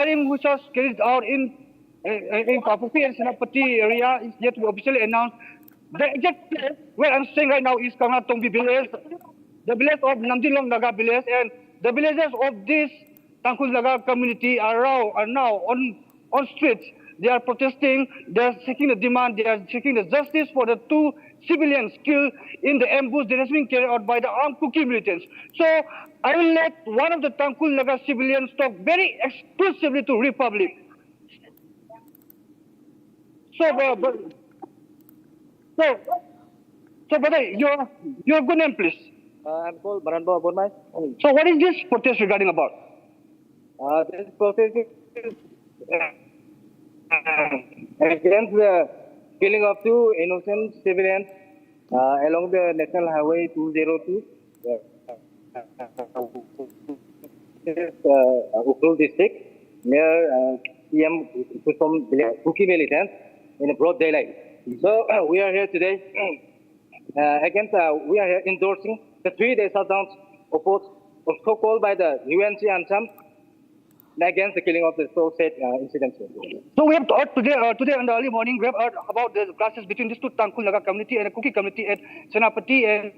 firing which was carried out in Kapupi and Senapati area is yet to be officially announced. The exact place where I'm staying right now is Karnatongbi village, the village of Namjilong Naga village, and the villagers of this Tangkul Naga community are now on streets. They are protesting, they are seeking the demand, they are seeking the justice for the 2 civilians killed in the ambush that has been carried out by the armed Kuki militants. So I will let one of the Tangkul Naga civilians talk very exclusively to Republic. So, brother, your good name, please. I'm called Baranbo Abonmai. So, what is this protest regarding about? This protest is against the killing of 2 innocent civilians along the National Highway 202, Ukhrul district, near PM Kuki militants in broad daylight. So we are here today we are here endorsing the 3-day shutdown so-called by the UNC and some against the killing of the so-said incidents. So we have heard today in the early morning, we have heard about the clashes between these 2 Tangkul Naga community and the Kuki community at Senapati and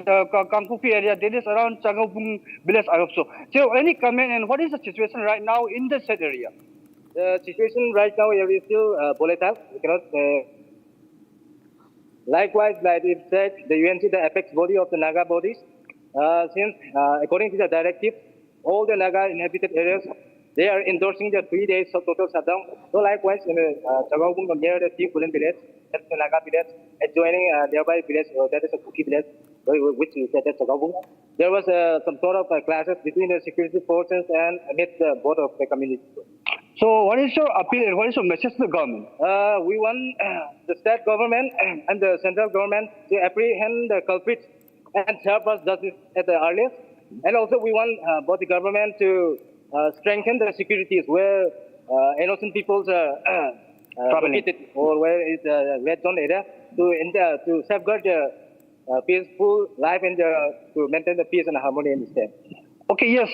the Kangkupi area. That is around Chagabung village, I hope so. So any comment, and what is the situation right now in the said area? The situation right now here is still volatile. We cannot. Likewise, like it said, the UNC, the apex body of the Naga bodies, since according to the directive, all the Naga inhabited areas, they are endorsing the 3 days of total shutdown. So likewise, in Chagabung near the Tea Pulen village, that's the Naga village, adjoining nearby village, that is a Kuki village, which is at Chagabung. There was some sort of clashes between the security forces and amidst the both of the community. So what is your appeal and what is your message to the government? We want the state government and the central government to apprehend the culprits and serve us justice at the earliest. And also we want both the government to strengthen the securities where innocent peoples are located or where it's a red zone area to safeguard the peaceful life and to maintain the peace and harmony in the state. Okay, yes.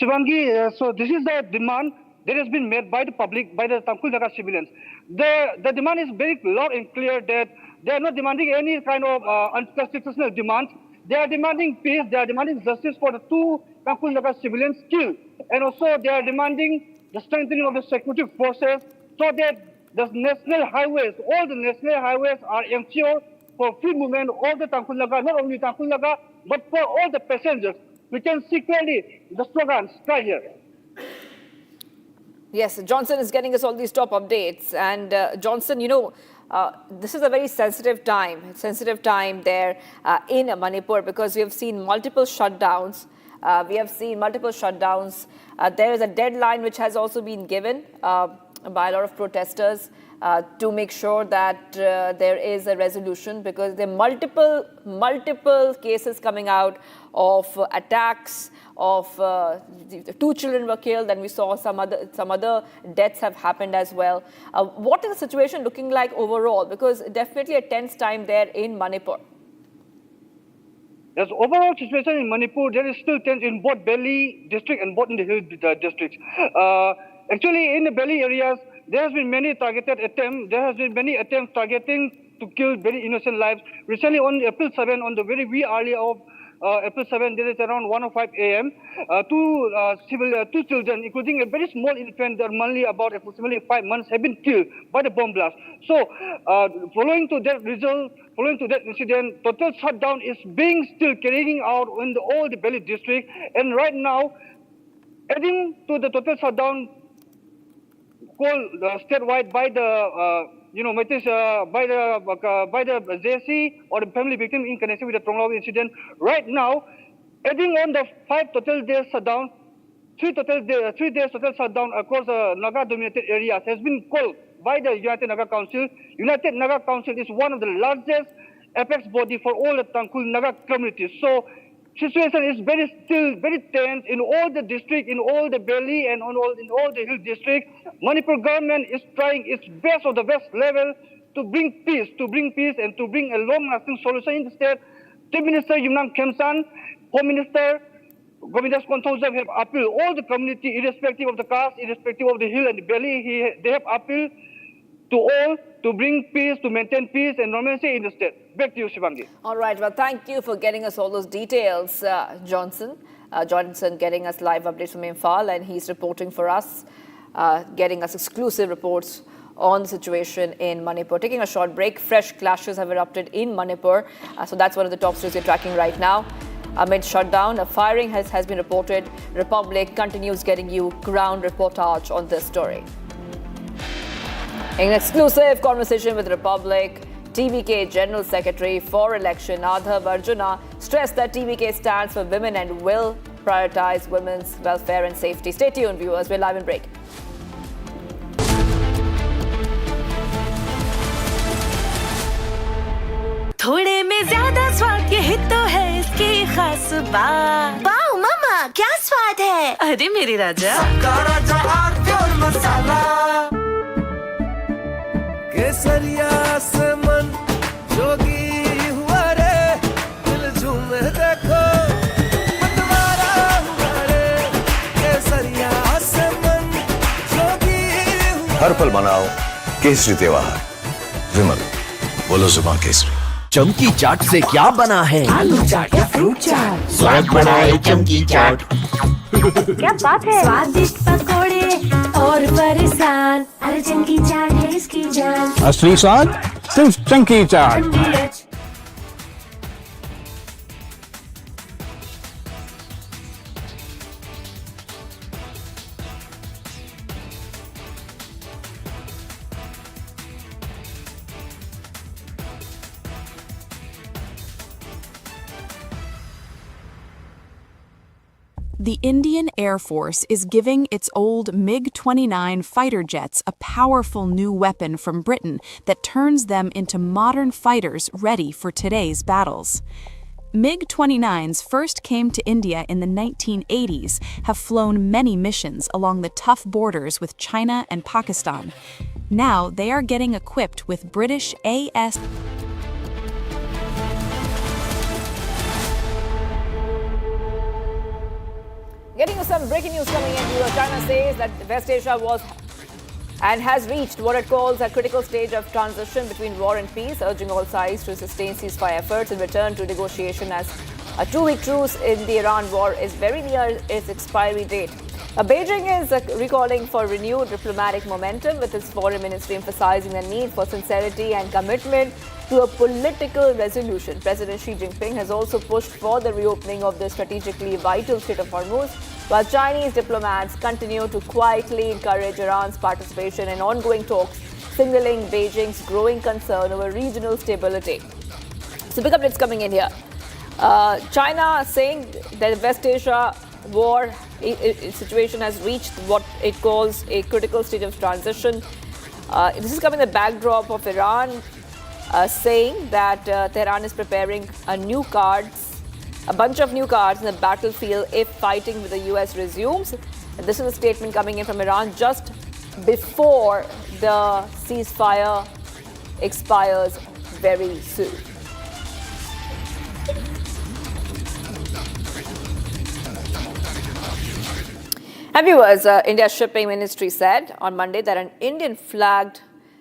Shivangi, so this is the demand that has been made by the public, by the Tangkul Naga civilians. The demand is very loud and clear that they are not demanding any kind of unconstitutional demands. They are demanding peace, they are demanding justice for the 2 Tangkul Naga civilians killed. And also they are demanding the strengthening of the security forces so that the national highways, all the national highways are ensured for free movement of all the Tangkul Naga, not only Tangkul Naga, but for all the passengers. We can see clearly the slogans right here. Yes, Johnson is getting us all these top updates. And Johnson, this is a very sensitive time there in Manipur, because we have seen multiple shutdowns. There is a deadline which has also been given by a lot of protesters to make sure that there is a resolution, because there are multiple cases coming out of attacks, of 2 children were killed, and we saw some other deaths have happened as well. What is the situation looking like overall? Because definitely a tense time there in Manipur. Yes, overall situation in Manipur, there is still tense in both Belly district and both in the hill districts. Actually, in the Belly areas, there has been many targeted attempts. There has been many attempts targeting to kill very innocent lives. Recently, on April 7, on the very wee early of April 7, there is around 1:05 a.m. Two children, including a very small infant, that are only about approximately 5 months, have been killed by the bomb blast. So, following to that incident, total shutdown is being still carrying out in all the Belly district. And right now, adding to the total shutdown called statewide by the by the JC or the family victim in connection with the Tronglao incident. Right now, adding on the 5 total days shutdown, 3 days total shutdown across the Naga-dominated areas has been called by the United Naga Council. United Naga Council is one of the largest apex body for all the Tangkul Naga communities. So, situation is still very tense in all the district, in all the Belly and in all the hill district. Manipur government is trying its best of the best level to bring peace and to bring a long-lasting solution in the state. Chief Minister Yumnam Khemsan, Home Minister Govindas Konthouzam have appealed all the community, irrespective of the caste, irrespective of the hill and the valley, they have appealed to all to bring peace, to maintain peace and normalcy in the state. Back to you, Shivangi. All right. Well, thank you for getting us all those details, Johnson. Johnson getting us live updates from Imphal, and he's reporting for us, getting us exclusive reports on the situation in Manipur. Taking a short break, fresh clashes have erupted in Manipur. So that's one of the top stories we're tracking right now. Amid shutdown, a firing has been reported. Republic continues getting you ground reportage on this story. In an exclusive conversation with Republic, TVK General Secretary for Election Arnab Arjuna stressed that TVK stands for women and will prioritize women's welfare and safety. Stay tuned, viewers. We're live in break. थोड़े में ज्यादा स्वाद यही तो है इसकी खास बात। वाओ मामा, क्या स्वाद है? अरे मेरे राजा, मसाला केसरिया से मन जोगी हुआ रे, दिल झूमे देखो मतवारा हुआ रे, केसरिया से मन जोगी हुआ। हर पल मनाओ केसरी त्योहार। विमल, बोलो जुबान केसरी। चमकी चाट से क्या बना है? आलू चाट या फ्रूट चाट, स्वाद बनाए चमकी चाट। क्या बात है? स्वादिष्ट पकोड़े और फरसान, अरे चमकी चाट है इसकी जान। असली स्वाद सिर्फ चमकी चाट। The Indian Air Force is giving its old MiG-29 fighter jets a powerful new weapon from Britain that turns them into modern fighters ready for today's battles. MiG-29s first came to India in the 1980s, have flown many missions along the tough borders with China and Pakistan. Now they are getting equipped with British AS. Getting you some breaking news coming in. China says that West Asia was and has reached what it calls a critical stage of transition between war and peace, urging all sides to sustain ceasefire efforts and return to negotiation as a two-week truce in the Iran war is very near its expiry date. Beijing is recalling for renewed diplomatic momentum, with its foreign ministry emphasizing the need for sincerity and commitment to a political resolution. President Xi Jinping has also pushed for the reopening of the strategically vital Strait of Hormuz, while Chinese diplomats continue to quietly encourage Iran's participation in ongoing talks, signaling Beijing's growing concern over regional stability. So big updates coming in here. China saying that the West Asia war situation has reached what it calls a critical stage of transition. This is coming in the backdrop of Iran saying that Tehran is preparing a bunch of new cards in the battlefield if fighting with the US resumes. And this is a statement coming in from Iran just before the ceasefire expires very soon. And viewers, India's shipping ministry said on Monday that an Indian-flagged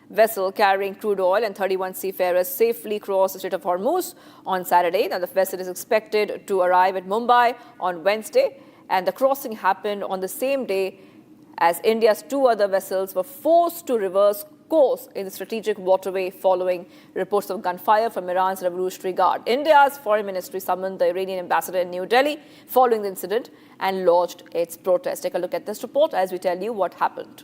vessel carrying crude oil and 31 seafarers safely crossed the Strait of Hormuz on Saturday. Now, the vessel is expected to arrive at Mumbai on Wednesday, and the crossing happened on the same day as India's two other vessels were forced to reverse course in the strategic waterway following reports of gunfire from Iran's Revolutionary Guard. India's foreign ministry summoned the Iranian ambassador in New Delhi following the incident and lodged its protest. Take a look at this report as we tell you what happened.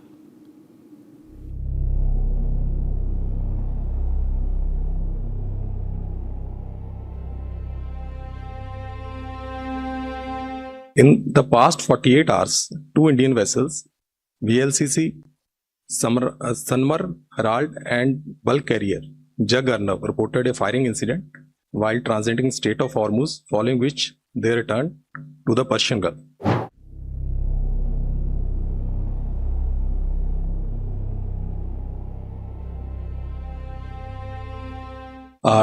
In the past 48 hours, two Indian vessels, VLCC Sanmar Herald and bulk carrier Jag Arnab, reported a firing incident while transiting Strait of Hormuz, following which they returned to the Persian Gulf.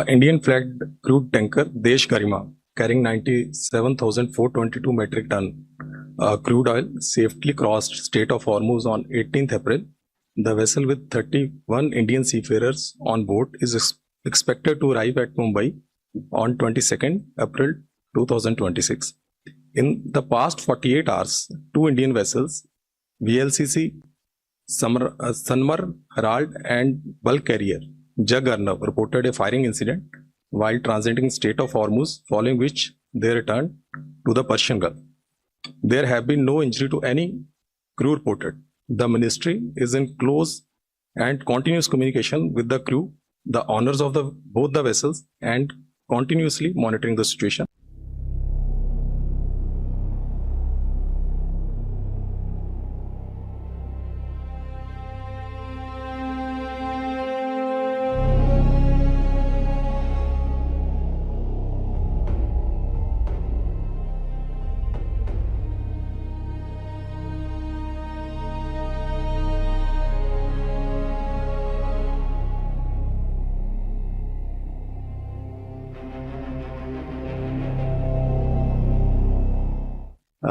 Indian flagged crude tanker Desh Garima carrying 97,422 metric ton crude oil safely crossed Strait of Hormuz on 18th April. The vessel with 31 Indian seafarers on board is expected to arrive at Mumbai on 22nd April 2026. In the past 48 hours, two Indian vessels, VLCC Sanmar Herald and bulk carrier Arnab reported a firing incident while transiting Strait of Hormuz, following which they returned to the Persian Gulf. There have been no injury to any crew reported. The ministry is in close and continuous communication with the crew, the owners of both the vessels, and continuously monitoring the situation.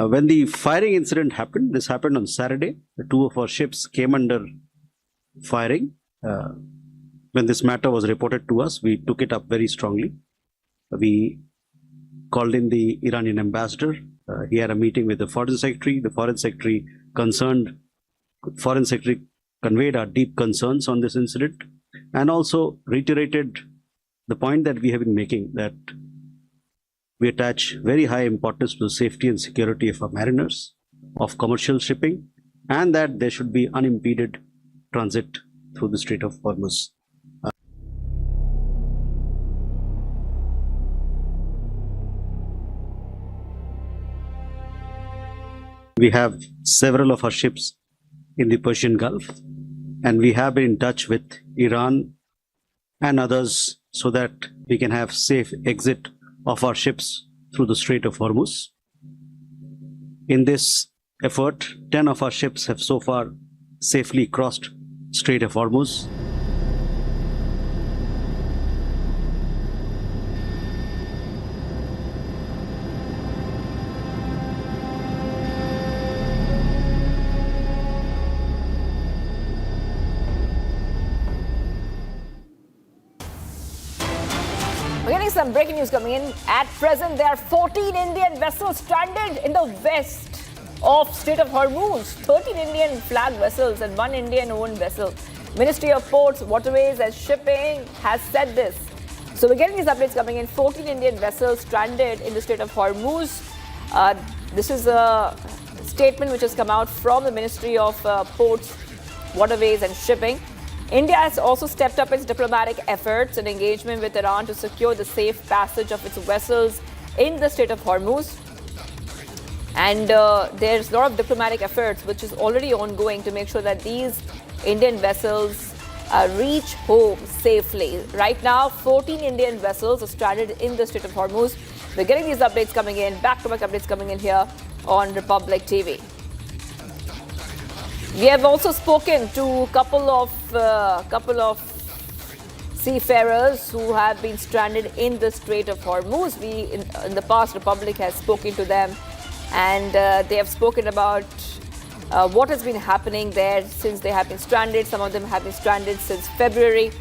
When the firing incident happened, this happened on Saturday. The two of our ships came under firing. When this matter was reported to us, we took it up very strongly. We called in the Iranian ambassador. He had a meeting with the foreign secretary. The foreign secretary conveyed our deep concerns on this incident and also reiterated the point that we have been making, that we attach very high importance to the safety and security of our mariners, of commercial shipping, and that there should be unimpeded transit through the Strait of Hormuz. We have several of our ships in the Persian Gulf, and we have been in touch with Iran and others so that we can have safe exit of our ships through the Strait of Hormuz. In this effort, 10 of our ships have so far safely crossed Strait of Hormuz. We're getting some breaking news coming in. At present, there are 14 Indian vessels stranded in the west of Strait of Hormuz. 13 Indian flag vessels and 1 Indian-owned vessel. Ministry of Ports, Waterways and Shipping has said this. So we're getting these updates coming in. 14 Indian vessels stranded in the Strait of Hormuz. This is a statement which has come out from the Ministry of Ports, Waterways and Shipping. India has also stepped up its diplomatic efforts in engagement with Iran to secure the safe passage of its vessels in the Strait of Hormuz. And there's a lot of diplomatic efforts which is already ongoing to make sure that these Indian vessels reach home safely. Right now, 14 Indian vessels are stranded in the Strait of Hormuz. We're getting these updates coming in, back-to-back updates coming in here on Republic TV. We have also spoken to a couple of seafarers who have been stranded in the Strait of Hormuz. In the past, Republic has spoken to them, and they have spoken about what has been happening there since they have been stranded. Some of them have been stranded since February.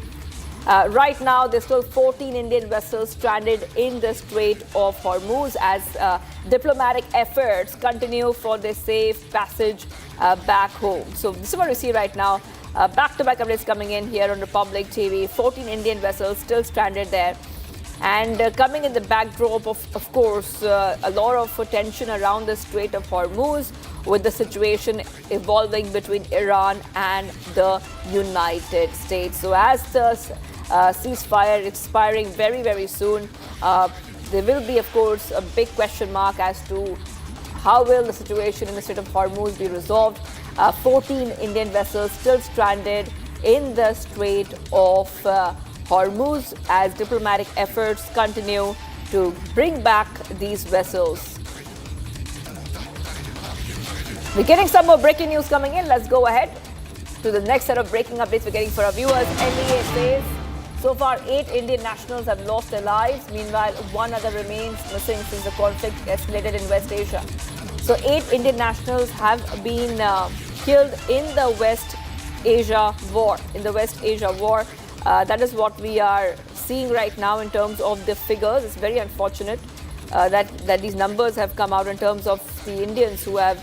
Right now, there's still 14 Indian vessels stranded in the Strait of Hormuz as diplomatic efforts continue for their safe passage back home. So this is what we see right now. Back-to-back updates coming in here on Republic TV. 14 Indian vessels still stranded there. And coming in the backdrop of course, a lot of tension around the Strait of Hormuz with the situation evolving between Iran and the United States. So as the ceasefire expiring very, very soon, there will be, of course, a big question mark as to how will the situation in the Strait of Hormuz be resolved. 14 Indian vessels still stranded in the Strait of Hormuz as diplomatic efforts continue to bring back these vessels. We're getting some more breaking news coming in. Let's go ahead to the next set of breaking updates we're getting for our viewers. NEA says So far, 8 Indian nationals have lost their lives. Meanwhile, one other remains missing since the conflict escalated in West Asia. So 8 Indian nationals have been killed in the West Asia war. That is what we are seeing right now in terms of the figures. It's very unfortunate that these numbers have come out in terms of the Indians who have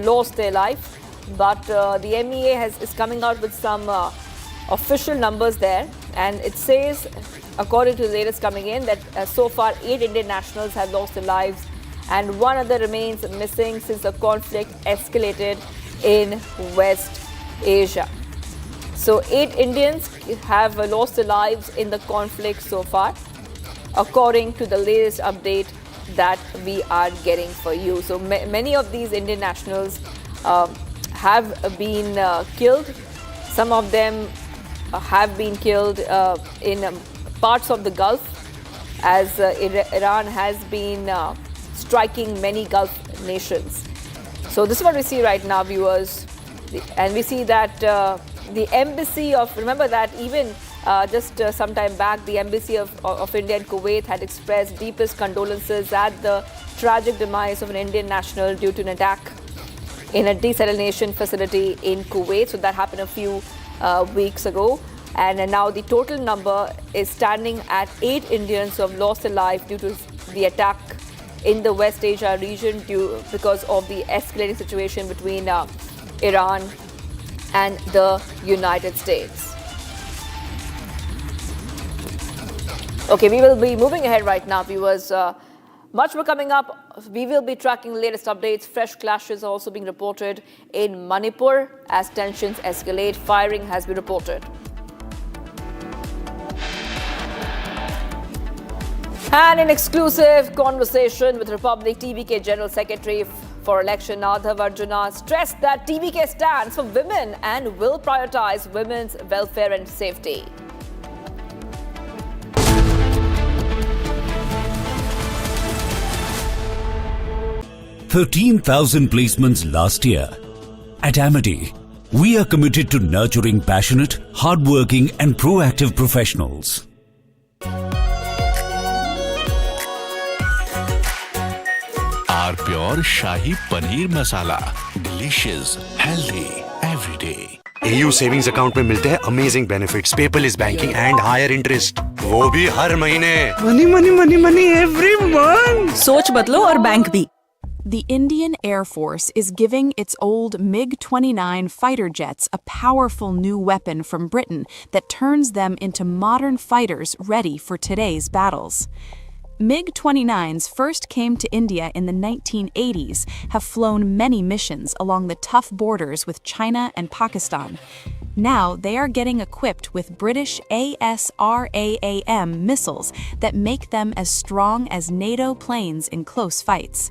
lost their life. But the MEA is coming out with some official numbers there, and it says, according to the latest coming in, that so far 8 Indian nationals have lost their lives and one other remains missing since the conflict escalated in West Asia. So 8 Indians have lost their lives in the conflict so far, according to the latest update that we are getting for you. So many of these Indian nationals have been killed. Some of them have been killed in parts of the Gulf, as Iran has been striking many Gulf nations. So this is what we see right now, viewers. And we see that the embassy of, remember that even just some time back, the embassy of India in Kuwait had expressed deepest condolences at the tragic demise of an Indian national due to an attack in a desalination facility in Kuwait. So that happened a few weeks ago. And now the total number is standing at 8 Indians who have lost their life due to the attack in the West Asia region because of the escalating situation between Iran and the United States. Okay, we will be moving ahead right now, viewers. Much more coming up. We will be tracking the latest updates. Fresh clashes are also being reported in Manipur as tensions escalate. Firing has been reported. And an exclusive conversation with Republic TVK General Secretary for Election Arnab Arjuna stressed that TVK stands for women and will prioritize women's welfare and safety. "13,000 placements last year. At Amity, we are committed to nurturing passionate, hardworking and proactive professionals. Our pure Shahi Paneer Masala. Delicious, healthy, every day. AU savings account में मिलते हैं amazing benefits, paperless banking and higher interest, वो भी हर महीने। Money money money money every month. सोच बदलो और बैंक भी। The Indian Air Force is giving its old MiG-29 fighter jets a powerful new weapon from Britain that turns them into modern fighters ready for today's battles. MiG-29s first came to India in the 1980s, have flown many missions along the tough borders with China and Pakistan. Now they are getting equipped with British ASRAAM missiles that make them as strong as NATO planes in close fights.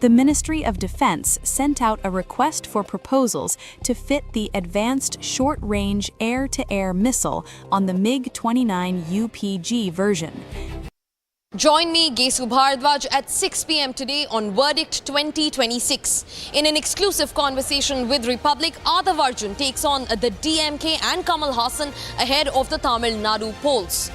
The Ministry of Defense sent out a request for proposals to fit the Advanced Short-Range Air-to-Air Missile on the MiG-29 UPG version. Join me, Gesu Bharadwaj, at 6 p.m. today on Verdict 2026. In an exclusive conversation with Republic, Arnab Arjuna takes on the DMK and Kamal Haasan ahead of the Tamil Nadu polls.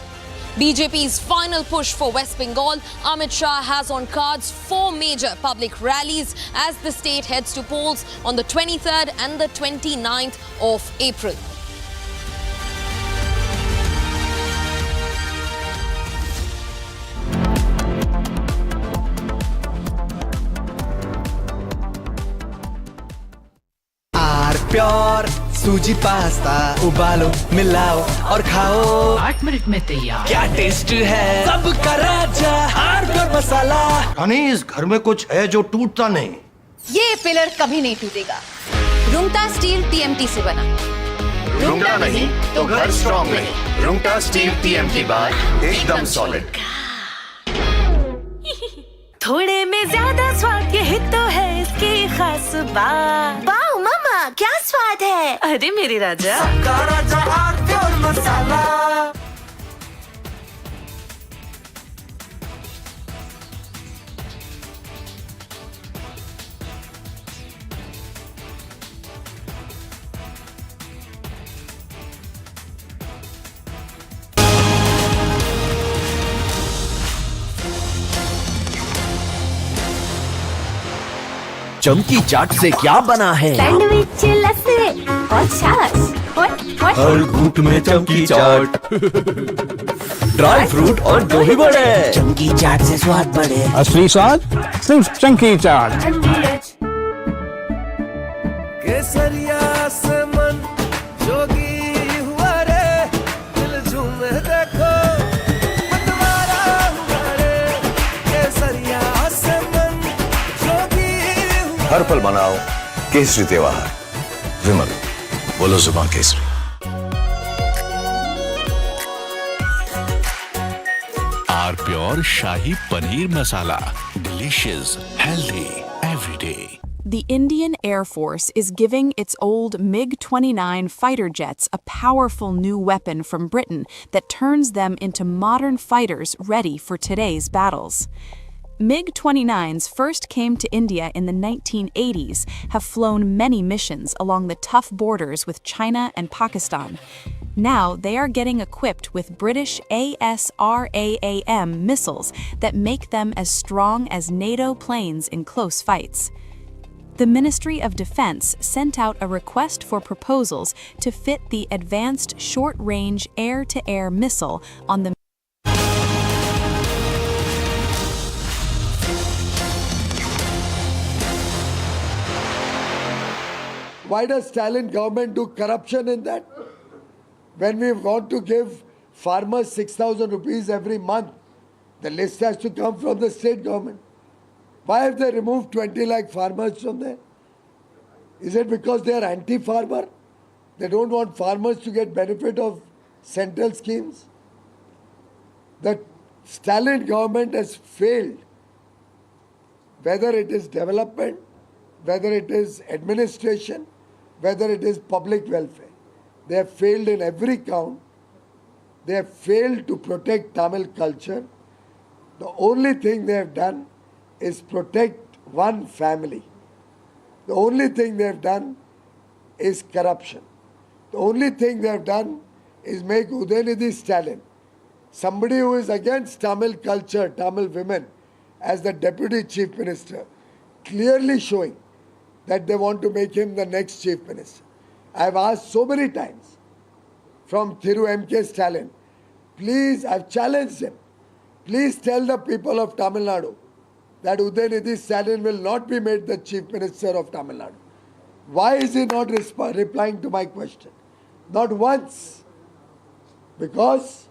BJP's final push for West Bengal, Amit Shah has on cards 4 major public rallies as the state heads to polls on the 23rd and the 29th of April. Pure सूजी pasta उबालो मिलाओ और खाओ 8 minute में तैयार। क्या taste है सबका राजा प्योर मसाला। यानी इस घर में कुछ है जो टूटता नहीं। ये पिलर कभी नहीं टूटेगा। रुंगटा स्टील TMT से बना। रुंगटा नहीं तो घर स्ट्रॉन्ग नहीं। रुंगटा स्टील TMT बार एकदम सॉलिड। थोड़े में ज्यादा स्वाद यही तो है इसकी खास बात। वाओ मामा क्या स्वाद है। अरे मेरे राजा सबका राजा प्योर मसाला। चमकी चाट से क्या बना है? सैंडविच लस्सी और छाछ। हर घूंट में चमकी चाट, ड्राई फ्रूट और दही बड़े। चमकी चाट से स्वाद बढ़े। असली स्वाद सिर्फ चमकी चाट। केसरिया से मन जोगी हुआ रे, दिल झूमे देखो मतवारा हुआ रे। केसरिया से मन जोगी हुआ। हर पल मनाओ केसरी त्योहार। विमल, बोलो जुबान केसरी। R pure shahi paneer masala, delicious, healthy everyday. The Indian Air Force is giving its old MiG-29 fighter jets a powerful new weapon from Britain that turns them into modern fighters ready for today's battles. MiG-29s first came to India in the 1980s, have flown many missions along the tough borders with China and Pakistan. Now they are getting equipped with British ASRAAM missiles that make them as strong as NATO planes in close fights. The Ministry of Defense sent out a request for proposals to fit the Advanced Short-Range Air-to-Air Missile on the Why does Stalin government do corruption in that? When we want to give farmers 6,000 rupees every month, the list has to come from the state government. Why have they removed 20 lakh farmers from there? Is it because they are anti-farmer? They don't want farmers to get benefit of central schemes? The Stalin government has failed. Whether it is development, whether it is administration, whether it is public welfare. They have failed in every count. They have failed to protect Tamil culture. The only thing they have done is protect one family. The only thing they have done is corruption. The only thing they have done is make Udayanidhi Stalin, somebody who is against Tamil culture, Tamil women, as the deputy chief minister, clearly showing that they want to make him the next chief minister. I have asked so many times from Thiru M.K. Stalin, please, I've challenged him, please tell the people of Tamil Nadu that Udayanidhi Stalin will not be made the chief minister of Tamil Nadu. Why is he not replying to my question? Not once. Because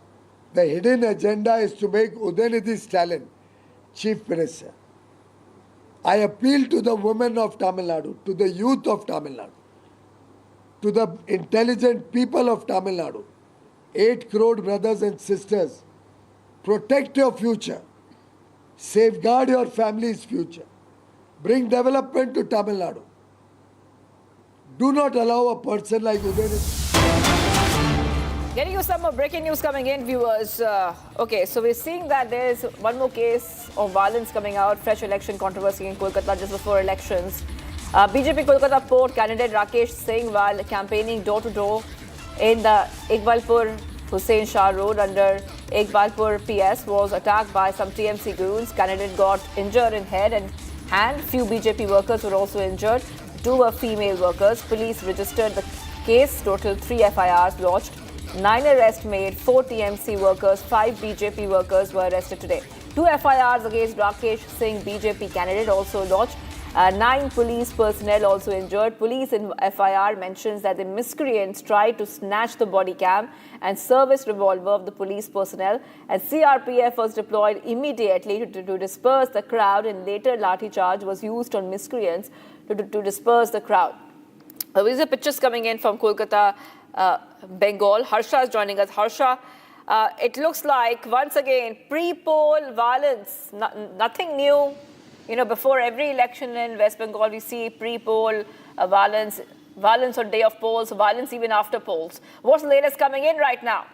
the hidden agenda is to make Udayanidhi Stalin chief minister. I appeal to the women of Tamil Nadu, to the youth of Tamil Nadu, to the intelligent people of Tamil Nadu, 8 crore brothers and sisters, protect your future, safeguard your family's future, bring development to Tamil Nadu. Do not allow a person like Udayanidhi. Getting you some more breaking news coming in, viewers. Okay, so we're seeing that there's one more case of violence coming out, fresh election controversy in Kolkata just before elections. BJP Kolkata Port candidate Rakesh Singh, while campaigning door-to-door in the Iqbalpur Hussain Shah Road under Iqbalpur PS, was attacked by some TMC goons. Candidate got injured in head and hand. Few BJP workers were also injured. 2 were female workers. Police registered the case. Total 3 FIRs lodged. 9 arrests made. 4 TMC workers, 5 BJP workers were arrested today. 2 FIRs against Rakesh Singh, BJP candidate, also lodged. 9 police personnel also injured. Police in FIR mentions that the miscreants tried to snatch the body cam and service revolver of the police personnel, and CRPF was deployed immediately to disperse the crowd, and later lathi charge was used on miscreants to disperse the crowd. These are pictures coming in from Kolkata, Bengal. Harsha is joining us. Harsha, it looks like once again pre-poll violence, nothing new. You know, before every election in West Bengal, we see pre-poll violence on day of polls, violence even after polls. What's the latest coming in right now?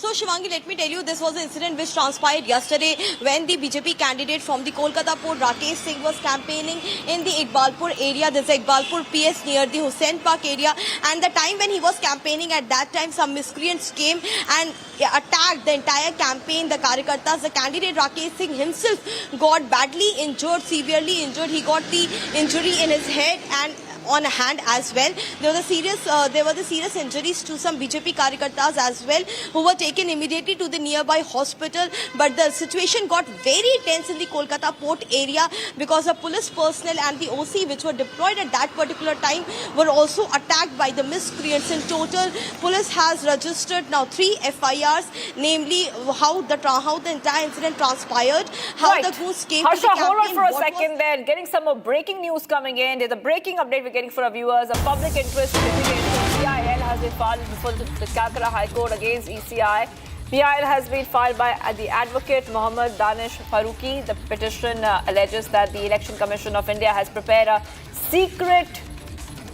So Shivangi, let me tell you, this was an incident which transpired yesterday when the BJP candidate from the Kolkata port, Rakesh Singh, was campaigning in the Iqbalpur area. This is Iqbalpur PS near the Hussain Park area. And the time when he was campaigning, at that time some miscreants came and attacked the entire campaign, the Karyakartas. The candidate Rakesh Singh himself got badly injured, severely injured. He got the injury in his head and on a hand as well. There were the serious injuries to some BJP Karyakartas as well, who were taken immediately to the nearby hospital. But the situation got very tense in the Kolkata port area because the police personnel and the OC which were deployed at that particular time were also attacked by the miscreants. In total, police has registered now 3 FIRs, namely how the entire incident transpired, how the goons came to the campaign. Hold on for a second there. Getting some more breaking news coming in. There's a breaking update we're getting for our viewers. A public interest litigation, PIL, has been filed before the Calcutta High Court against ECI. PIL has been filed by the advocate Mohammad Danish Faruqi. The petition alleges that the Election Commission of India has prepared a secret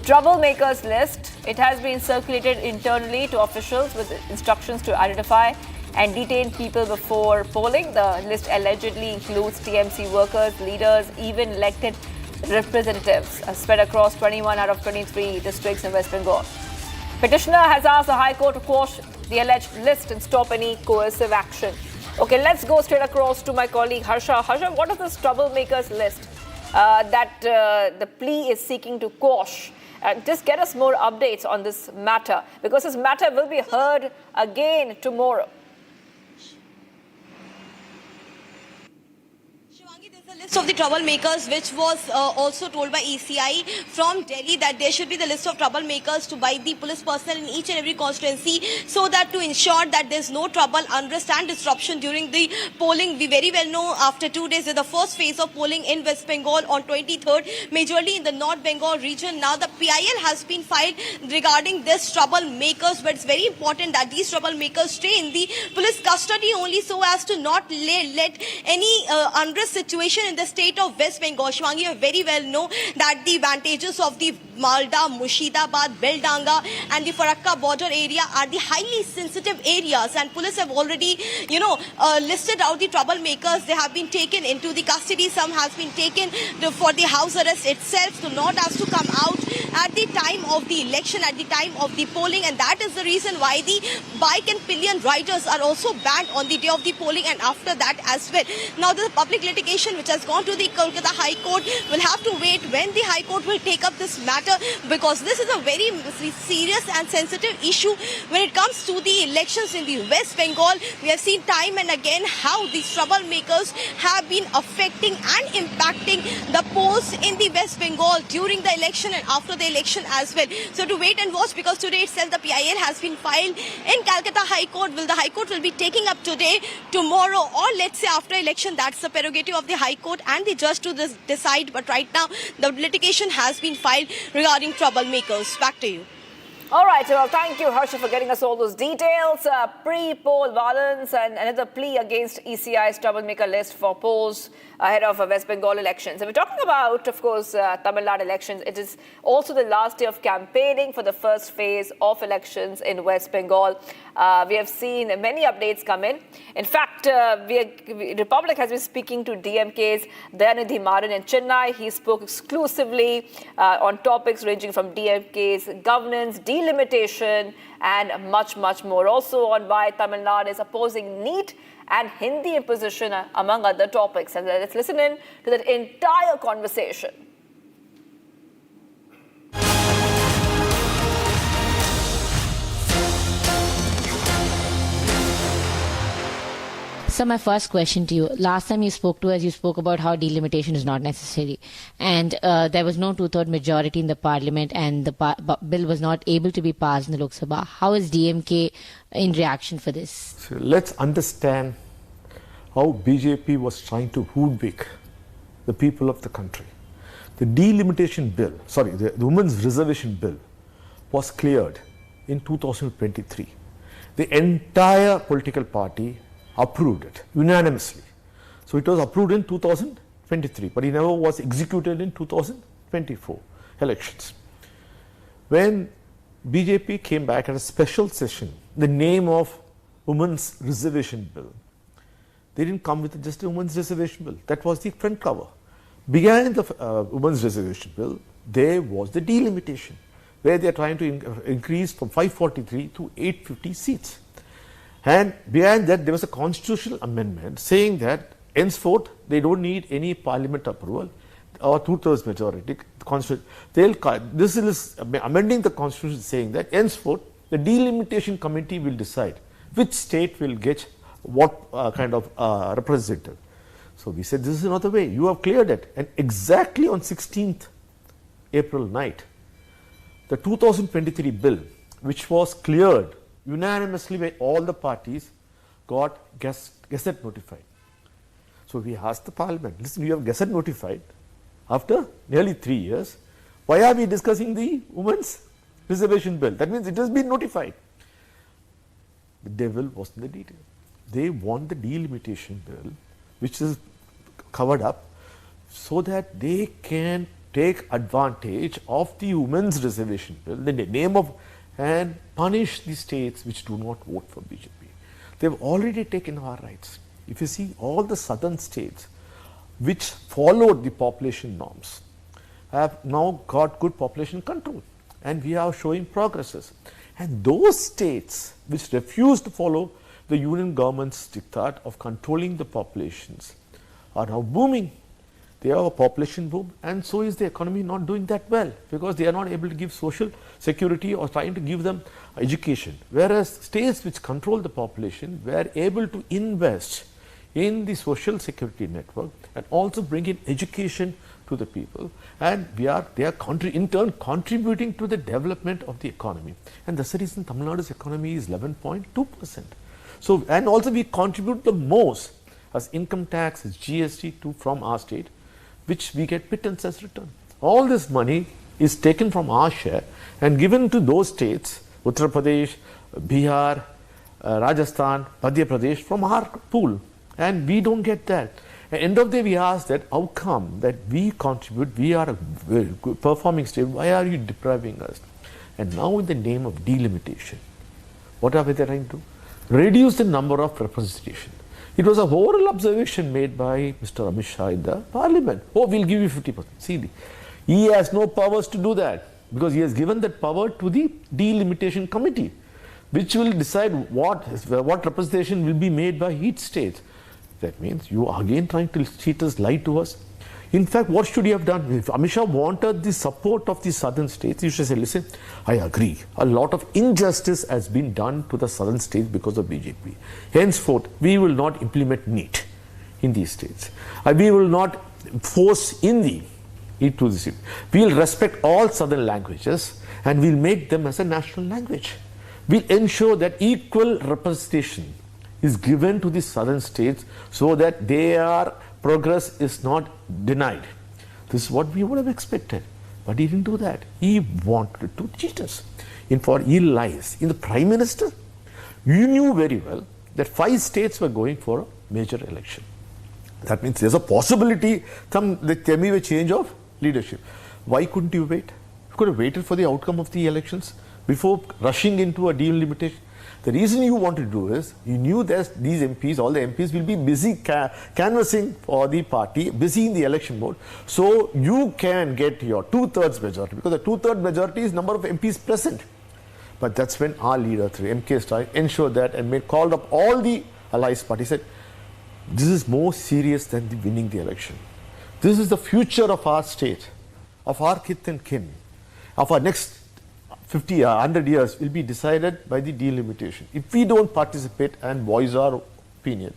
troublemakers list. It has been circulated internally to officials with instructions to identify and detain people before polling. The list allegedly includes TMC workers, leaders, even elected representatives spread across 21 out of 23 districts in West Bengal. Petitioner has asked the High Court to quash the alleged list and stop any coercive action. Okay, let's go straight across to my colleague Harsha. Harsha, what is this troublemakers list that the plea is seeking to quash? Just get us more updates on this matter, because this matter will be heard again tomorrow. List of the troublemakers, which was also told by ECI from Delhi that there should be the list of troublemakers to by the police personnel in each and every constituency, so that to ensure that there's no trouble, unrest and disruption during the polling. We very well know after 2 days, the first phase of polling in West Bengal on 23rd, majorly in the North Bengal region. Now the PIL has been filed regarding this troublemakers, but it's very important that these troublemakers stay in the police custody only, so as to not let any unrest situation in the state of West Bengal. Shivangi, you very well know that the advantages of the Malda, Mushidabad, Beldanga and the Farakka border area are the highly sensitive areas, and police have already, listed out the troublemakers. They have been taken into the custody. Some has been taken for the house arrest itself, so not as to come out at the time of the election, at the time of the polling, and that is the reason why the bike and pillion riders are also banned on the day of the polling and after that as well. Now the public litigation which has gone to the Kolkata High Court will have to wait when the High Court will take up this matter, because this is a very serious and sensitive issue when it comes to the elections in the West Bengal. We have seen time and again how these troublemakers have been affecting and impacting the polls in the West Bengal during the election and after the election as well. So to wait and watch, because today itself the PIL has been filed in Calcutta High Court. Will the High Court will be taking up today, tomorrow, or let's say after election? That's the prerogative of the High Court and the judge to decide. But right now the litigation has been filed regarding troublemakers. Back to you. All right, well, thank you, Harsha, for getting us all those details. Pre-poll violence and another plea against ECI's troublemaker list for polls ahead of West Bengal elections. And we're talking about, of course, Tamil Nadu elections. It is also the last day of campaigning for the first phase of elections in West Bengal. We have seen many updates come in. In fact, Republic has been speaking to DMK's Dayanidhi Maran in Chennai. He spoke exclusively on topics ranging from DMK's governance, delimitation, and much, much more. Also on why Tamil Nadu is opposing NEET and Hindi imposition, among other topics. And let's listen in to that entire conversation. So my first question to you, last time you spoke to us, you spoke about how delimitation is not necessary, and there was no 2/3 majority in the parliament, and the bill was not able to be passed in the Lok Sabha. How is DMK in reaction for this? So let's understand how BJP was trying to hoodwink the people of the country. The delimitation bill, the women's reservation bill was cleared in 2023. The entire political party approved it unanimously. So it was approved in 2023, but it never was executed in 2024 elections. When BJP came back at a special session, the name of women's reservation bill. They didn't come with just a women's reservation bill. That was the front cover. Behind the women's reservation bill, there was the delimitation, where they are trying to increase from 543 to 850 seats. And behind that, there was a constitutional amendment saying that henceforth they don't need any parliament approval or 2/3 majority. This is amending the constitution, saying that henceforth the delimitation committee will decide which state will get what kind of representative. So we said, this is not the way. You have cleared it. And exactly on 16th April night, the 2023 bill, which was cleared unanimously by all the parties, got gazette notified. So we asked the parliament, listen, we have gazette notified after nearly 3 years. Why are we discussing the women's reservation bill? That means it has been notified. The devil was in the detail. They want the delimitation bill, which is covered up, so that they can take advantage of the women's reservation bill in the name of and punish the states which do not vote for BJP. They have already taken our rights. If you see, all the southern states which followed the population norms have now got good population control, and we are showing progresses. And those states which refuse to follow the union government's diktat of controlling the populations are now booming. They have a population boom, and so is the economy not doing that well, because they are not able to give social security or trying to give them education. Whereas states which control the population were able to invest in the social security network and also bring in education to the people, and they are in turn contributing to the development of the economy. And that's the reason Tamil Nadu's economy is 11.2%. So, and also we contribute the most as income tax, as GST from our state, which we get pittance as return. All this money is taken from our share and given to those states, Uttar Pradesh, Bihar, Rajasthan, Madhya Pradesh, from our pool, and we don't get that. At the end of the day, we ask that how come that we contribute, we are a very good performing state, why are you depriving us? And now in the name of delimitation, what are we trying to do? Reduce the number of representation. It was a oral observation made by Mr. Amit Shah in the parliament. Oh, we'll give you 50%. See, he has no powers to do that, because he has given that power to the delimitation committee, which will decide what representation will be made by each state. That means you are again trying to cheat us, lie to us. In fact, what should he have done? If Amit Shah wanted the support of the southern states, he should say, listen, I agree. A lot of injustice has been done to the southern states because of BJP. Henceforth, we will not implement NEET in these states. We will not force Hindi into the state. We will respect all southern languages and we will make them as a national language. We will ensure that equal representation is given to the southern states so that their progress is not denied. This is what we would have expected, but he didn't do that. He wanted to cheat us. In for he lies. In the Prime Minister, you knew very well that 5 states were going for a major election. That means there's a possibility there may be a change of leadership. Why couldn't you wait? You could have waited for the outcome of the elections before rushing into a delimitation. The reason you want to do is, you knew that these MPs, all the MPs will be busy canvassing for the party, busy in the election mode, so you can get your 2/3 majority, because the 2/3 majority is number of MPs present. But that's when our leader, MK Stalin, ensured that and called up all the allies parties, said, this is more serious than winning the election. This is the future of our state, of our kith and kin, of our next 50 or 100 years will be decided by the delimitation. If we don't participate and voice our opinion,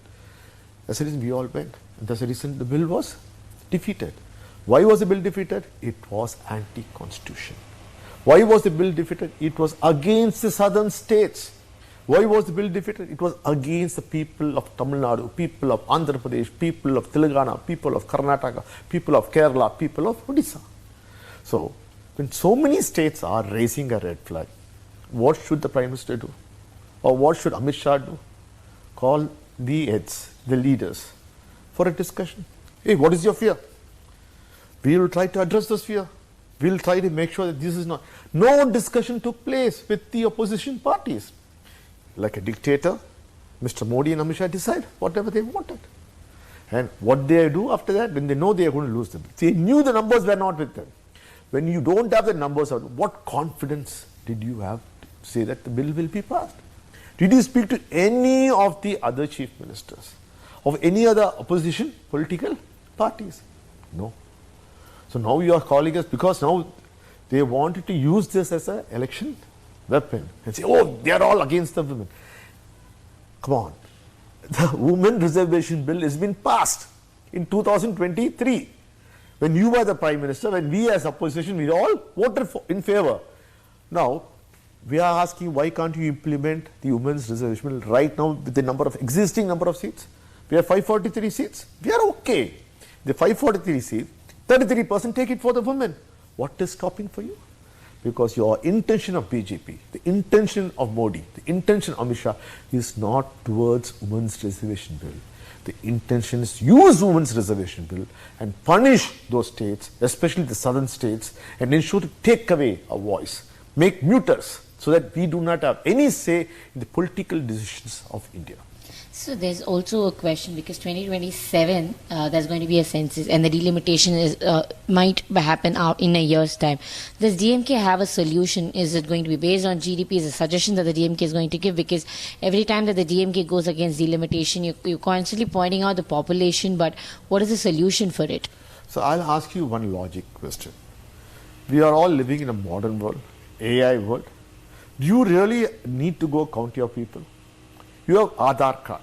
that's the reason we all went. And that's the reason the bill was defeated. Why was the bill defeated? It was anti-constitution. Why was the bill defeated? It was against the southern states. Why was the bill defeated? It was against the people of Tamil Nadu, people of Andhra Pradesh, people of Telangana, people of Karnataka, people of Kerala, people of Odisha. So, when so many states are raising a red flag, what should the Prime Minister do? Or what should Amit Shah do? Call the heads, the leaders, for a discussion. Hey, what is your fear? We will try to address this fear. We will try to make sure that this is not. No discussion took place with the opposition parties. Like a dictator, Mr. Modi and Amit Shah decide whatever they wanted. And what they do after that, when they know they are going to lose them. They knew the numbers were not with them. When you don't have the numbers, what confidence did you have to say that the bill will be passed? Did you speak to any of the other chief ministers of any other opposition political parties? No. So now you are calling us, because now they wanted to use this as an election weapon and say, oh, they are all against the women. Come on. The Women Reservation Bill has been passed in 2023. When you were the Prime Minister, when we as opposition, we all voted in favor. Now, we are asking, why can't you implement the Women's Reservation Bill right now with the existing number of seats? We have 543 seats. We are okay. The 543 seats, 33% take it for the women. What is stopping for you? Because your intention of BJP, the intention of Modi, the intention of Amit Shah is not towards Women's Reservation Bill. The intention is to use Women's Reservation Bill and punish those states, especially the southern states, and ensure to take away our voice, make muters, so that we do not have any say in the political decisions of India. So there's also a question, because 2027 there's going to be a census and the delimitation is might happen out in a year's time. Does DMK have a solution? Is it going to be based on GDP? Is a suggestion that the DMK is going to give? Because every time that the DMK goes against delimitation, you're constantly pointing out the population, but what is the solution for it? So I'll ask you one logic question. We are all living in a modern world, AI world. Do you really need to go count your people? You have Aadhaar card.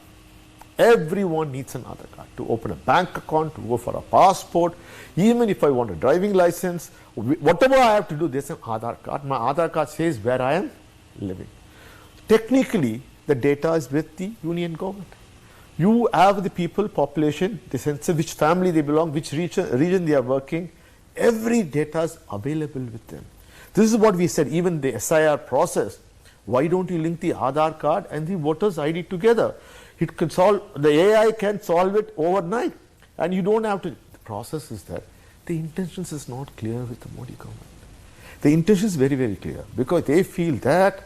Everyone needs an Aadhaar card to open a bank account, to go for a passport. Even if I want a driving license, whatever I have to do, there's an Aadhaar card. My Aadhaar card says where I am living. Technically, the data is with the union government. You have the people, population, the census, which family they belong, which region they are working. Every data is available with them. This is what we said, even the SIR process. Why don't you link the Aadhaar card and the voter's ID together? It can solve, the AI can solve it overnight, and you don't have to. The process is that the intentions is not clear with the Modi government. The intention is very, very clear, because they feel that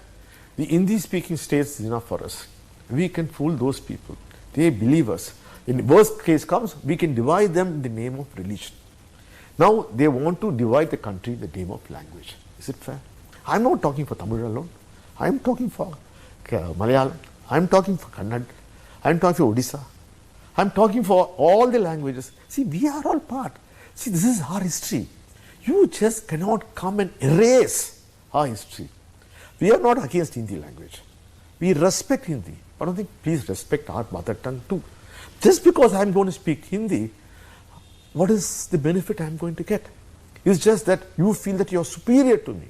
the Hindi-speaking states is enough for us. We can fool those people. They believe us. In the worst case comes, we can divide them in the name of religion. Now they want to divide the country in the name of language. Is it fair? I'm not talking for Tamil alone. I'm talking for Malayalam. I'm talking for Kannada. I'm talking for Odisha. I'm talking for all the languages. See, we are all part. See, this is our history. You just cannot come and erase our history. We are not against Hindi language. We respect Hindi. But I think please respect our mother tongue too. Just because I'm going to speak Hindi, what is the benefit I'm going to get? It's just that you feel that you're superior to me.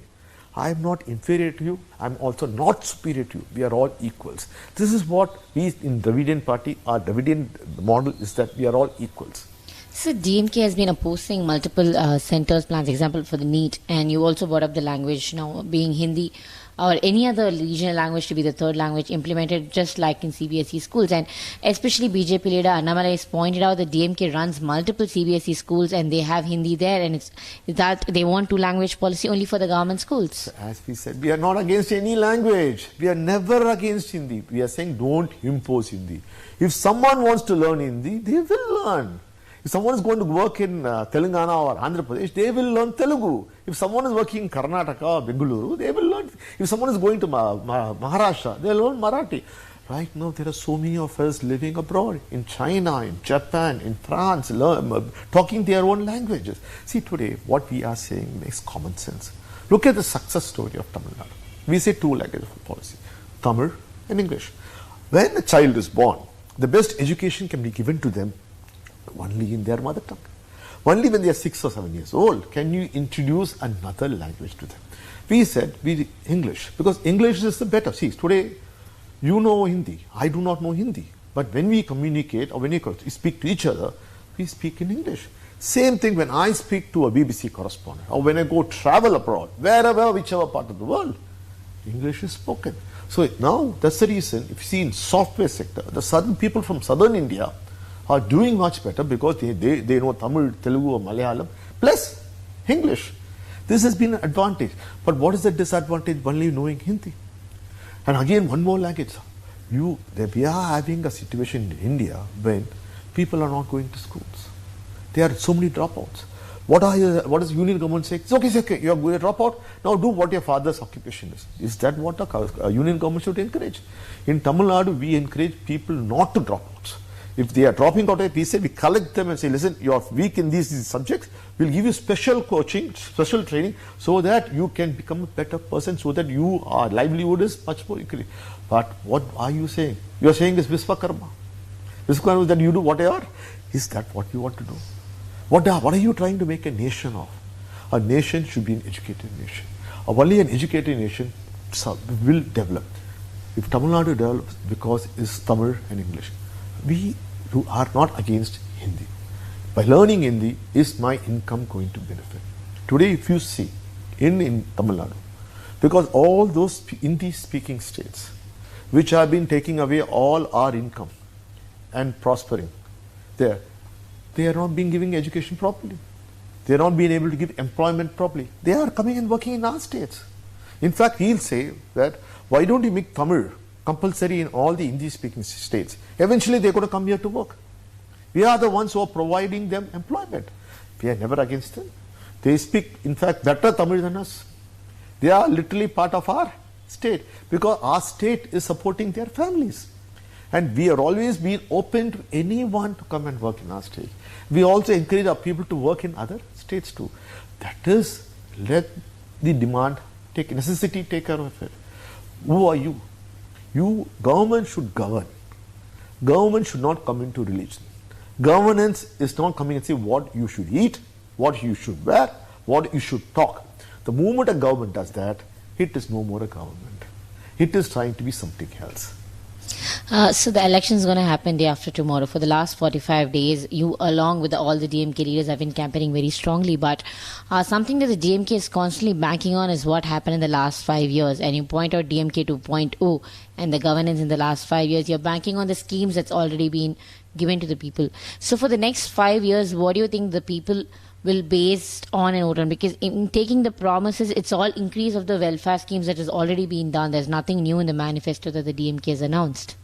I am not inferior to you. I am also not superior to you. We are all equals. This is what we in Dravidian party, our Dravidian model is that we are all equals. So DMK has been opposing multiple centers plans, example for the NEET, and you also brought up the language now being Hindi or any other regional language to be the third language implemented just like in CBSE schools. And especially BJP leader Arnab has pointed out that DMK runs multiple CBSE schools and they have Hindi there, and it's that they want two-language policy only for the government schools. So as we said, we are not against any language. We are never against Hindi. We are saying don't impose Hindi. If someone wants to learn Hindi, they will learn. If someone is going to work in Telangana or Andhra Pradesh, they will learn Telugu. If someone is working in Karnataka or Bengaluru, they will learn. If someone is going to Maharashtra, they will learn Marathi. Right now, there are so many of us living abroad, in China, in Japan, in France, talking their own languages. See, today, what we are saying makes common sense. Look at the success story of Tamil Nadu. We say two language policy, Tamil and English. When a child is born, the best education can be given to them only in their mother tongue. Only when they are 6 or 7 years old can you introduce another language to them. We said English, because English is the better. See, today you know Hindi, I do not know Hindi. But when we communicate or when we speak to each other, we speak in English. Same thing when I speak to a BBC correspondent or when I go travel abroad, wherever, whichever part of the world, English is spoken. So now that's the reason, if you see in software sector, the southern people from southern India are doing much better because they know Tamil, Telugu or Malayalam plus English. This has been an advantage. But what is the disadvantage? Only knowing Hindi. And again, one more language. We are having a situation in India when people are not going to schools. There are so many dropouts. What is the union government saying? It's okay, you are going to drop out. Now do what your father's occupation is. Is that what a union government should encourage? In Tamil Nadu, we encourage people not to drop out. If they are dropping out, we collect them and say, listen, you are weak in these subjects. We'll give you special coaching, special training, so that you can become a better person, so that your livelihood is much more increased. But what are you saying? You are saying is Viswakarma. Viswakarma is that you do whatever. Is that what you want to do? What are you trying to make a nation of? A nation should be an educated nation. Only an educated nation will develop. If Tamil Nadu develops because it's Tamil and English, we are not against Hindi. By learning Hindi, is my income going to benefit? Today, if you see in Tamil Nadu, because all those Hindi-speaking states, which have been taking away all our income and prospering, they are not being giving education properly. They are not being able to give employment properly. They are coming and working in our states. In fact, he'll say that, why don't you make Tamil compulsory in all the Hindi-speaking states? Eventually, they're going to come here to work. We are the ones who are providing them employment. We are never against them. They speak, in fact, better Tamil than us. They are literally part of our state, because our state is supporting their families. And we are always been open to anyone to come and work in our state. We also encourage our people to work in other states too. That is, let the demand necessity take care of it. Who are you? Government should govern. Government should not come into religion. Governance is not coming and say what you should eat, what you should wear, what you should talk. The moment a government does that, it is no more a government. It is trying to be something else. So the election is going to happen day after tomorrow. For the last 45 days, you along with all the DMK leaders have been campaigning very strongly. But something that the DMK is constantly banking on is what happened in the last 5 years. And you point out DMK 2.0 and the governance in the last 5 years. You're banking on the schemes that's already been given to the people. So for the next 5 years, what do you think the people will based on and vote on? Because in taking the promises, it's all increase of the welfare schemes that has already been done. There's nothing new in the manifesto that the DMK has announced.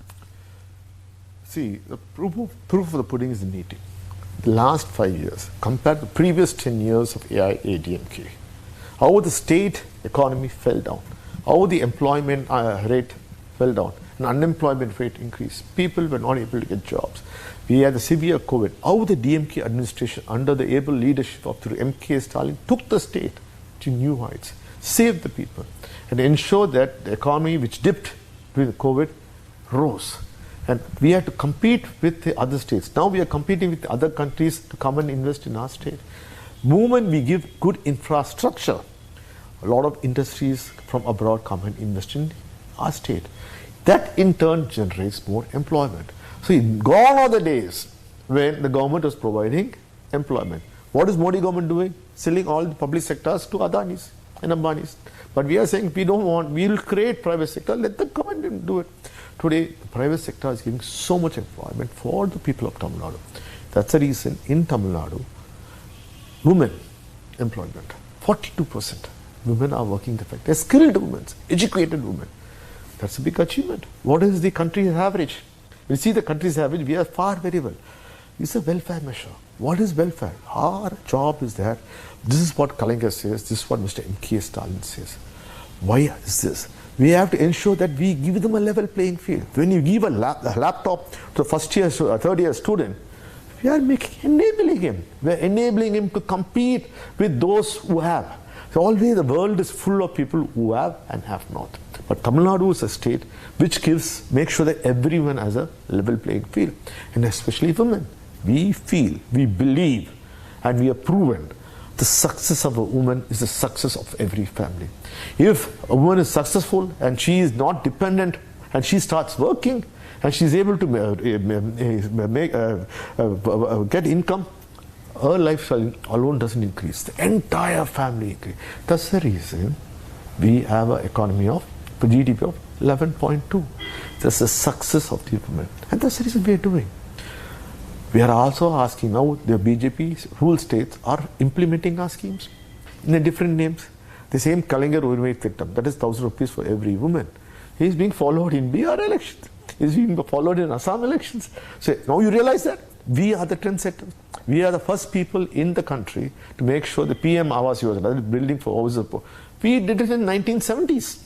See, the proof of the pudding is in the eating. The last 5 years, compared to the previous 10 years of AIADMK, how the state economy fell down, how the employment rate fell down, and unemployment rate increased. People were not able to get jobs. We had the severe COVID. How the DMK administration, under the able leadership of M.K. Stalin, took the state to new heights, saved the people, and ensured that the economy, which dipped during the COVID, rose. And we had to compete with the other states. Now we are competing with other countries to come and invest in our state. Moment we give good infrastructure, a lot of industries from abroad come and invest in our state. That in turn generates more employment. So gone are the days when the government was providing employment. What is Modi government doing? Selling all the public sectors to Adanis and Ambanis. But we are saying we don't want, we will create private sector, let the government do it. Today, the private sector is giving so much employment for the people of Tamil Nadu. That's the reason in Tamil Nadu, women employment, 42% women are working the fact. They're skilled women, educated women. That's a big achievement. What is the country's average? We see the country's average, we are far very well. It's a welfare measure. What is welfare? Our job is that, this is what Kalinga says, this is what Mr. M.K. Stalin says. Why is this? We have to ensure that we give them a level playing field. When you give a laptop to a first year, third year student, we are enabling him. We are enabling him to compete with those who have. So always the world is full of people who have and have not. But Tamil Nadu is a state which makes sure that everyone has a level playing field. And especially women. We feel, we believe, and we have proven the success of a woman is the success of every family. If a woman is successful and she is not dependent and she starts working and she is able to get income, her lifestyle alone doesn't increase. The entire family increase. That's the reason we have an economy of GDP of 11.2. That's the success of the women. And that's the reason we are doing. We are also asking now, the BJP rule states are implementing our schemes in a different names. The same Kalinga Urmate victim, that is 1,000 rupees for every woman. He is being followed in Bihar elections. is being followed in Assam elections. So now you realize that we are the trendsetters. We are the first people in the country to make sure the PM Awas Yojana, building for houses. We did it in 1970s,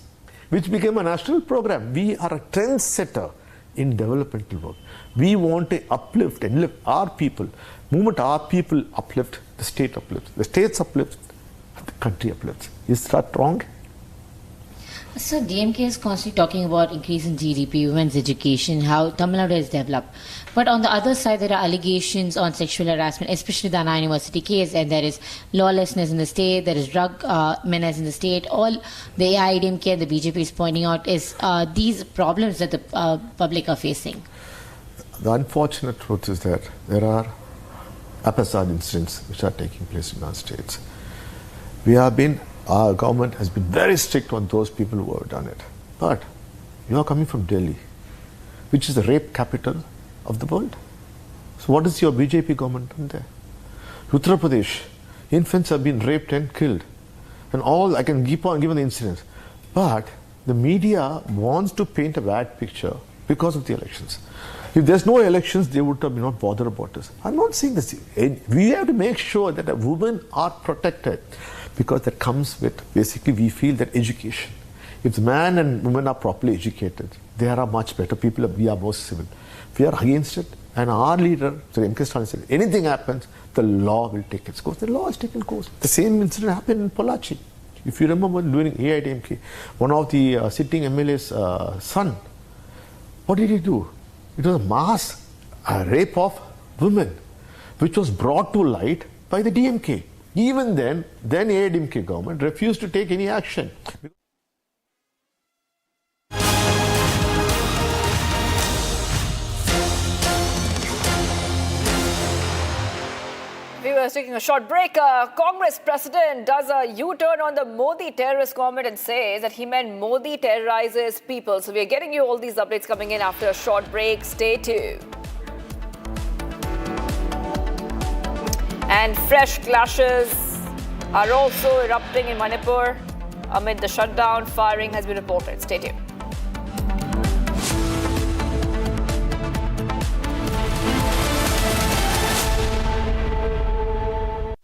which became a national program. We are a trendsetter in developmental work. We want to uplift and lift our people. Moment our people uplift, the state uplifts. The states uplift, the country uplifts. Is that wrong? So DMK is constantly talking about increase in GDP, women's education, how Tamil Nadu has developed. But on the other side, there are allegations on sexual harassment, especially the Anna University case, and there is lawlessness in the state, there is drug menace in the state. All the AIDMK and the BJP is pointing out is these problems that the public are facing. The unfortunate truth is that there are episode incidents which are taking place in our states. Our government has been very strict on those people who have done it. But you are coming from Delhi, which is the rape capital of the world. So what is your BJP government done there? Uttar Pradesh, infants have been raped and killed. And all, I can keep on giving the incidents. But the media wants to paint a bad picture because of the elections. If there's no elections, they would have not bothered about this. I'm not saying this. We have to make sure that the women are protected, because that comes with, basically, we feel that education. If the man and women are properly educated, they are much better people. We are more civil. We are against it, and our leader, M.K. Stalin, said, anything happens, the law will take its course. The law has taken course. The same incident happened in Pollachi. If you remember during AIDMK, one of the sitting MLA's son, what did he do? It was a mass rape of women, which was brought to light by the DMK. Even then AIDMK government refused to take any action. Viewers, taking a short break. Congress president does a U-turn on the Modi terrorist comment and says that he meant Modi terrorizes people. So we're getting you all these updates coming in after a short break. Stay tuned. And fresh clashes are also erupting in Manipur. Amid the shutdown, firing has been reported. Stay tuned.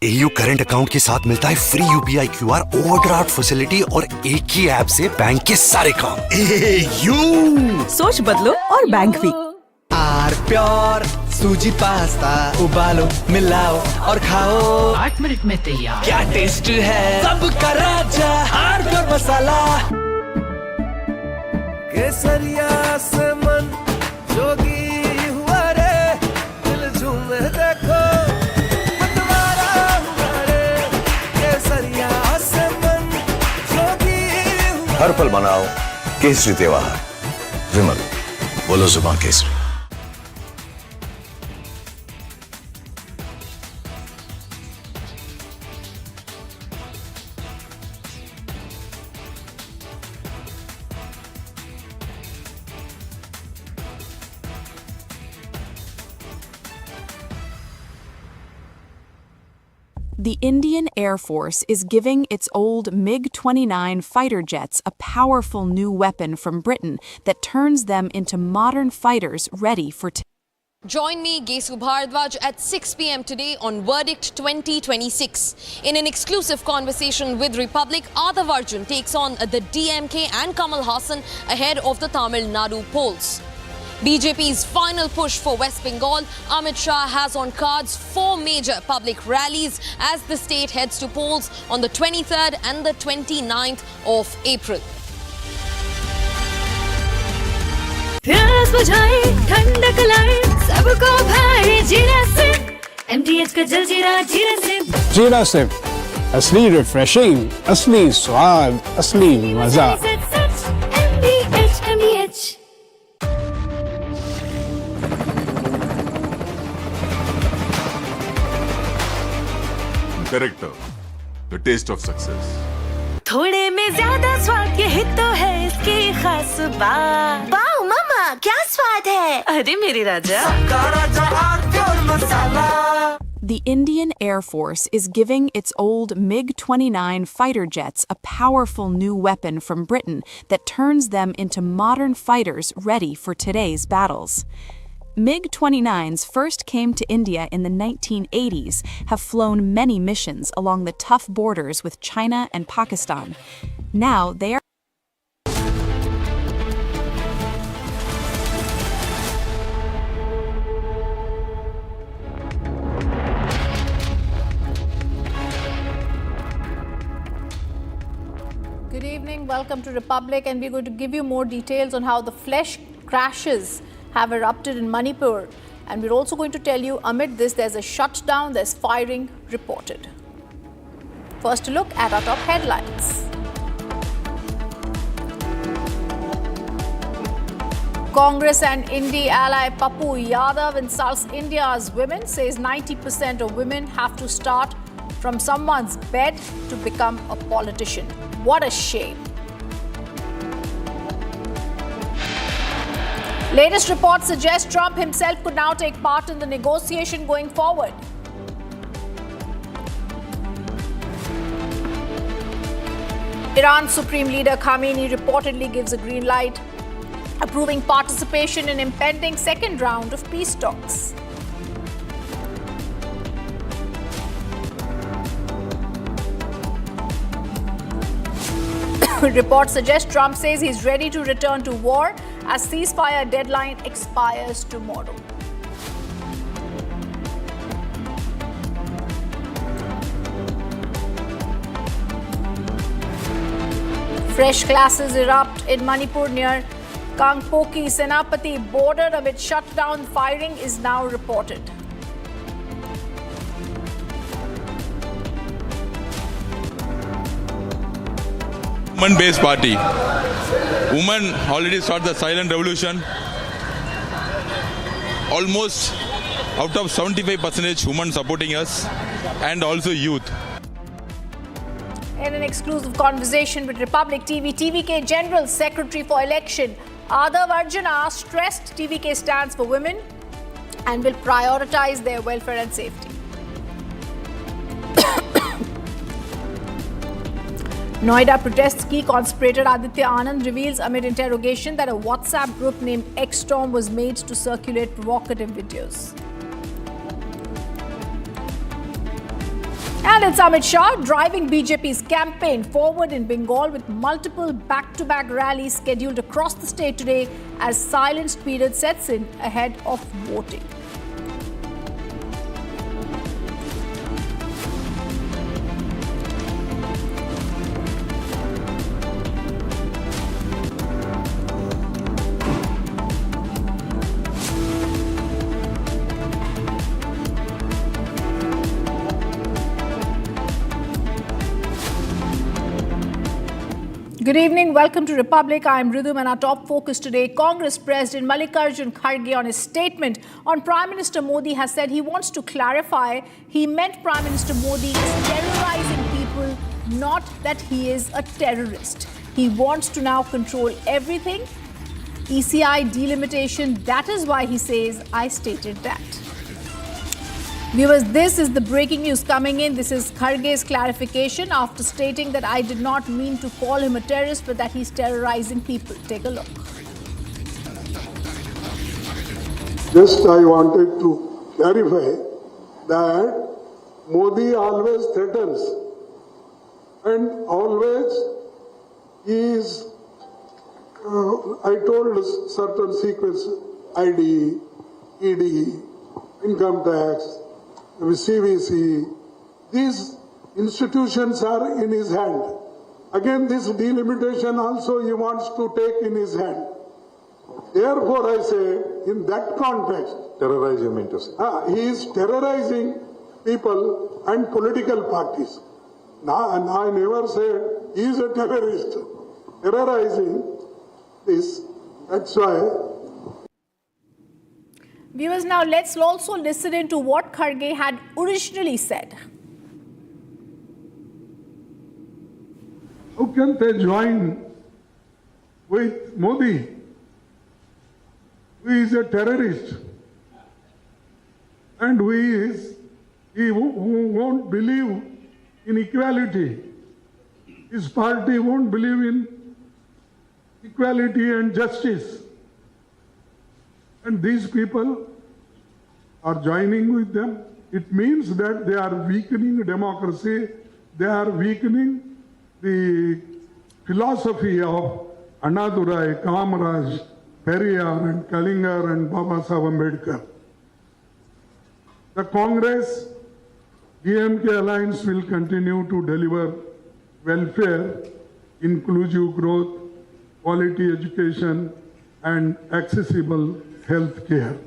AU current account के साथ मिलता है free UPI QR overdraft facility और एक ही app से bank के सारे काम। AU सोच बदलो और बैंक भी। आर प्योर सूजी पास्ता उबालो मिलाओ और खाओ 8 मिनट में तैयार। क्या टेस्ट है सबका राजा आर प्योर मसाला। केसरिया से मन जोगी हुआ रे दिल झूमे देखो हर पल मनाओ केसरी त्योहार। विमल, बोलो जुबान Kesari. The Indian Air Force is giving its old MiG-29 fighter jets a powerful new weapon from Britain that turns them into modern fighters ready for Join me, Gesu Bhardwaj, at 6 p.m. today on Verdict 2026. In an exclusive conversation with Republic, Arnab Arjun takes on the DMK and Kamal Hassan ahead of the Tamil Nadu polls. BJP's final push for West Bengal, Amit Shah has on cards 4 major public rallies as the state heads to polls on the 23rd and the 29th of April. प्यास बुझाए ठंडक लाए सबको भाई जीरा से MTH का जल जीरा जीरा से जीरा से असली रिफ्रेशिंग असली स्वाद असली मजा MTH Character, the taste of success. थोड़े में ज्यादा स्वाद यही तो है इसकी खास बात। वाओ मामा क्या स्वाद है। अरे मेरी राजा। सबका राजा R pure masala. The Indian Air Force is giving its old MiG-29 fighter jets a powerful new weapon from Britain that turns them into modern fighters ready for today's battles. MiG-29s first came to India in the 1980s, have flown many missions along the tough borders with China and Pakistan. Now they are Good evening, welcome to Republic, and we're going to give you more details on how the flesh crashes have erupted in Manipur. And we're also going to tell you, amid this, there's a shutdown, there's firing reported. First, a look at our top headlines. Congress and Indie ally Papu Yadav insults India's women, says 90% of women have to start from someone's bed to become a politician. What a shame. Latest reports suggest Trump himself could now take part in the negotiation going forward. Iran's Supreme Leader Khamenei reportedly gives a green light, approving participation in impending second round of peace talks. Reports suggest Trump says he's ready to return to war as ceasefire deadline expires tomorrow. Fresh clashes erupt in Manipur near Kangpoki Senapati border amid shutdown. Firing is now reported. Women-based party. Women already started the silent revolution. Almost out of 75% women supporting us, and also youth. In an exclusive conversation with Republic TV, TVK General Secretary for Election Arnab Arjuna stressed TVK stands for women and will prioritize their welfare and safety. Noida protests key conspirator Aditya Anand reveals amid interrogation that a WhatsApp group named X-Storm was made to circulate provocative videos. And it's Amit Shah driving BJP's campaign forward in Bengal with multiple back-to-back rallies scheduled across the state today as silence period sets in ahead of voting. Good evening, welcome to Republic. I am Ridhum, and our top focus today. Congress President Mallikarjun Kharge on his statement on Prime Minister Modi has said he wants to clarify he meant Prime Minister Modi is terrorizing people, not that he is a terrorist. He wants to now control everything. ECI delimitation, that is why he says, I stated that. Viewers, this is the breaking news coming in. This is Kharge's clarification after stating that I did not mean to call him a terrorist, but that he's terrorizing people. Take a look. Just I wanted to clarify that Modi always threatens and always is, I told certain sequence, ID, ED, income tax, CVC, these institutions are in his hand. Again, this delimitation also he wants to take in his hand. Therefore, I say, in that context, terrorize you mean to say? He is terrorizing people and political parties. Now, and I never said he is a terrorist. Terrorizing this, that's why. Viewers, now let's also listen into what Kharge had originally said. How can they join with Modi, who is a terrorist and who is who won't believe in equality. His party won't believe in equality and justice. And these people are joining with them. It means that they are weakening democracy. They are weakening the philosophy of Annadurai, Kamaraj, Periyar and Kalingar and Baba Saheb Ambedkar. The Congress DMK alliance will continue to deliver welfare, inclusive growth, quality education and accessible health care.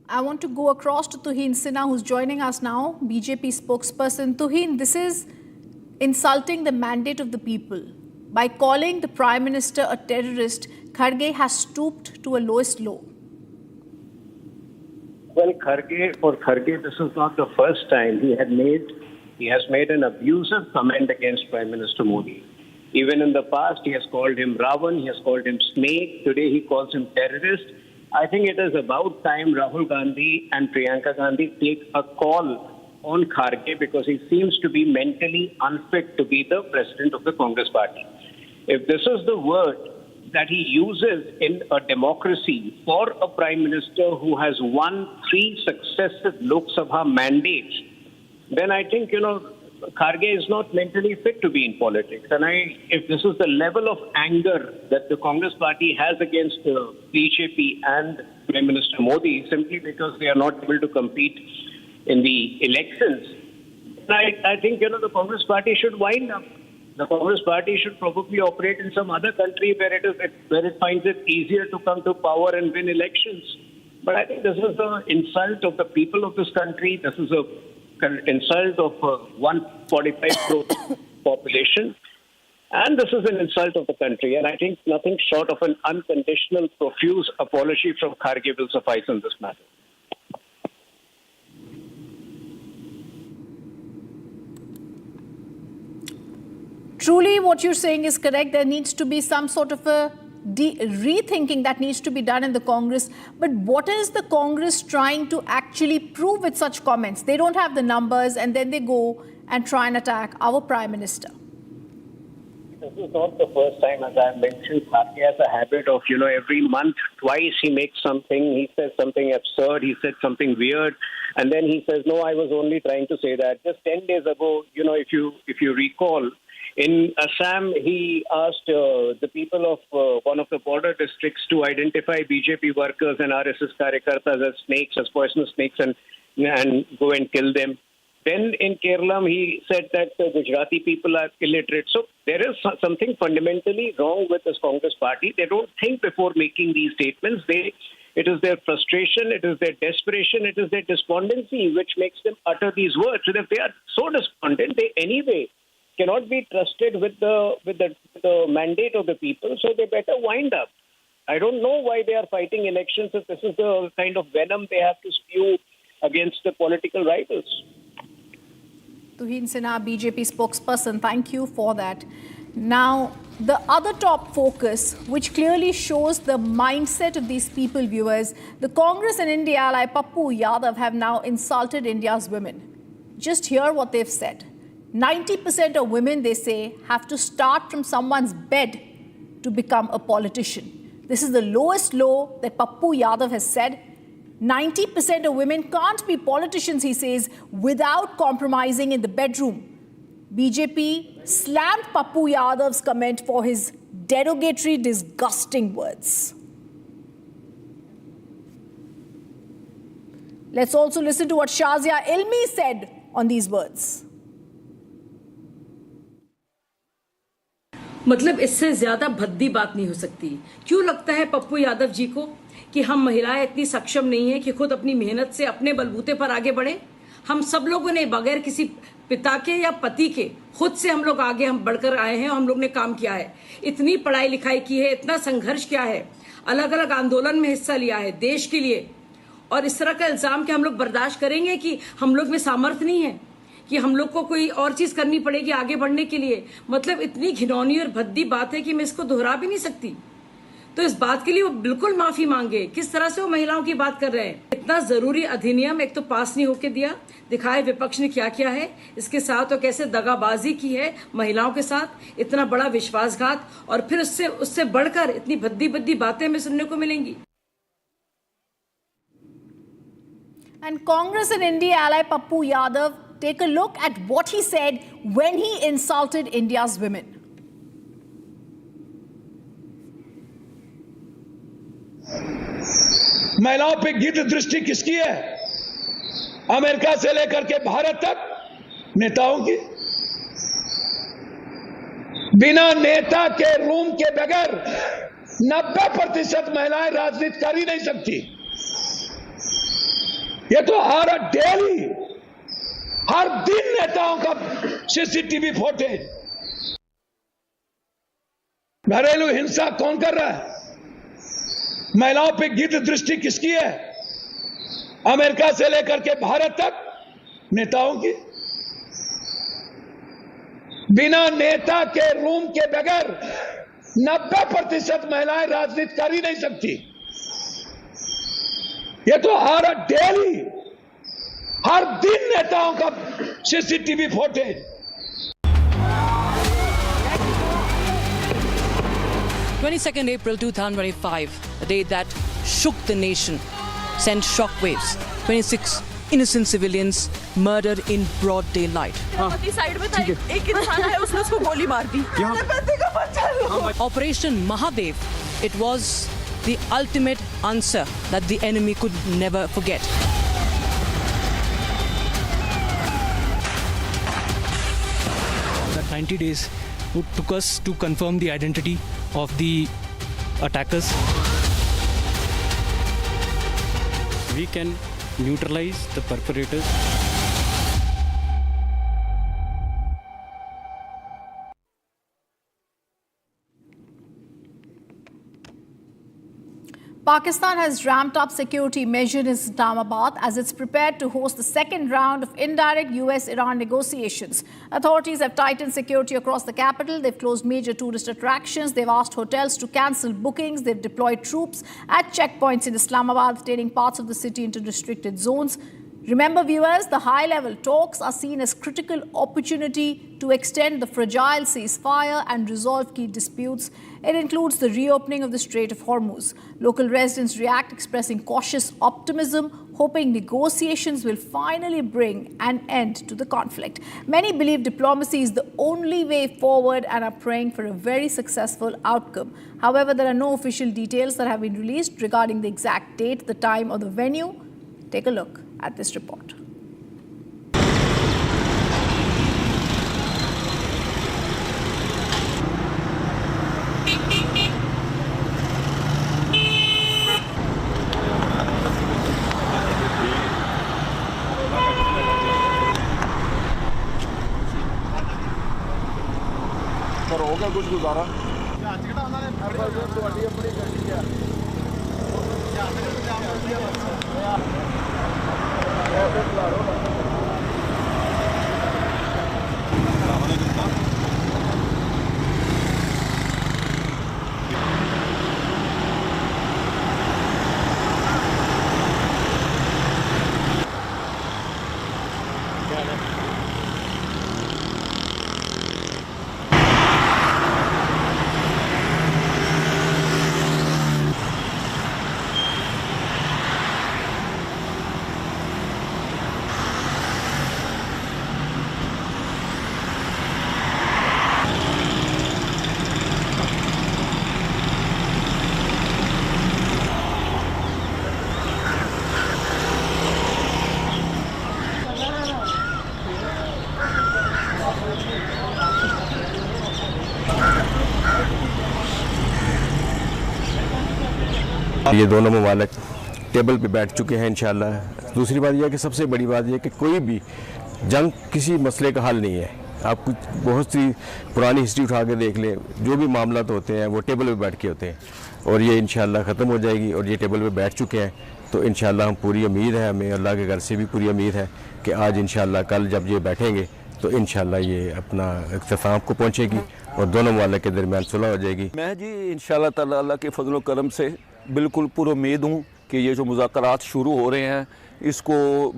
I want to go across to Tuhin Sinha, who's joining us now, BJP spokesperson. Tuhin, this is insulting the mandate of the people. By calling the Prime Minister a terrorist, Kharge has stooped to a lowest low. Well, for Kharge, this is not the first time he has made an abusive comment against Prime Minister Modi. Even in the past, he has called him Ravan, he has called him snake. Today, he calls him terrorist. I think it is about time Rahul Gandhi and Priyanka Gandhi take a call on Kharge because he seems to be mentally unfit to be the president of the Congress party. If this is the word that he uses in a democracy for a prime minister who has won 3 successive Lok Sabha mandates, then I think, Kharge is not mentally fit to be in politics. And if this is the level of anger that the Congress party has against the BJP and Prime Minister Modi simply because they are not able to compete in the elections, I think, the Congress party should wind up. The Congress party should probably operate in some other country where it finds it easier to come to power and win elections. But I think this is an insult of the people of this country. This is an insult of 145 crore population. And this is an insult of the country. And I think nothing short of an unconditional, profuse apology from Kharge will suffice in this matter. Truly, what you're saying is correct. There needs to be some sort of a rethinking that needs to be done in the Congress. But what is the Congress trying to actually prove with such comments? They don't have the numbers and then they go and try and attack our Prime Minister. This is not the first time, as I mentioned. Kharge has a habit of, every month, twice he makes something, he says something absurd, he said something weird, and then he says, no, I was only trying to say that. Just 10 days ago, if you recall, in Assam, he asked the people of one of the border districts to identify BJP workers and RSS Karyakartas as snakes, as poisonous snakes, and go and kill them. Then in Kerala, he said that the Gujarati people are illiterate. So there is something fundamentally wrong with this Congress party. They don't think before making these statements. It is their frustration, it is their desperation, it is their despondency which makes them utter these words. And if they are so despondent, they anyway cannot be trusted with the mandate of the people, so they better wind up. I don't know why they are fighting elections if this is the kind of venom they have to spew against the political rivals. Tuhin Sinha, BJP spokesperson, thank you for that. Now, the other top focus, which clearly shows the mindset of these people, viewers, the Congress in India, like Pappu Yadav, have now insulted India's women. Just hear what they've said. 90% of women, they say, have to start from someone's bed to become a politician. This is the lowest low that Pappu Yadav has said. 90% of women can't be politicians, he says, without compromising in the bedroom. BJP slammed Pappu Yadav's comment for his derogatory, disgusting words. Let's also listen to what Shazia Ilmi said on these words. मतलब इससे ज्यादा भद्दी बात नहीं हो सकती। क्यों लगता है पप्पू यादव जी को कि हम महिलाएं इतनी सक्षम नहीं है कि खुद अपनी मेहनत से अपने बलबूते पर आगे बढ़े? हम सब लोगों ने बगैर किसी पिता के या पति के खुद से हम लोग आगे बढ़कर आए हैं और हम लोग ने काम किया है। इतनी पढ़ाई लिखाई की है, इतना संघर्ष किया है, अलग अलग आंदोलन में हिस्सा लिया है देश के लिए। और इस तरह का इल्जाम कि हम लोग बर्दाश्त करेंगे कि हम लोग में सामर्थ्य नहीं है, कि हम लोग को कोई और चीज करनी पड़ेगी आगे बढ़ने के लिए, मतलब इतनी घिनौनी और भद्दी बात है कि मैं इसको दोहरा भी नहीं सकती। तो इस बात के लिए वो बिल्कुल माफी मांगे। किस तरह से वो महिलाओं की बात कर रहे हैं। इतना जरूरी अधिनियम एक तो पास नहीं होके दिया, दिखाए विपक्ष ने क्या किया है इसके साथ और कैसे दगाबाजी की है महिलाओं के साथ, इतना बड़ा विश्वासघात, और फिर उससे बढ़कर इतनी भद्दी भद्दी बातें हमें सुनने को मिलेंगी। And Congress and India ally Pappu Yadav, take a look at what he said when he insulted India's women. महिलाओं पे गिद्ध दृष्टि किसकी है? अमेरिका से लेकर के भारत तक नेताओं की। बिना नेता के रूम के बगैर 90% महिलाएं राजनीति कर ही नहीं सकती। ये तो हर डेली, हर दिन नेताओं का सीसीटीवी फुटेज। घरेलू हिंसा कौन कर रहा है? महिलाओं पे गिद्ध दृष्टि किसकी है? अमेरिका से लेकर के भारत तक नेताओं की। बिना नेता के रूम के बगैर 90% महिलाएं राजनीति कर ही नहीं सकती। ये तो हर डेली, हर दिन नेताओं का CCTV footage. 22nd April 2025, the day that shook the nation, sent shockwaves. 26 innocent civilians murdered in broad daylight. Side में था, एक इंसान है, उसने उसको गोली मार दी। Operation Mahadev, it was the ultimate answer that the enemy could never forget. That 90 days took us to confirm the identity of the attackers. We can neutralize the perpetrators. Pakistan has ramped up security measures in Islamabad as it's prepared to host the second round of indirect US-Iran negotiations. Authorities have tightened security across the capital. They've closed major tourist attractions. They've asked hotels to cancel bookings. They've deployed troops at checkpoints in Islamabad, turning parts of the city into restricted zones. Remember, viewers, the high-level talks are seen as critical opportunity to extend the fragile ceasefire and resolve key disputes. It includes the reopening of the Strait of Hormuz. Local residents react, expressing cautious optimism, hoping negotiations will finally bring an end to the conflict. Many believe diplomacy is the only way forward and are praying for a very successful outcome. However, there are no official details that have been released regarding the exact date, the time, or the venue. Take a look at this report. होगा कुछ गुजारा ये दोनों ममालिक table पे बैठ चुके हैं इंशाल्लाह। दूसरी बात यह है कि सबसे बड़ी बात यह है कि कोई भी जंग किसी मसले का हल नहीं है। आप कुछ बहुत सी पुरानी हिस्ट्री उठा के देख लें, जो भी मामला होते हैं वो टेबल पे बैठ के होते हैं और ये इंशाल्लाह ख़त्म हो जाएगी और ये टेबल पे बैठ चुके हैं। तो इंशाल्लाह हम पूरी उम्मीद है, हमें अल्लाह के घर से भी पूरी उम्मीद है कि आज इंशाल्लाह कल जब ये बैठेंगे तो इंशाल्लाह ये अपना इख्तिताम को पहुँचेगी और दोनों ममालिक के दरमियान सुलह हो जाएगी। मैं जी इंशाल्लाह ताला अल्लाह के फजल करम से बिल्कुल पुरुम्मीद हूँ कि ये जो मुज़ाकरात शुरू हो रहे हैं इसको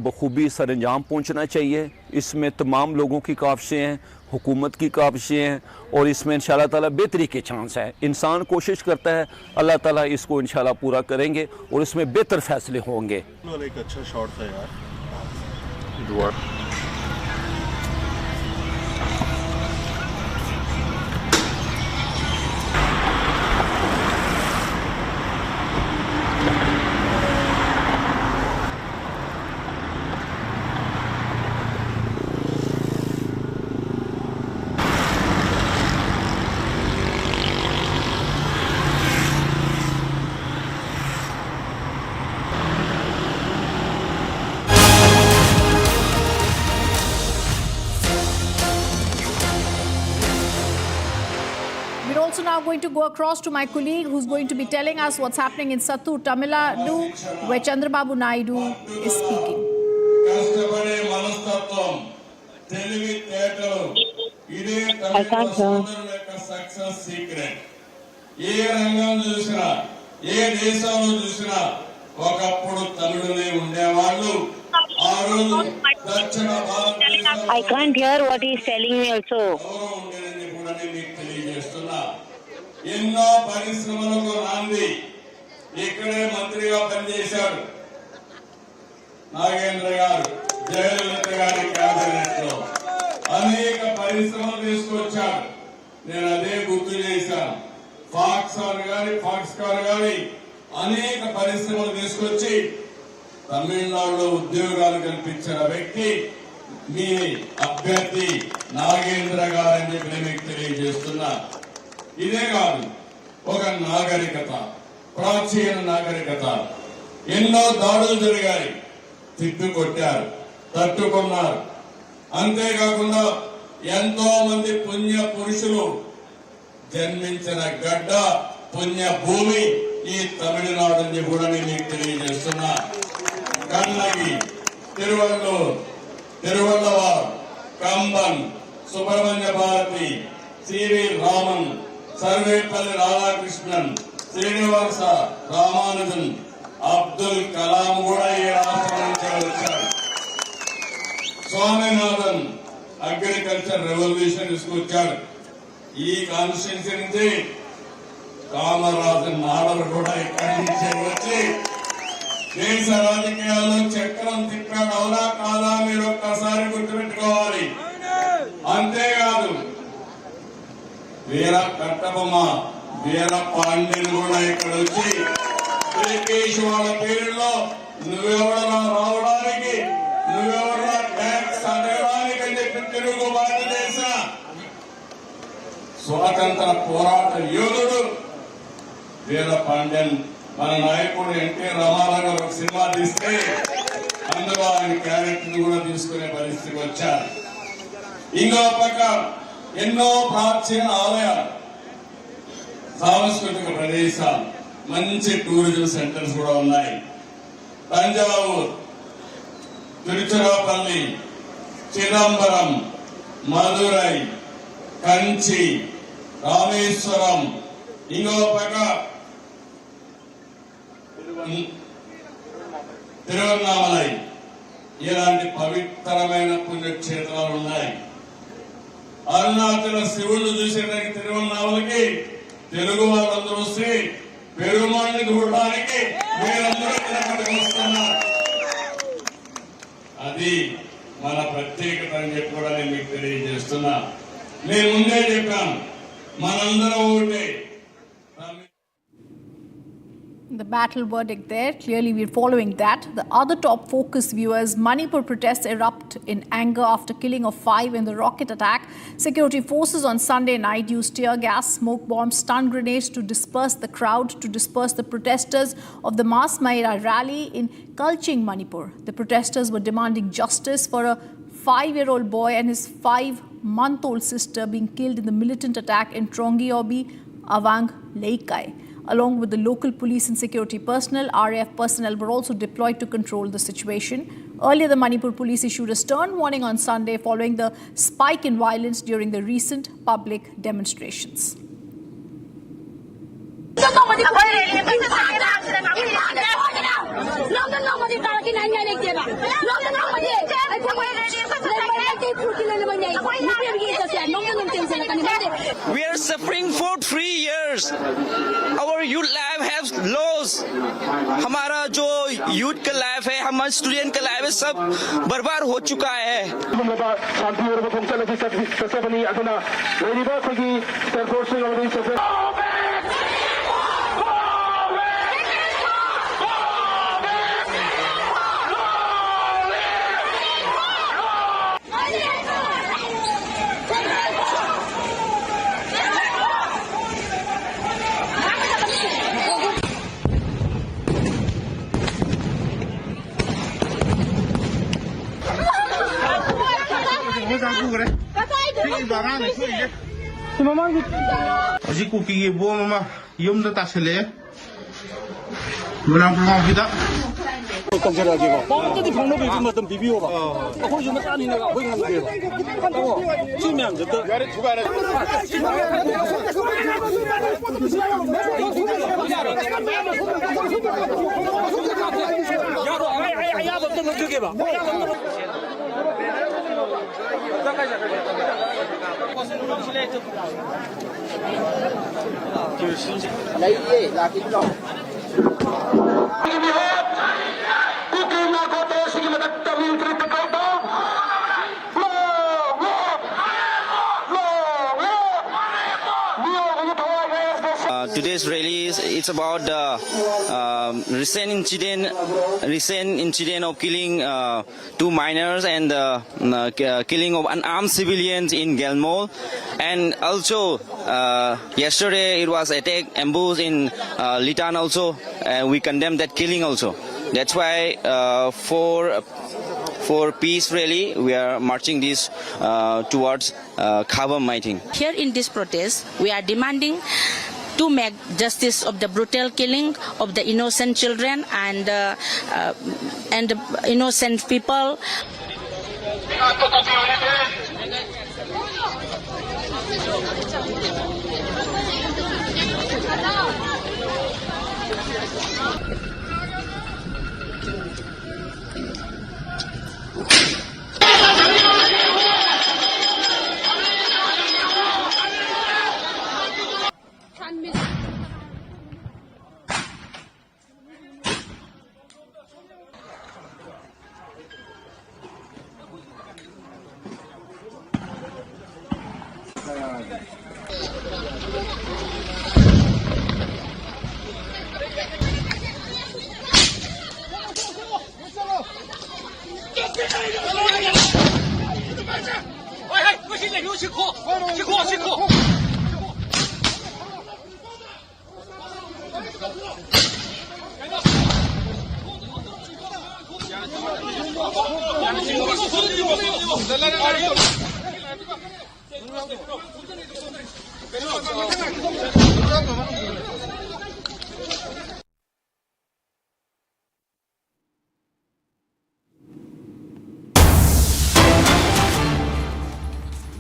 बखूबी सरंजाम पहुँचना चाहिए। इसमें तमाम लोगों की काविशें हैं, हुकूमत की काविशें हैं और इसमें इंशाल्लाह ताला बेहतरी के चांस है। इंसान कोशिश करता है, अल्लाह ताला इसको इंशाल्लाह पूरा करेंगे और इसमें बेहतर फैसले होंगे। एक अच्छा शॉट था यार, दुआ। Also now going to go across to my colleague who's going to be telling us what's happening in Sattur, Tamil Nadu, where Chandrababu Naidu is speaking. I can't hear. I can't hear what he's telling me also. ఎన్నో పరిశ్రమలకు నాంది ఇక్కడే మంత్రిగా పనిచేశాడు నాగేంద్ర గారు, జయలలిత గారి cabinet లో అనేక పరిశ్రమలు తీసుకొచ్చాడు. నేను అదే గుర్తు చేశాను. ఫాక్స్కార్ గాని అనేక పరిశ్రమలు తీసుకొచ్చి తమిళనాడులో ఉద్యోగాలు కల్పించిన వ్యక్తి మీ అభ్యర్థి నాగేంద్ర గారు అని చెప్పి మీకు తెలియజేస్తున్నా. ఇదే కాదు, ఒక నాగరికత, ప్రాచీన నాగరికత. ఎన్నో దాడులు జరిగాయి, తిట్టుకొట్టారు, తట్టుకున్నారు. అంతేకాకుండా ఎంతో మంది పుణ్య పురుషులు జన్మించిన గడ్డ, పుణ్య భూమి ఈ తమిళనాడు అని కూడా నేను మీకు తెలియజేస్తున్నా. కన్నగి, తిరువళ్ళవార్, కంబన్, సుబ్రహ్మణ్య భారతి, సివి రామన్, సర్వేపల్లి రాధాకృష్ణన్, శ్రీనివాస రామానుజన్, అబ్దుల్ కలాం కూడా ఈ రాష్ట్రం నుంచి వచ్చారు. స్వామినాథన్ అగ్రికల్చర్ రెవల్యూషన్ తీసుకొచ్చాడు. ఈ కాన్స్టిట్యూన్సీ నుంచి కామరాజన్ నాడర్ కూడా ఇక్కడి నుంచి వచ్చి దేశ రాజకీయాల్లో చక్రం తిప్పాడు. అవునా కాదా మీరు ఒక్కసారి గుర్తుపెట్టుకోవాలి. అంతేకాదు, వీర కట్టబొమ్మ వీర పాండ్యను కూడా ఇక్కడ వచ్చి బ్రిటిష్ వాళ్ళ పేరులో నువ్వెవడన్నా రావడానికి, నువ్వెవరన్నా ట్యాక్స్ అడగడానికి అని చెప్పి తిరుగుబాటు చేసిన స్వాతంత్ర పోరాట యోధుడు వీర పాండ్యన్. మన నాయకుడు ఎన్టీ రామారావు గారు ఒక సినిమా తీస్తే అందులో ఆయన క్యారెక్టర్ కూడా తీసుకునే పరిస్థితికి వచ్చారు. ఇంకో పక్క ఎన్నో ప్రాచీన ఆలయాలు, సాంస్కృతిక ప్రదేశాలు, మంచి టూరిజం సెంటర్స్ కూడా ఉన్నాయి. తంజావూరు, తిరుచిరాపల్లి, చిదంబరం, మదురై, కంచి, రామేశ్వరం, ఇంకో పక్క తిరువన్నామలై, ఇలాంటి పవిత్రమైన పుణ్యక్షేత్రాలు ఉన్నాయి. అరుణాచల శివుళ్ళు చూసేదానికి తిరువన్నామలకి తెలుగు వాళ్ళందరూ వస్తే పెరుమాళ్ళని చూడడానికి మీరందరూ ఇక్కడికి వస్తున్నారు. అది మన ప్రత్యేకత అని చెప్పి కూడా నేను మీకు తెలియజేస్తున్నా. నేను ముందే చెప్పాను, మనందరం ఒకటే. The battle verdict there, clearly we're following that. The other top focus, viewers, Manipur protests erupt in anger after killing of 5 in the rocket attack. Security forces on Sunday night used tear gas, smoke bombs, stun grenades to disperse the crowd, to disperse the protesters of the Mass Maira rally in Kalching, Manipur. The protesters were demanding justice for a 5-year-old boy and his 5-month-old sister being killed in the militant attack in Trongiobi, Awang, Leikai. along with the local police and security personnel. RAF personnel were also deployed to control the situation. Earlier, the Manipur police issued a stern warning on Sunday following the spike in violence during the recent public demonstrations. We are suffering for 3 years. Our youth life has lost. हमारा जो youth का life है, हमारा student का life है, सब बर्बाद हो चुका है. Hꯧji kuki bo mama yum da tasele munang pangida 깜짝이야. 어디 방법이 좀 어떤 비비오 봐. 거기 좀 아니 내가 거기 가는 게 봐. 한다고 주면 됐다. 야래 두 가래. 야로 아야 어떤 거 저게 봐. Today's rally it's about the recent incident of killing 2 minors and killing of unarmed civilians in Galmol, and also yesterday it was attack ambush in Litan also. We condemn that killing also. That's why for peace rally we are marching this towards Khaba meeting. Here in this protest we are demanding to make justice of the brutal killing of the innocent children and innocent people.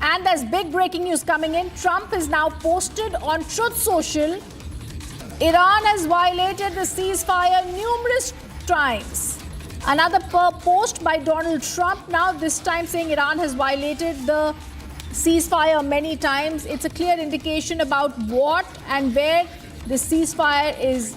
And there's big breaking news coming in. Trump has now posted on Truth Social, Iran has violated the ceasefire numerous times. Another post by Donald Trump, now this time saying Iran has violated the ceasefire many times. It's a clear indication about what and where the ceasefire is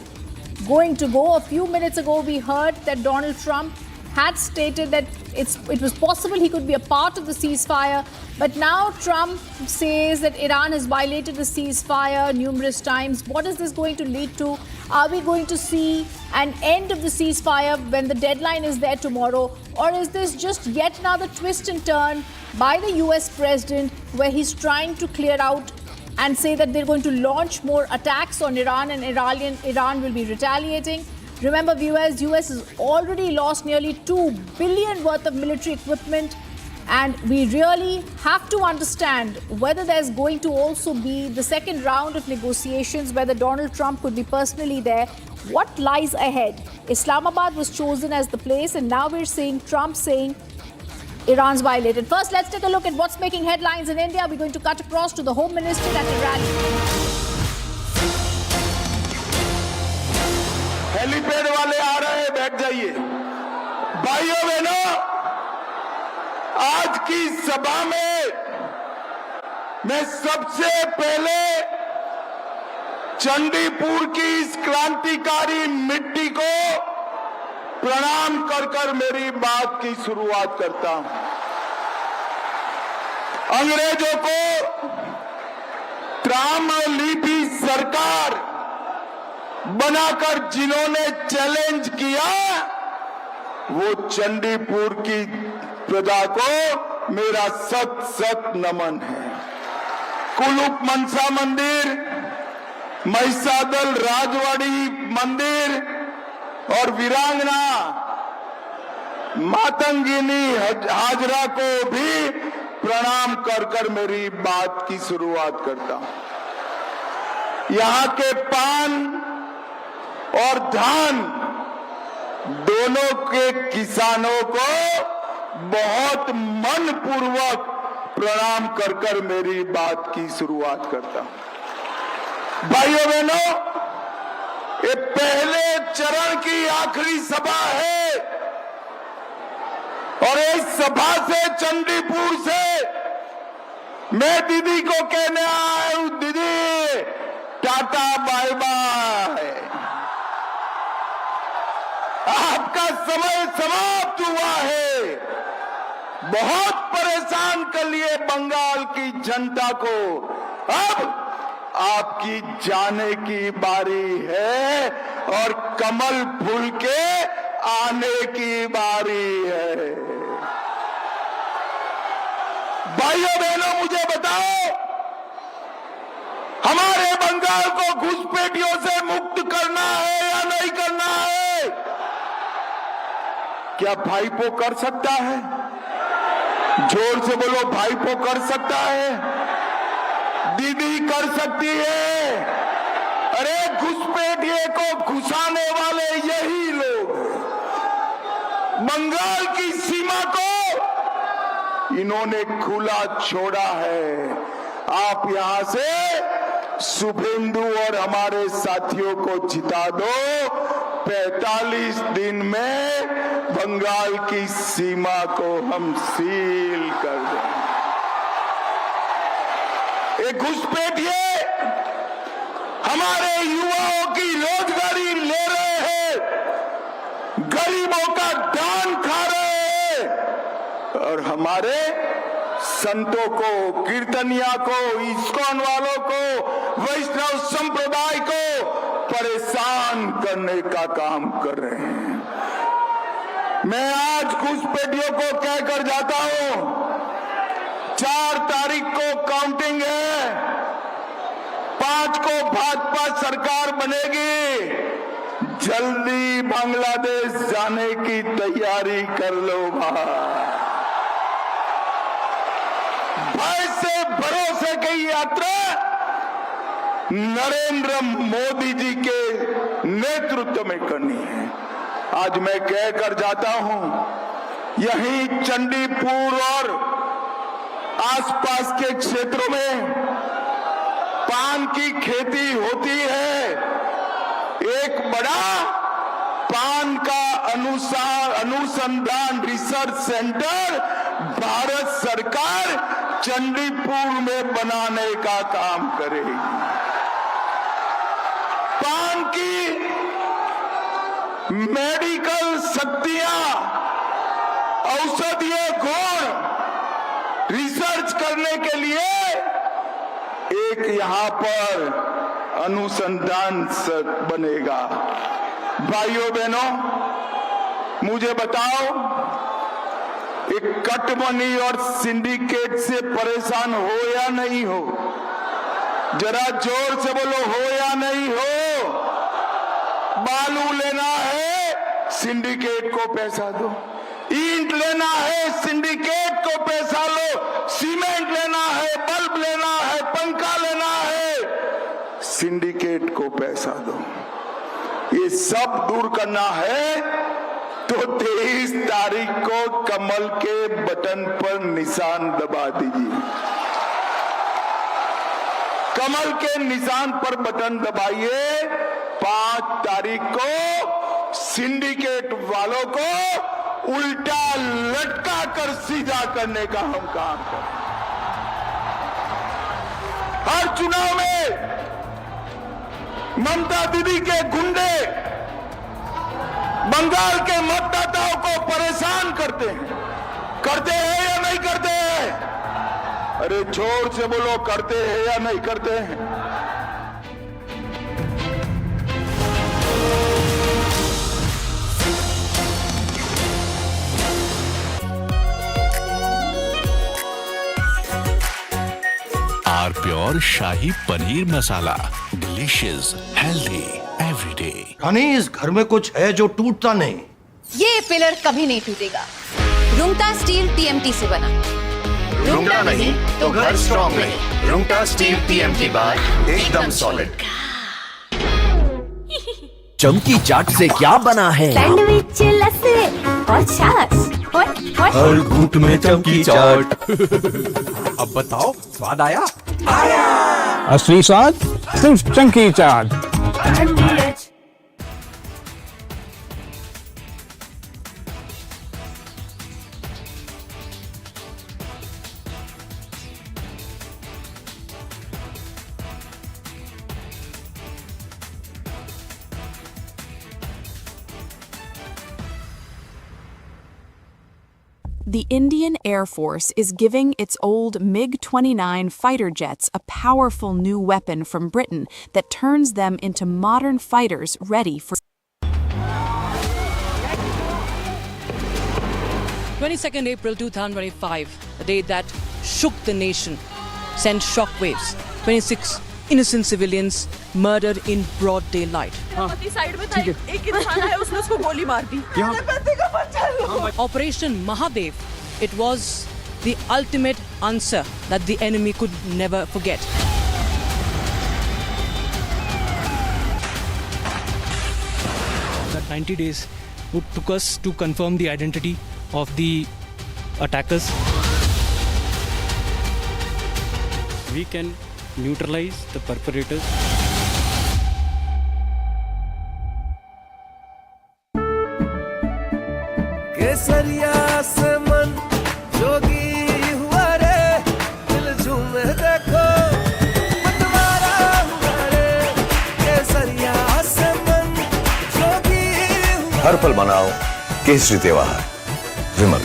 going to go. A few minutes ago, we heard that Donald Trump had stated that it was possible he could be a part of the ceasefire. But now Trump says that Iran has violated the ceasefire numerous times. What is this going to lead to? Are we going to see an end of the ceasefire when the deadline is there tomorrow? Or is this just yet another twist and turn by the US president where he's trying to clear out and say that they're going to launch more attacks on Iran and Iran will be retaliating? Remember, viewers, US has already lost nearly $2 billion worth of military equipment And we really have to understand whether there's going to also be the second round of negotiations, whether Donald Trump could be personally there. What lies ahead? Islamabad was chosen as the place, and now we're seeing Trump saying Iran's violated. First, let's take a look at what's making headlines in India. We're going to cut across to the Home Ministry at a rally. Helipad वाले आ रहे हैं, बैठ जाइए। भाइयों बहनों, आज की सभा में मैं सबसे पहले चंडीपुर की इस क्रांतिकारी मिट्टी को प्रणाम कर कर मेरी बात की शुरुआत करता हूं। अंग्रेजों को ताम्रलिपि सरकार बनाकर जिन्होंने चैलेंज किया, वो चंडीपुर की प्रजा को मेरा सत सत नमन है। कुलुप मनसा मंदिर, महिषादल राजवाड़ी मंदिर और वीरांगना मातंगिनी हाजरा को भी प्रणाम कर कर मेरी बात की शुरुआत करता हूं। यहां के पान और धान दोनों के किसानों को बहुत मनपूर्वक प्रणाम कर कर मेरी बात की शुरुआत करता हूं। भाइयों बहनों, ये पहले चरण की आखिरी सभा है और इस सभा से चंडीपुर से मैं दीदी को कहने आया हूं, दीदी टाटा बाय बाय, आपका समय समाप्त हुआ है। बहुत परेशान कर लिए बंगाल की जनता को, अब आपकी जाने की बारी है और कमल फूल के आने की बारी है। भाइयों बहनों, मुझे बताओ, हमारे बंगाल को घुसपैठियों से मुक्त करना है या नहीं करना है? क्या भाईपो कर सकता है? जोर से बोलो, भाईपो कर सकता है? दीदी कर सकती है? अरे घुसपैठिए को घुसाने वाले यही लोग बंगाल की सीमा को इन्होंने खुला छोड़ा है। आप यहां से शुभेंदु और हमारे साथियों को जिता दो, 45 दिन में बंगाल की सीमा को हम सील कर देंगे। एक घुसपैठिए हमारे युवाओं की रोजगारी ले रहे हैं, गरीबों का दान खा रहे हैं और हमारे संतों को, कीर्तनिया को, इस्कॉन वालों को, वैष्णव संप्रदाय को परेशान करने का काम कर रहे हैं। मैं आज घुसपैठियों को कहकर जाता हूं, 4 तारीख को काउंटिंग है, 5 को भाजपा सरकार बनेगी। जल्दी बांग्लादेश जाने की तैयारी कर लो भाई। भय से भरोसे की यात्रा नरेंद्र मोदी जी के नेतृत्व में करनी है। आज मैं कहकर जाता हूं, यहीं चंडीपुर और आसपास के क्षेत्रों में पान की खेती होती है। एक बड़ा पान का अनुसंधान रिसर्च सेंटर भारत सरकार चंडीपुर में बनाने का काम करेगी। पान की मेडिकल शक्तियां, औषधीय गुण रिसर्च करने के लिए एक यहां पर अनुसंधान बनेगा। भाइयों बहनों, मुझे बताओ, एक कटमनी और सिंडिकेट से परेशान हो या नहीं हो? जरा जोर से बोलो, हो या नहीं हो? बालू लेना है, सिंडिकेट को पैसा दो। ईंट लेना है सिंडिकेट को पैसा लो, सीमेंट लेना है, बल्ब लेना है, पंखा लेना है, सिंडिकेट को पैसा दो। ये सब दूर करना है तो 23 तारीख को कमल के बटन पर निशान दबा दीजिए। कमल के निशान पर बटन दबाइए। 5 तारीख को सिंडिकेट वालों को उल्टा लटका कर सीधा करने का हम काम करें। हर चुनाव में ममता दीदी के गुंडे बंगाल के मतदाताओं को परेशान करते हैं या नहीं करते हैं? अरे जोर से बोलो, करते हैं या नहीं करते हैं? R pure shahi paneer masala, delicious, healthy everyday. रानी, इस घर में कुछ है जो टूटता नहीं। ये पिलर कभी नहीं टूटेगा। रुंगटा स्टील टीएमटी से बना। रुंगटा नहीं तो घर स्ट्रॉन्ग नहीं। रुंगटा स्टील टीएमटी बार एकदम सॉलिड। चमकी चाट से क्या बना है? सैंडविच, लस्सी और छाछ और हर घूंट में चमकी चाट। अब बताओ, स्वाद आया? असली स्वाद सिर्फ चमकी चाट। The Indian Air Force is giving its old MiG-29 fighter jets a powerful new weapon from Britain that turns them into modern fighters ready for 22nd April 2025, a day that shook the nation, sent shockwaves. 26 innocent civilians murdered in broad daylight. Side में था, एक इंसान है, उसने उसको गोली मार दी। Operation Mahadev, it was the ultimate answer that the enemy could never forget. That 90 days it took us to confirm the identity of the attackers. We can neutralize the perpetrators. केसरिया से मन जोगी हुआ रे, दिल झूमे देखो मतवारा हुआ रे। केसरिया से मन जोगी हुआ। हर पल मनाओ केसरी त्योहार। विमल,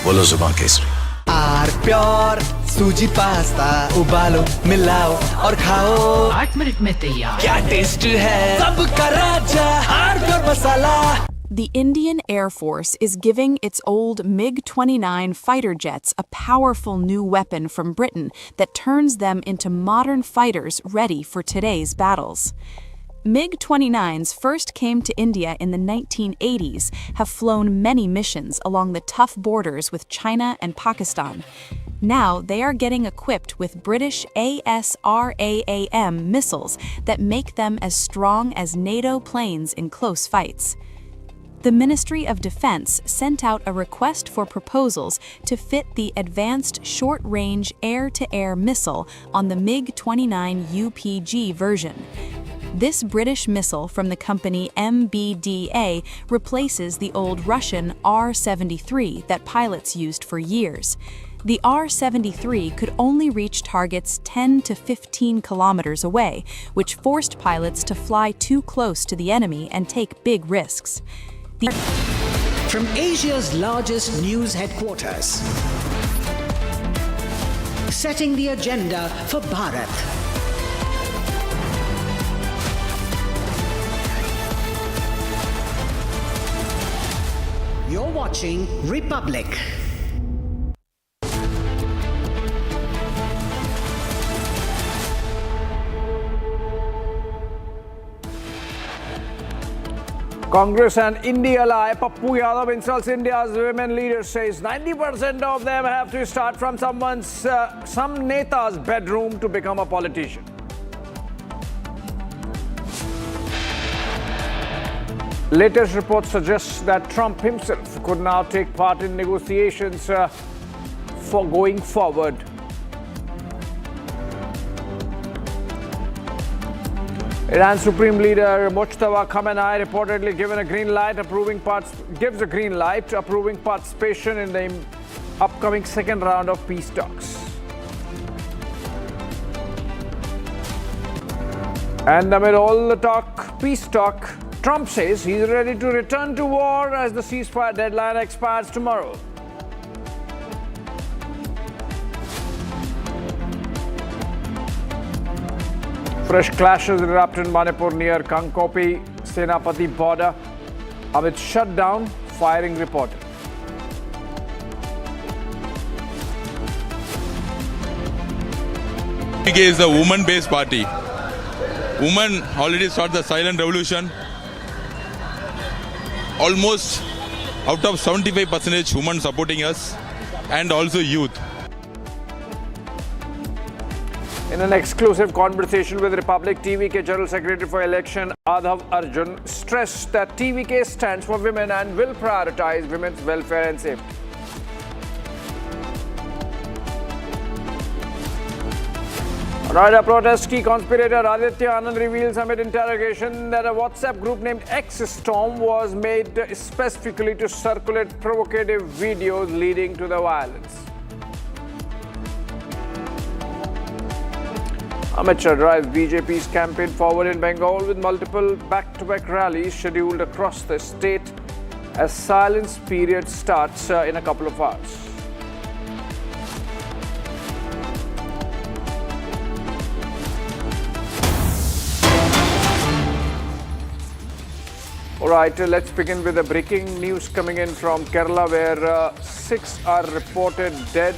बोलो जुबान केसरी। आर प्योर सूजी पास्ता, उबालो, मिलाओ और खाओ। 8 मिनट में तैयार। क्या टेस्ट है, सबका राजा R pure masala. The Indian Air Force is giving its old MiG-29 fighter jets a powerful new weapon from Britain that turns them into modern fighters ready for today's battles. MiG-29s first came to India in the 1980s, have flown many missions along the tough borders with China and Pakistan. Now they are getting equipped with British ASRAAM missiles that make them as strong as NATO planes in close fights. The Ministry of Defense sent out a request for proposals to fit the advanced short-range air-to-air missile on the MiG-29 UPG version. This British missile from the company MBDA replaces the old Russian R-73 that pilots used for years. The R-73 could only reach targets 10 to 15 kilometers away, which forced pilots to fly too close to the enemy and take big risks. From Asia's largest news headquarters, setting the agenda for Bharat. You're watching Republic. Congress and India lie. Pappu Yadav insults India's women leaders, says 90% of them have to start from some neta's bedroom to become a politician. Latest report suggests that Trump himself could now take part in negotiations for going forward. Iran Supreme Leader Mojtaba Khamenei reportedly gives a green light approving participation in the upcoming second round of peace talks. And amid all the peace talk, Trump says he's ready to return to war as the ceasefire deadline expires tomorrow. Fresh clashes erupt in Manipur near Kangkopi Senapati border amid shutdown, firing reported. PK is a woman-based party. Women already started the silent revolution. Almost out of 75% women supporting us, and also youth. In an exclusive conversation with Republic, TVK General Secretary for Election Arnab Arjun stressed that TVK stands for women and will prioritize women's welfare and safety. Noida protest key conspirator Aditya Anand reveals amid interrogation that a WhatsApp group named X-Storm was made specifically to circulate provocative videos leading to the violence. Amit Shah drives BJP's campaign forward in Bengal with multiple back-to-back rallies scheduled across the state as silence period starts in a couple of hours. All right, let's begin with the breaking news coming in from Kerala, where 6 are reported dead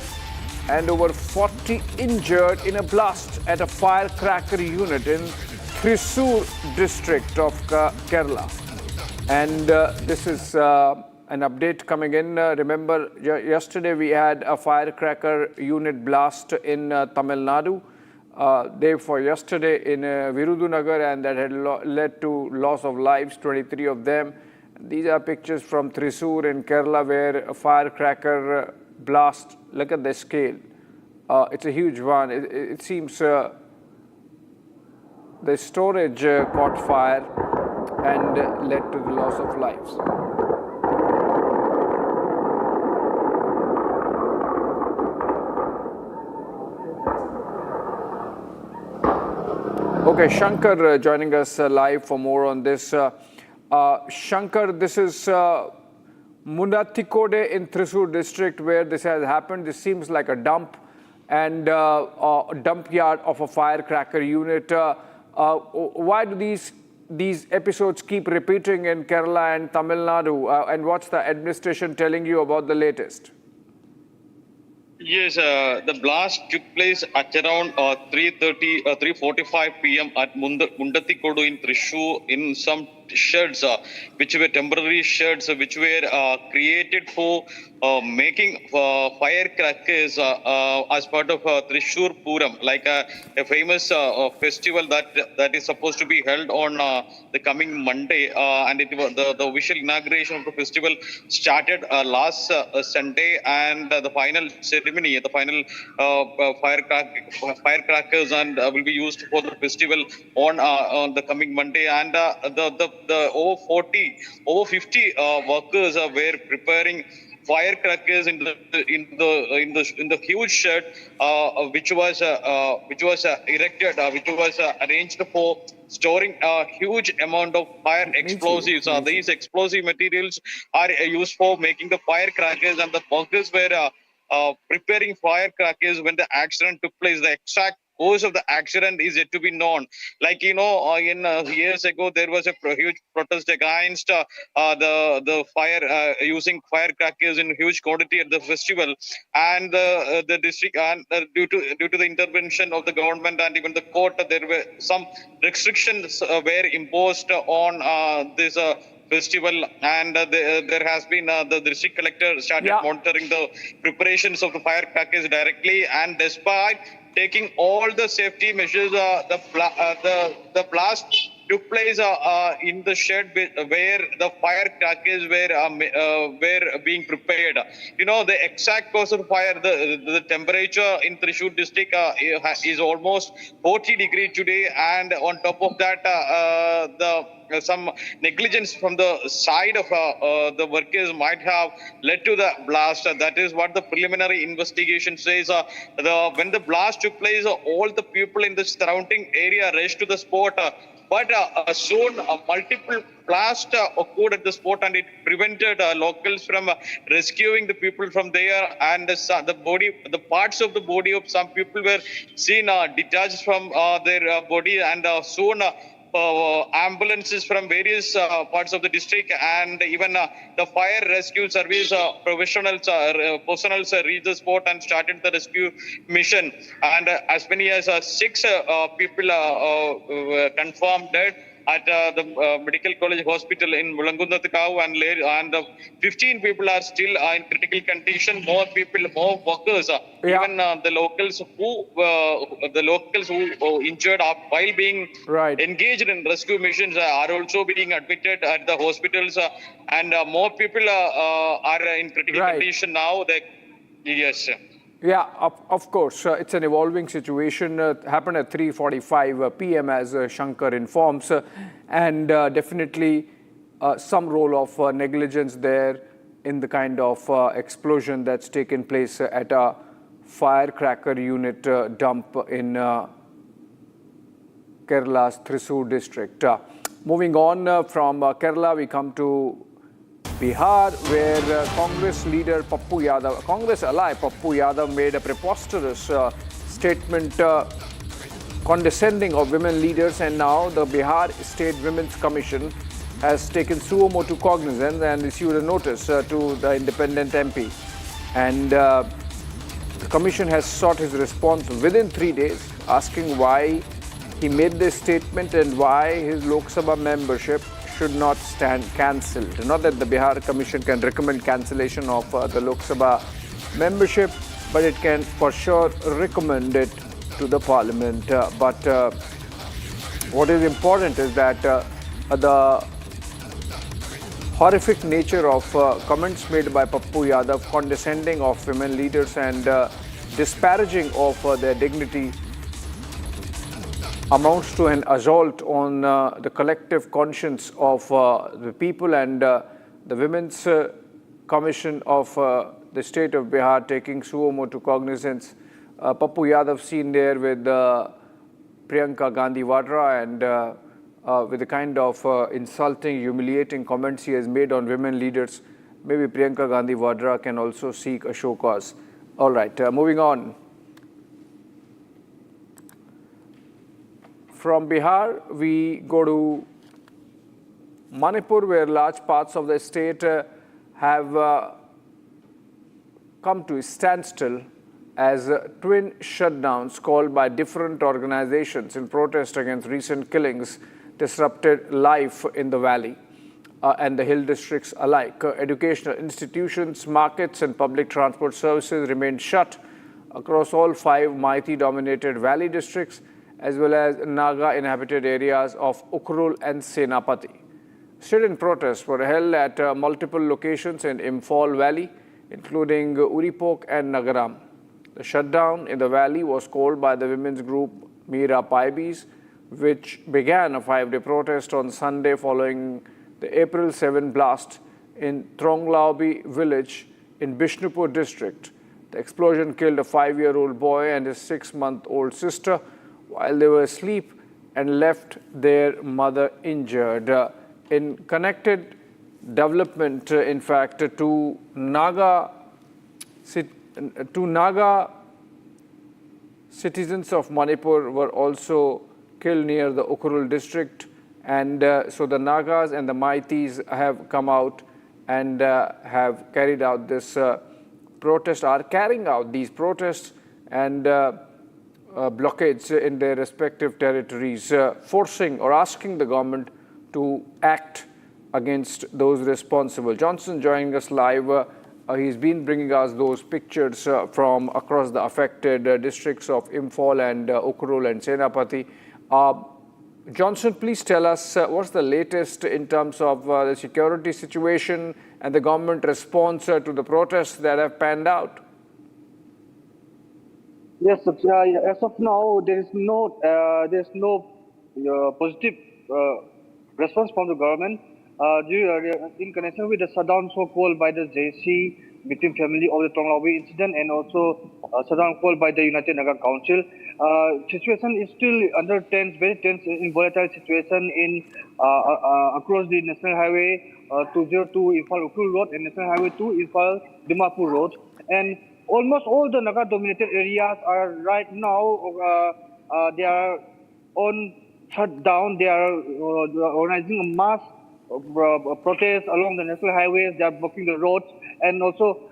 and over 40 injured in a blast at a firecracker unit in Thrissur district of Kerala. And this is an update coming in. Remember, yesterday we had a firecracker unit blast in Tamil Nadu. Day for yesterday in Virudunagar, and that had led to loss of lives, 23 of them. These are pictures from Thrissur in Kerala, where a firecracker blast, look at the scale. It's a huge one. It seems the storage caught fire and led to the loss of lives. Okay, Shankar joining us live for more on this. Shankar, this is Mundathikode in Thrissur district where this has happened. This seems like a dump and a dump yard of a firecracker unit. Why do these episodes keep repeating in Kerala and Tamil Nadu? And what's the administration telling you about the latest? Yes, the blast took place at around 3:45 p.m. at Mundathikode in Thrissur in some sheds, which were temporary sheds, which were created for making firecrackers as part of Thrissur Puram, like a famous festival that is supposed to be held on the coming Monday, and the official inauguration of the festival started last Sunday, and the final ceremony, the final firecrackers and will be used for the festival on the coming Monday, and the over 50 workers were preparing firecrackers in the huge shed which was erected, which was arranged for storing a huge amount of fire explosives. These explosive materials are used for making the firecrackers, and the workers were preparing firecrackers when the accident took place. The exact cause of the accident is yet to be known. Like, in years ago, there was a huge protest against the fire using firecrackers in huge quantity at the festival, and the district, and due to the intervention of the government and even the court, there were some restrictions were imposed on this festival, and there has been the district collector started monitoring the preparations of the firecrackers directly, and despite taking all the safety measures, the blast took place in the shed where the firecrackers were being prepared. You know, the exact cause of the fire, the temperature in Thrissur district is almost 40 degrees today, and on top of that, some negligence from the side of the workers might have led to the blast. That is what the preliminary investigation says. When the blast took place, all the people in the surrounding area rushed to the spot. But soon multiple blasts occurred at the spot, and it prevented locals from rescuing the people from there. And the parts of the body of some people were seen detached from their body, and soon ambulances from various parts of the district and even the fire rescue service professionals reached the spot and started the rescue mission. And as many as 6 people confirmed dead at the Medical College Hospital in Mulangundathikau, and 15 people are still in critical condition. More workers, even the locals who injured while being engaged in rescue missions are also being admitted at the hospitals, and more people are in critical condition now. Yes. Yeah, of course. It's an evolving situation. Happened at 3:45 p.m. as Shankar informs, and definitely some role of negligence there in the kind of explosion that's taken place at a firecracker unit dump in Kerala's Thrissur district. Moving on from Kerala, we come to Bihar, where Congress leader Congress ally Pappu Yadav made a preposterous statement condescending of women leaders, and now the Bihar State Women's Commission has taken suo motu cognizance and issued a notice to the independent MP. And the commission has sought his response within 3 days, asking why he made this statement and why his Lok Sabha membership should not stand cancelled. Not that the Bihar Commission can recommend cancellation of the Lok Sabha membership, but it can for sure recommend it to the Parliament. But what is important is that the horrific nature of comments made by Pappu Yadav, condescending of women leaders and disparaging of their dignity, amounts to an assault on the collective conscience of the people, and the Women's Commission of the state of Bihar taking suo motu cognizance. Pappu Yadav seen there with Priyanka Gandhi Vadra, and with the kind of insulting, humiliating comments he has made on women leaders. Maybe Priyanka Gandhi Vadra can also seek a show cause. All right, moving on. From Bihar, we go to Manipur, where large parts of the state have come to a standstill as twin shutdowns called by different organizations in protest against recent killings disrupted life in the valley and the hill districts alike. Educational institutions, markets, and public transport services remained shut across all 5 Maiti-dominated valley districts, as well as Naga-inhabited areas of Ukhrul and Senapati. Sit-in protests were held at multiple locations in Imphal Valley, including Uripok and Nagaram. The shutdown in the valley was called by the women's group Meera Paibis, which began a 5-day protest on Sunday following the April 7 blast in Tronglaubi village in Bishnupur district. The explosion killed a 5-year-old boy and his 6-month-old sister while they were asleep, and left their mother injured. In connected development, in fact, two Naga citizens of Manipur were also killed near the Ukhrul district, and so the Nagas and the Maitis have come out and have carried out this protest, are carrying out these protests and blockades in their respective territories, forcing or asking the government to act against those responsible. Johnson joining us live. He's been bringing us those pictures from across the affected districts of Imphal and Ukhrul and Senapati. Johnson, please tell us what's the latest in terms of the security situation and the government response to the protests that have panned out. Yes, as of now, there is no positive response from the government in connection with the shutdown so-called by the JC victim family of the Tonglawi incident, and also shutdown called by the United Naga Council. Situation is still under tense, very tense, in volatile situation in across the National Highway 202 Imphal Ukhrul Road and National Highway 2 Imphal Dimapur Road, and almost all the Naga dominated areas are right now they are on shut down. They are organizing a mass protest along the national highways. They are blocking the roads, and also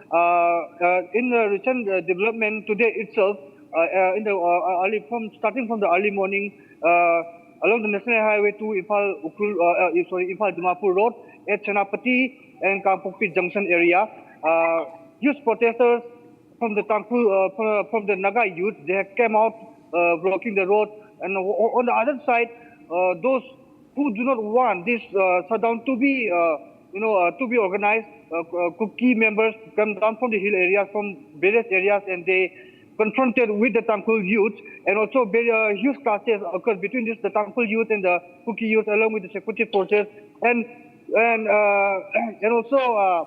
in the recent development today itself, in the starting from the early morning along the national highway to Imphal Imphal Dimapur Road at Senapati and Kampongpi Junction area, youth protesters from the from the Naga youth, they have came out blocking the road, and on the other side, those who do not want this shutdown to be to be organized, key members come down from the hill areas, from various areas, and they confronted with the Tangkhul youth, and also huge clashes occurred between the Tangkhul youth and the Kuki youth, along with the security forces, and also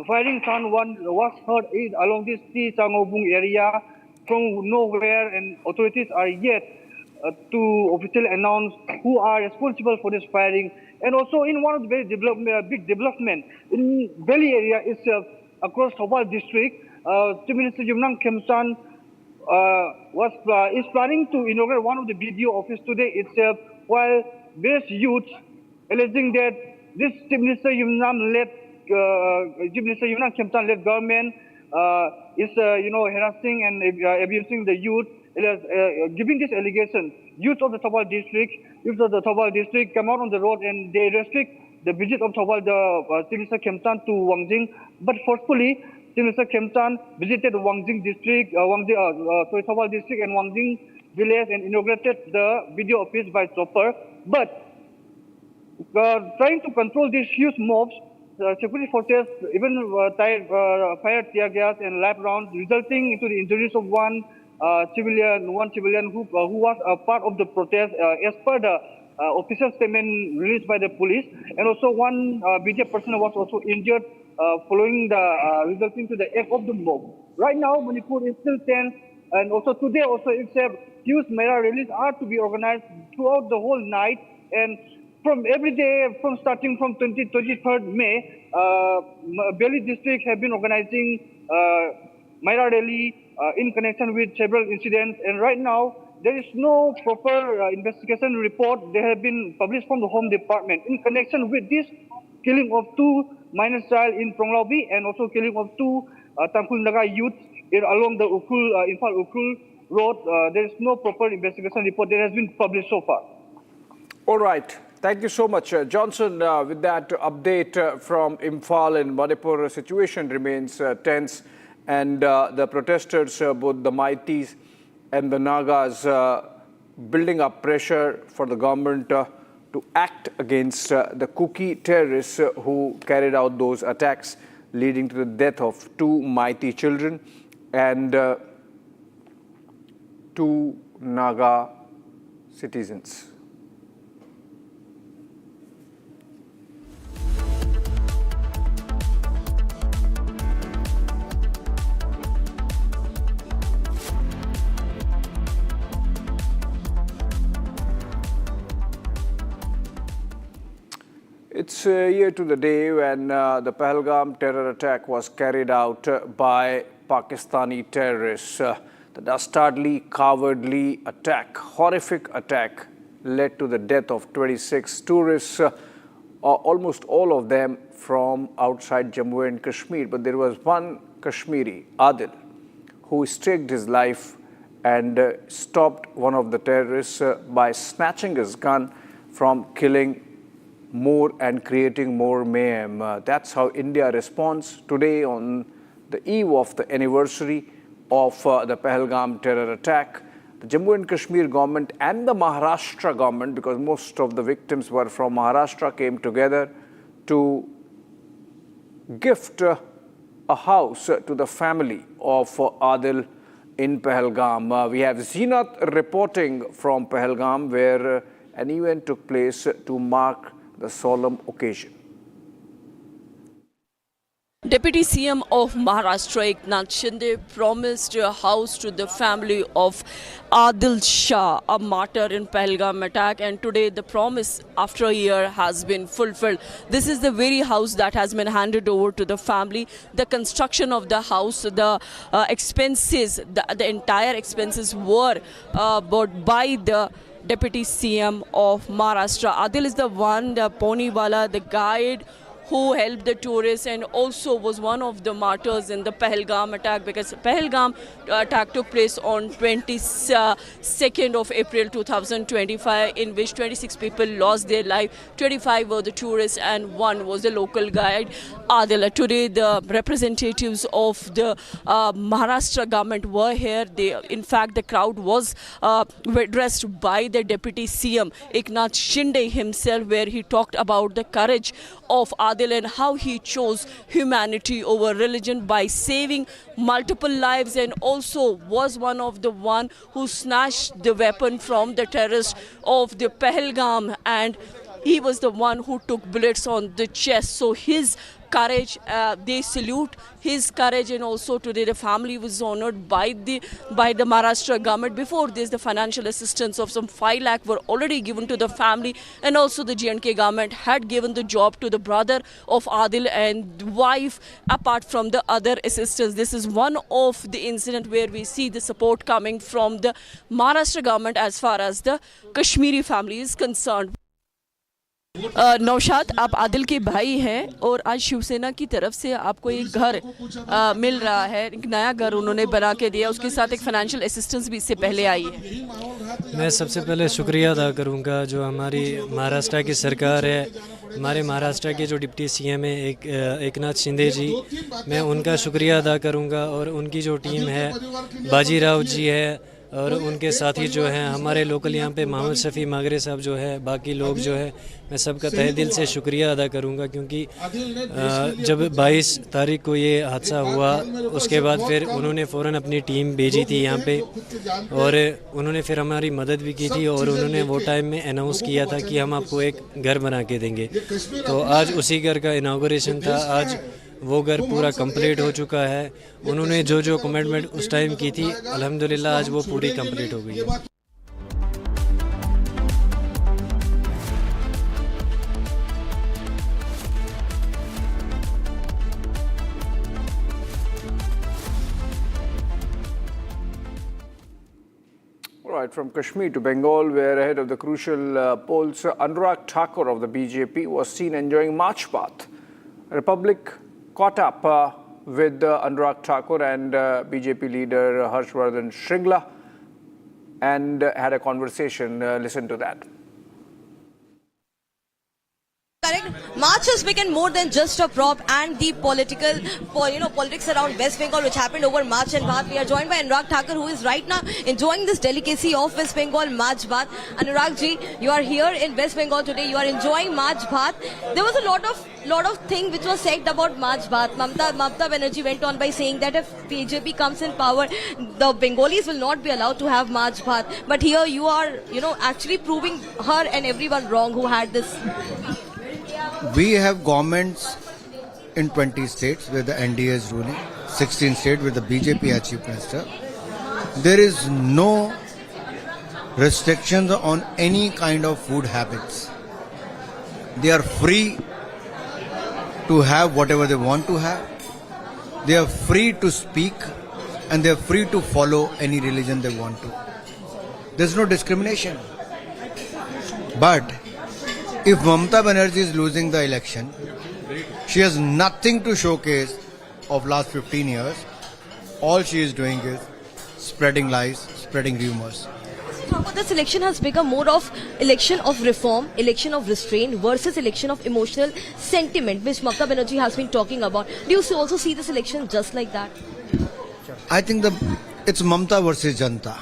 firing sound was heard along this T Changobung area from nowhere, and authorities are yet to officially announce who are responsible for this firing. And also in one of the very big development in Valley area itself, across Thopal district, Chief Minister Yumnang Khemsan is planning to inaugurate one of the BDO office today itself, while various youths alleging that this Chief Minister Yumnang Khemsan led government is harassing and abusing the youth. Giving this allegation, youth of the Thopal district come out on the road and they restrict the visit of Thopal, Chief Minister Khemsan to Wangjing. But forcefully, Chief Minister Khemsan visited Wangjing district, Thopal district and Wangjing village, and inaugurated the BDO office by chopper. But trying to control these huge mobs, security forces even fired tear gas and live rounds, resulting into the injuries of one civilian who was a part of the protest, as per the official statement released by the police. And also one BJP person was also injured following the resulting to the act of the mob. Right now, Manipur is still tense, and also today also itself, huge Mera rallies are to be organized throughout the whole night, and from every day, starting from 23rd May, Belly district have been organizing Mera rally in connection with several incidents, and right now there is no proper investigation report. They have been published from the Home Department in connection with this killing of 2 minor child in Pronglawi, and also killing of 2 Tangkhul Naga youth along the Imphal Ukhrul Road. There is no proper investigation report that has been published so far. All right. Thank you so much, Johnson. With that update from Imphal and Manipur, situation remains tense, and the protesters, both the Maitis and the Nagas, building up pressure for the government to act against the Kuki terrorists who carried out those attacks, leading to the death of 2 Maiti children and 2 Naga citizens. It's a year to the day when the Pahalgam terror attack was carried out by Pakistani terrorists. The dastardly, cowardly attack, horrific attack, led to the death of 26 tourists, almost all of them from outside Jammu and Kashmir. But there was one Kashmiri, Adil, who staked his life and stopped one of the terrorists by snatching his gun from killing more and creating more mayhem. That's how India responds today on the eve of the anniversary of the Pahalgam terror attack. The Jammu and Kashmir government and the Maharashtra government, because most of the victims were from Maharashtra, came together to gift a house to the family of Adil in Pahalgam. We have Zeenat reporting from Pahalgam, where an event took place to mark the solemn occasion. Deputy CM of Maharashtra, Eknath Shinde, promised a house to the family of Adil Shah, a martyr in Pahalgam attack, and today the promise after a year has been fulfilled. This is the very house that has been handed over to the family. The construction of the house, the expenses, the entire expenses were bought by the Deputy CM of Maharashtra. Adil is the one, the Poniwala, the guide who helped the tourists and also was one of the martyrs in the Pahalgam attack, because Pahalgam attack took place on 22nd of April 2025, in which 26 people lost their life. 25 were the tourists and 1 was the local guide, Adil. Today the representatives of the Maharashtra government were here. In fact, the crowd was addressed by the Deputy CM Eknath Shinde himself, where he talked about the courage of Adil and how he chose humanity over religion by saving multiple lives, and also was one of the one who snatched the weapon from the terrorists of the Pahalgam, and he was the one who took bullets on the chest. So his courage, they salute his courage, and also today the family was honored by the Maharashtra government. Before this, the financial assistance of some 5 lakh were already given to the family, and also the J&K government had given the job to the brother of Adil and wife, apart from the other assistance. This is one of the incident where we see the support coming from the Maharashtra government as far as the Kashmiri family is concerned. Naushad, आप आदिल के भाई हैं और आज शिवसेना की तरफ से आपको एक घर मिल रहा है, एक नया घर उन्होंने बना के दिया, उसके साथ एक फाइनेंशियल असिस्टेंस भी इससे पहले आई है। मैं सबसे पहले शुक्रिया अदा करूंगा जो हमारी महाराष्ट्र की सरकार है, हमारे महाराष्ट्र के जो डिप्टी सीएम है एकनाथ शिंदे जी, मैं उनका शुक्रिया अदा करूंगा, और उनकी जो टीम है, बाजीराव जी है और उनके साथी जो हैं हमारे लोकल यहाँ पे मोहम्मद शफी मागरे साहब जो है, बाकी लोग जो है, मैं सबका तहे दिल से शुक्रिया अदा करूँगा, क्योंकि जब 22 तारीख को ये हादसा हुआ उसके बाद फिर उन्होंने फ़ौरन अपनी टीम भेजी थी यहाँ पे, और उन्होंने फिर हमारी मदद भी की थी, और उन्होंने वो टाइम में अनाउंस किया था कि हम आपको एक घर बना के देंगे। तो आज उसी घर का इनागोरेशन था, आज वो घर पूरा कंप्लीट हो चुका है। उन्होंने जो जो कमिटमेंट उस टाइम की थी, अल्हम्दुलिल्लाह आज वो पूरी कंप्लीट हो गई है। Right, from Kashmir to Bengal, where ahead of the crucial polls, Anurag Thakur of the BJP was seen enjoying March Path. Republic caught up with Anurag Thakur and BJP leader Harshvardhan Shringla and had a conversation. Listen to that. Correct. March has become more than just a prop, and the politics around West Bengal, which happened over March and Bhat. We are joined by Anurag Thakur, who is right now enjoying this delicacy of West Bengal March Bhat. Anurag ji, you are here in West Bengal today. You are enjoying March Bhat. There was a lot of things which was said about March Bhat. Mamata Banerjee went on by saying that if BJP comes in power, the Bengalis will not be allowed to have March Bhat. But here you are, actually proving her and everyone wrong who had this. We have governments in 20 states where the NDA is ruling, 16 states where the BJP as chief minister. There is no restrictions on any kind of food habits. They are free to have whatever they want to have. They are free to speak, and they are free to follow any religion they want to. There is no discrimination. But if Mamata Banerjee is losing the election, she has nothing to showcase of last 15 years. All she is doing is spreading lies, spreading rumors. But this election has become more of election of reform, election of restraint versus election of emotional sentiment, which Mamata Banerjee has been talking about. Do you also see this election just like that? I think it's Mamata versus Janta.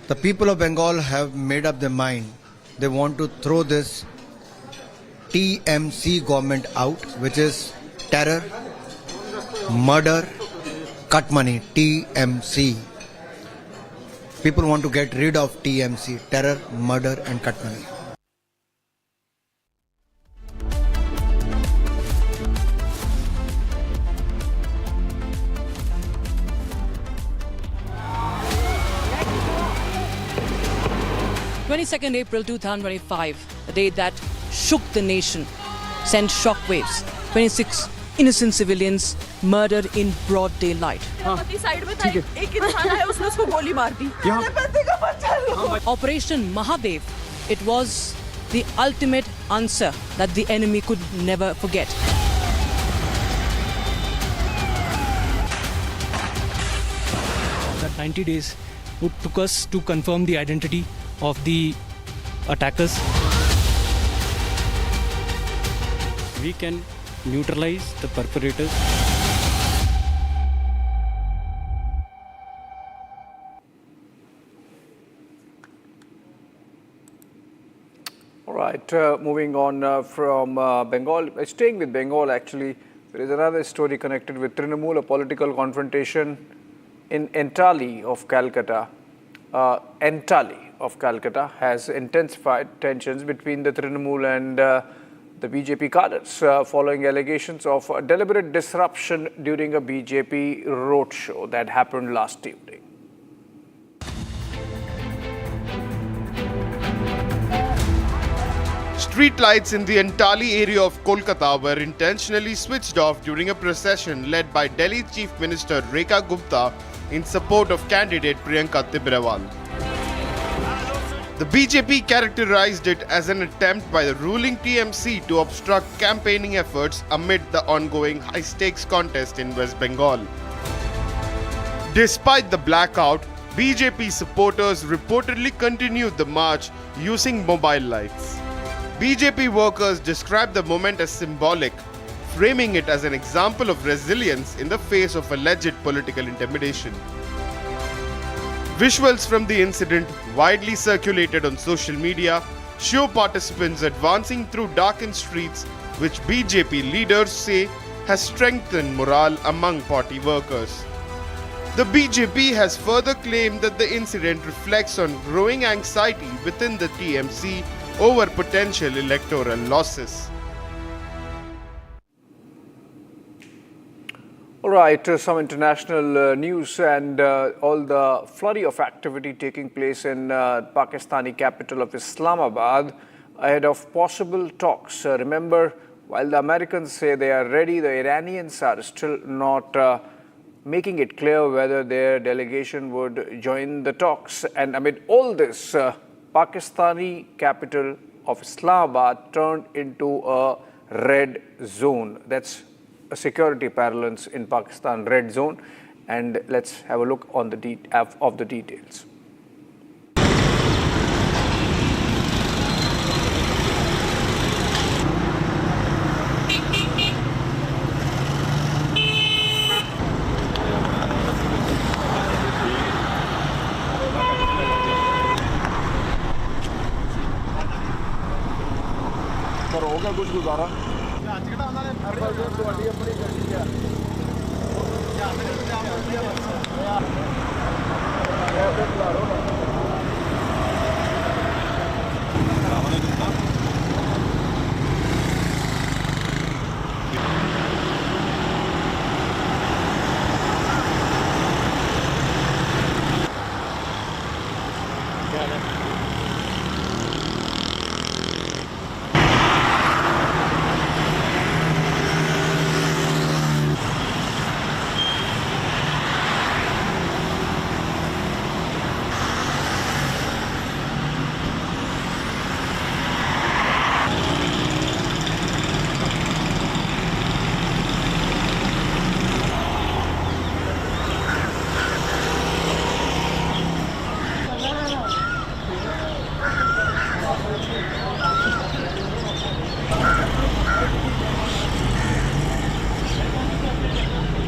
The people of Bengal have made up their mind. They want to throw this TMC government out, which is terror, murder, cut money, TMC. People want to get rid of TMC, terror, murder and cut money. April 2025, the day that shook the nation, sent shockwaves. 26 innocent civilians murdered in broad daylight. Operation Mahadev, it was the ultimate answer that the enemy could never forget. That 90 days it took us to confirm the identity of the attackers. We can neutralize the perpetrators. All right, moving on from Bengal, staying with Bengal actually, there is another story connected with Trinamool, a political confrontation in Entally of Calcutta. Entally of Calcutta has intensified tensions between the Trinamool and the BJP cadres following allegations of deliberate disruption during a BJP roadshow that happened last evening. Street lights in the Entally area of Kolkata were intentionally switched off during a procession led by Delhi Chief Minister Rekha Gupta in support of candidate Priyanka Tibrawal. The BJP characterized it as an attempt by the ruling TMC to obstruct campaigning efforts amid the ongoing high-stakes contest in West Bengal. Despite the blackout, BJP supporters reportedly continued the march using mobile lights. BJP workers described the moment as symbolic, framing it as an example of resilience in the face of alleged political intimidation. Visuals from the incident, widely circulated on social media, show participants advancing through darkened streets, which BJP leaders say has strengthened morale among party workers. The BJP has further claimed that the incident reflects on growing anxiety within the TMC over potential electoral losses. All right, some international news and all the flurry of activity taking place in Pakistani capital of Islamabad ahead of possible talks. Remember, while the Americans say they are ready, the Iranians are still not making it clear whether their delegation would join the talks. And amid all this, Pakistani capital of Islamabad turned into a red zone. That's a security parlance in Pakistan, red zone. And let's have a look on the details. कुछ गुजारा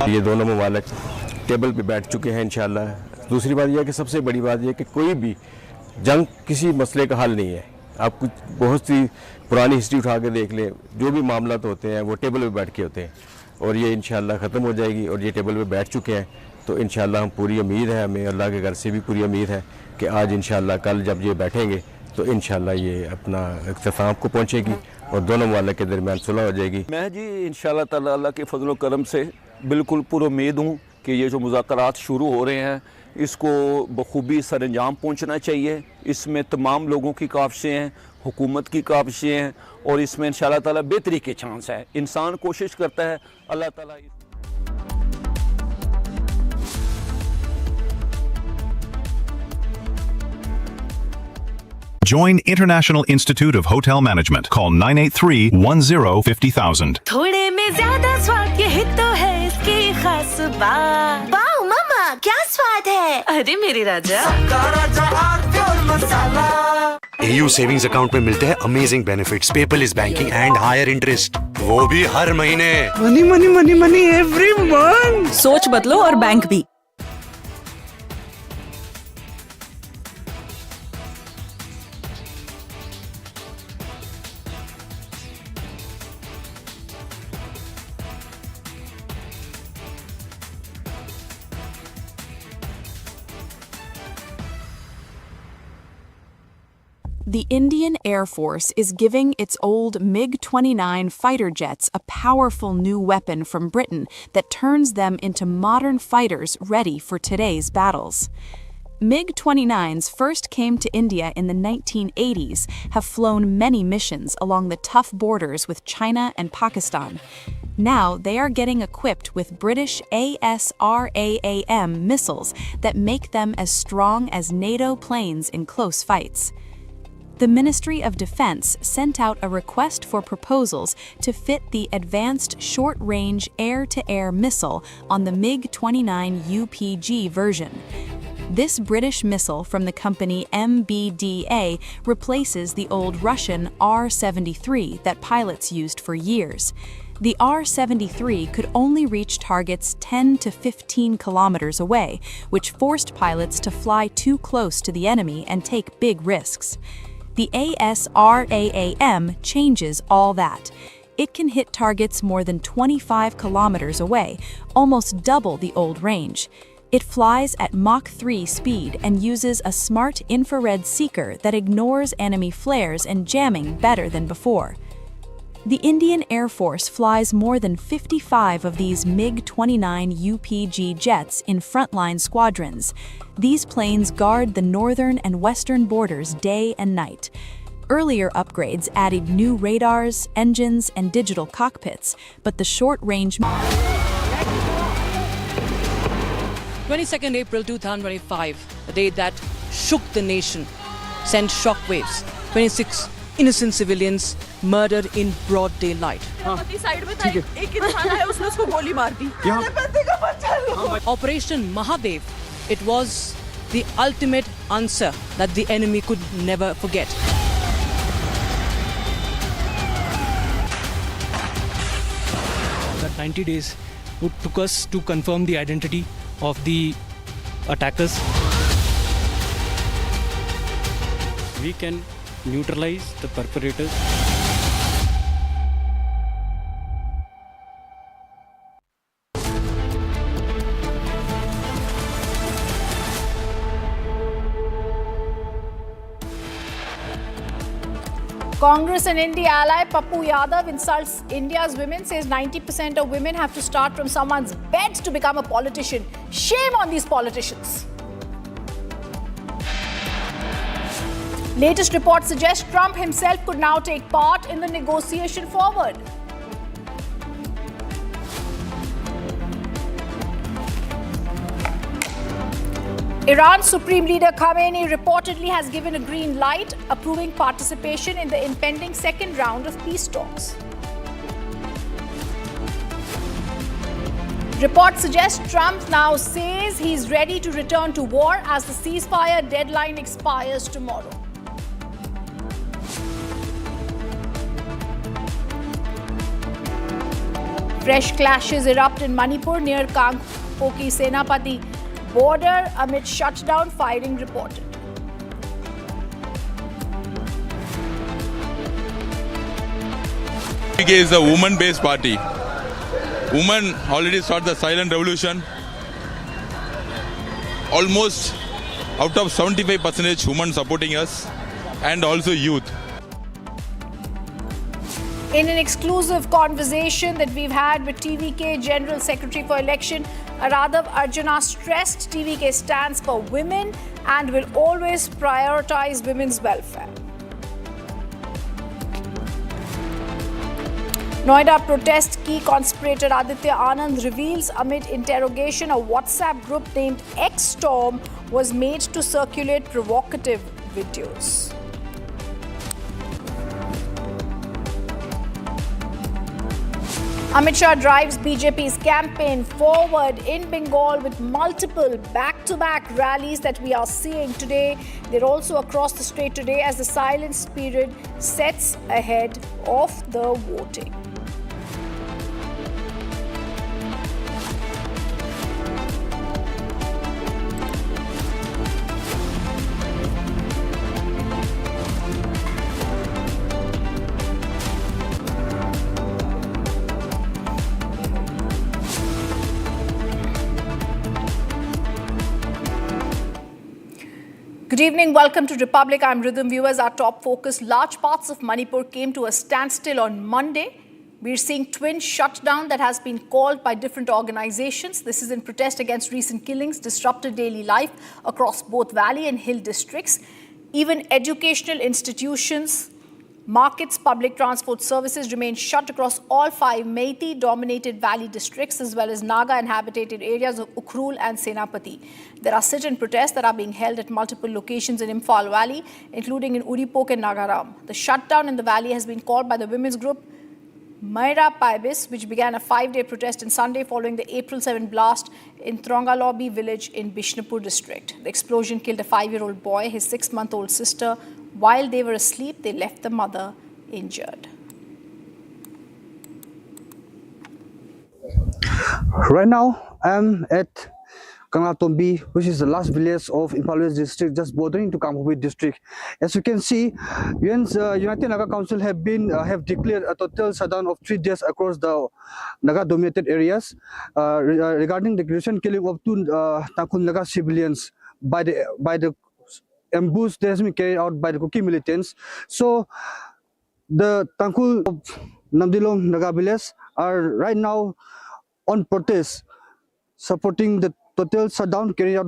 ये दोनों ममालिक table पे बैठ चुके हैं इंशाल्लाह। दूसरी बात यह है कि सबसे बड़ी बात यह है कि कोई भी जंग किसी मसले का हल नहीं है। आप कुछ बहुत सी पुरानी हिस्ट्री उठा के देख लें, जो भी मामला तो होते हैं वो टेबल पे बैठ के होते हैं, और ये इंशाल्लाह ख़त्म हो जाएगी। और ये टेबल पे बैठ चुके हैं तो इंशाल्लाह हम पूरी उम्मीद है, हमें अल्लाह के घर से भी पूरी उम्मीद है कि आज इंशाल्लाह कल जब ये बैठेंगे तो इंशाल्लाह ये अपना इख्तिताम को पहुँचेगी और दोनों ममालिक के दरमियान सुलह हो जाएगी। मैं जी इंशाल्लाह ताला अल्लाह के फजल करम से बिल्कुल पुरुम्मीद हूँ कि ये जो मुज़ाकरात शुरू हो रहे हैं इसको बखूबी सरअंजाम पहुँचना चाहिए। इसमें तमाम लोगों की काविशें हैं, हुकूमत की काविशें हैं, और इसमें इंशाल्लाह ताला बेहतरी के चांस है। इंसान कोशिश करता है, अल्लाह ताला। Join International Institute of Hotel Management. Call 983-10-50,000. थोड़े में ज्यादा स्वाद यही तो है इसकी खास बात। वाओ मामा, क्या स्वाद है? अरे मेरे राजा, AU सेविंग्स अकाउंट में मिलते हैं amazing benefits, paperless banking and higher interest, वो भी हर महीने। Money money money money every month. सोच बदलो और बैंक भी। The Indian Air Force is giving its old MiG-29 fighter jets a powerful new weapon from Britain that turns them into modern fighters ready for today's battles. MiG-29s first came to India in the 1980s, have flown many missions along the tough borders with China and Pakistan. Now they are getting equipped with British ASRAAM missiles that make them as strong as NATO planes in close fights. The Ministry of Defense sent out a request for proposals to fit the Advanced Short-Range Air-to-Air Missile on the MiG-29 UPG version. This British missile from the company MBDA replaces the old Russian R-73 that pilots used for years. The R-73 could only reach targets 10 to 15 kilometers away, which forced pilots to fly too close to the enemy and take big risks. The ASRAAM changes all that. It can hit targets more than 25 kilometers away, almost double the old range. It flies at Mach 3 speed and uses a smart infrared seeker that ignores enemy flares and jamming better than before. The Indian Air Force flies more than 55 of these MiG-29 UPG jets in frontline squadrons. These planes guard the northern and western borders day and night. Earlier upgrades added new radars, engines, and digital cockpits, but the short-range... 22nd April 2025, the day that shook the nation, sent shockwaves. 26 innocent civilians murdered in broad daylight. Operation Mahadev, it was the ultimate answer that the enemy could never forget. That 90 days it took us to confirm the identity of the attackers. We can neutralize the perpetrators. Congress and India ally Pappu Yadav insults India's women, says 90% of women have to start from someone's bed to become a politician. Shame on these politicians. Latest reports suggest Trump himself could now take part in the negotiation forward. Iran's Supreme Leader Khamenei reportedly has given a green light, approving participation in the impending second round of peace talks. Reports suggest Trump now says he's ready to return to war as the ceasefire deadline expires tomorrow. Fresh clashes erupt in Manipur near Kangpoki Senapati border amid shutdown firing reported. PK is a woman-based party. Women already started the silent revolution. Almost out of 75% women supporting us, and also youth. In an exclusive conversation that we've had with TVK General Secretary for Election, Arnab Arjuna stressed TVK stands for women and will always prioritize women's welfare. Noida protest key conspirator Aditya Anand reveals amid interrogation a WhatsApp group named X-Storm was made to circulate provocative videos. Amit Shah drives BJP's campaign forward in Bengal with multiple back-to-back rallies that we are seeing today. They're also across the strait today as the silence period sets ahead of the voting. Good evening, welcome to Republic. I'm Rhythm. Viewers, our top focus. Large parts of Manipur came to a standstill on Monday. We're seeing twin shutdown that has been called by different organizations. This is in protest against recent killings, disrupted daily life across both valley and hill districts. Even educational institutions, markets, public transport services remain shut across all 5 Meiteis-dominated valley districts as well as Naga-inhabited areas of Ukhrul and Senapati. There are sit-in protests that are being held at multiple locations in Imphal Valley, including in Uripok and Nagaram. The shutdown in the valley has been called by the women's group Maira Paibis, which began a 5-day protest on Sunday following the April 7 blast in Trongalobi village in Bishnupur district. The explosion killed a 5-year-old boy, his 6-month-old sister. While they were asleep, they left the mother injured. Right now, I'm at Kanglatombi, which is the last village of Imphal West district, just bordering to Kangpopi district. As you can see, United Naga Council have declared a total shutdown of 3 days across the Naga-dominated areas regarding the recent killing of 2 Tangkhul Naga civilians by the ambush that has been carried out by the Kuki militants. So the Tangkhul of Namdilong Naga village are right now on protest, supporting the total shutdown carried out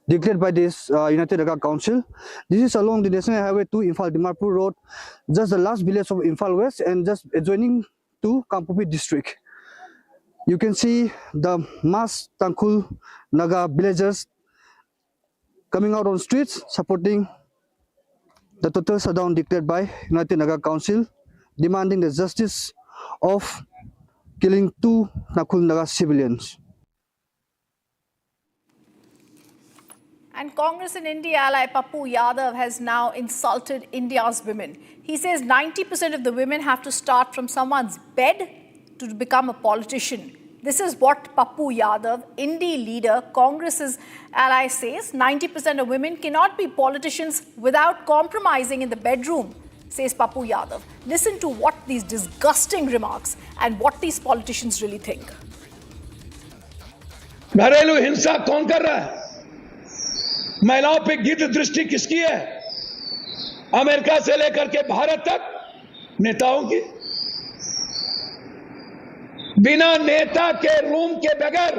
declared by this United Naga Council. This is along the National Highway 2 Imphal Dimarpur Road, just the last village of Imphal West and just adjoining to Kangpopi district. You can see the mass Tangkhul Naga villagers coming out on streets supporting the total shutdown declared by United Naga Council, demanding the justice of killing 2 Tangkhul Naga civilians. And Congress in India ally Pappu Yadav has now insulted India's women. He says 90% of the women have to start from someone's bed to become a politician. This is what Pappu Yadav, Indie leader, Congress's ally, says. 90% of women cannot be politicians without compromising in the bedroom, says Pappu Yadav. Listen to what these disgusting remarks and what these politicians really think. घरेलू हिंसा कौन कर रहा है? महिलाओं पे गिद्ध दृष्टि किसकी है? अमेरिका से लेकर के भारत तक नेताओं की। बिना नेता के रूम के बगैर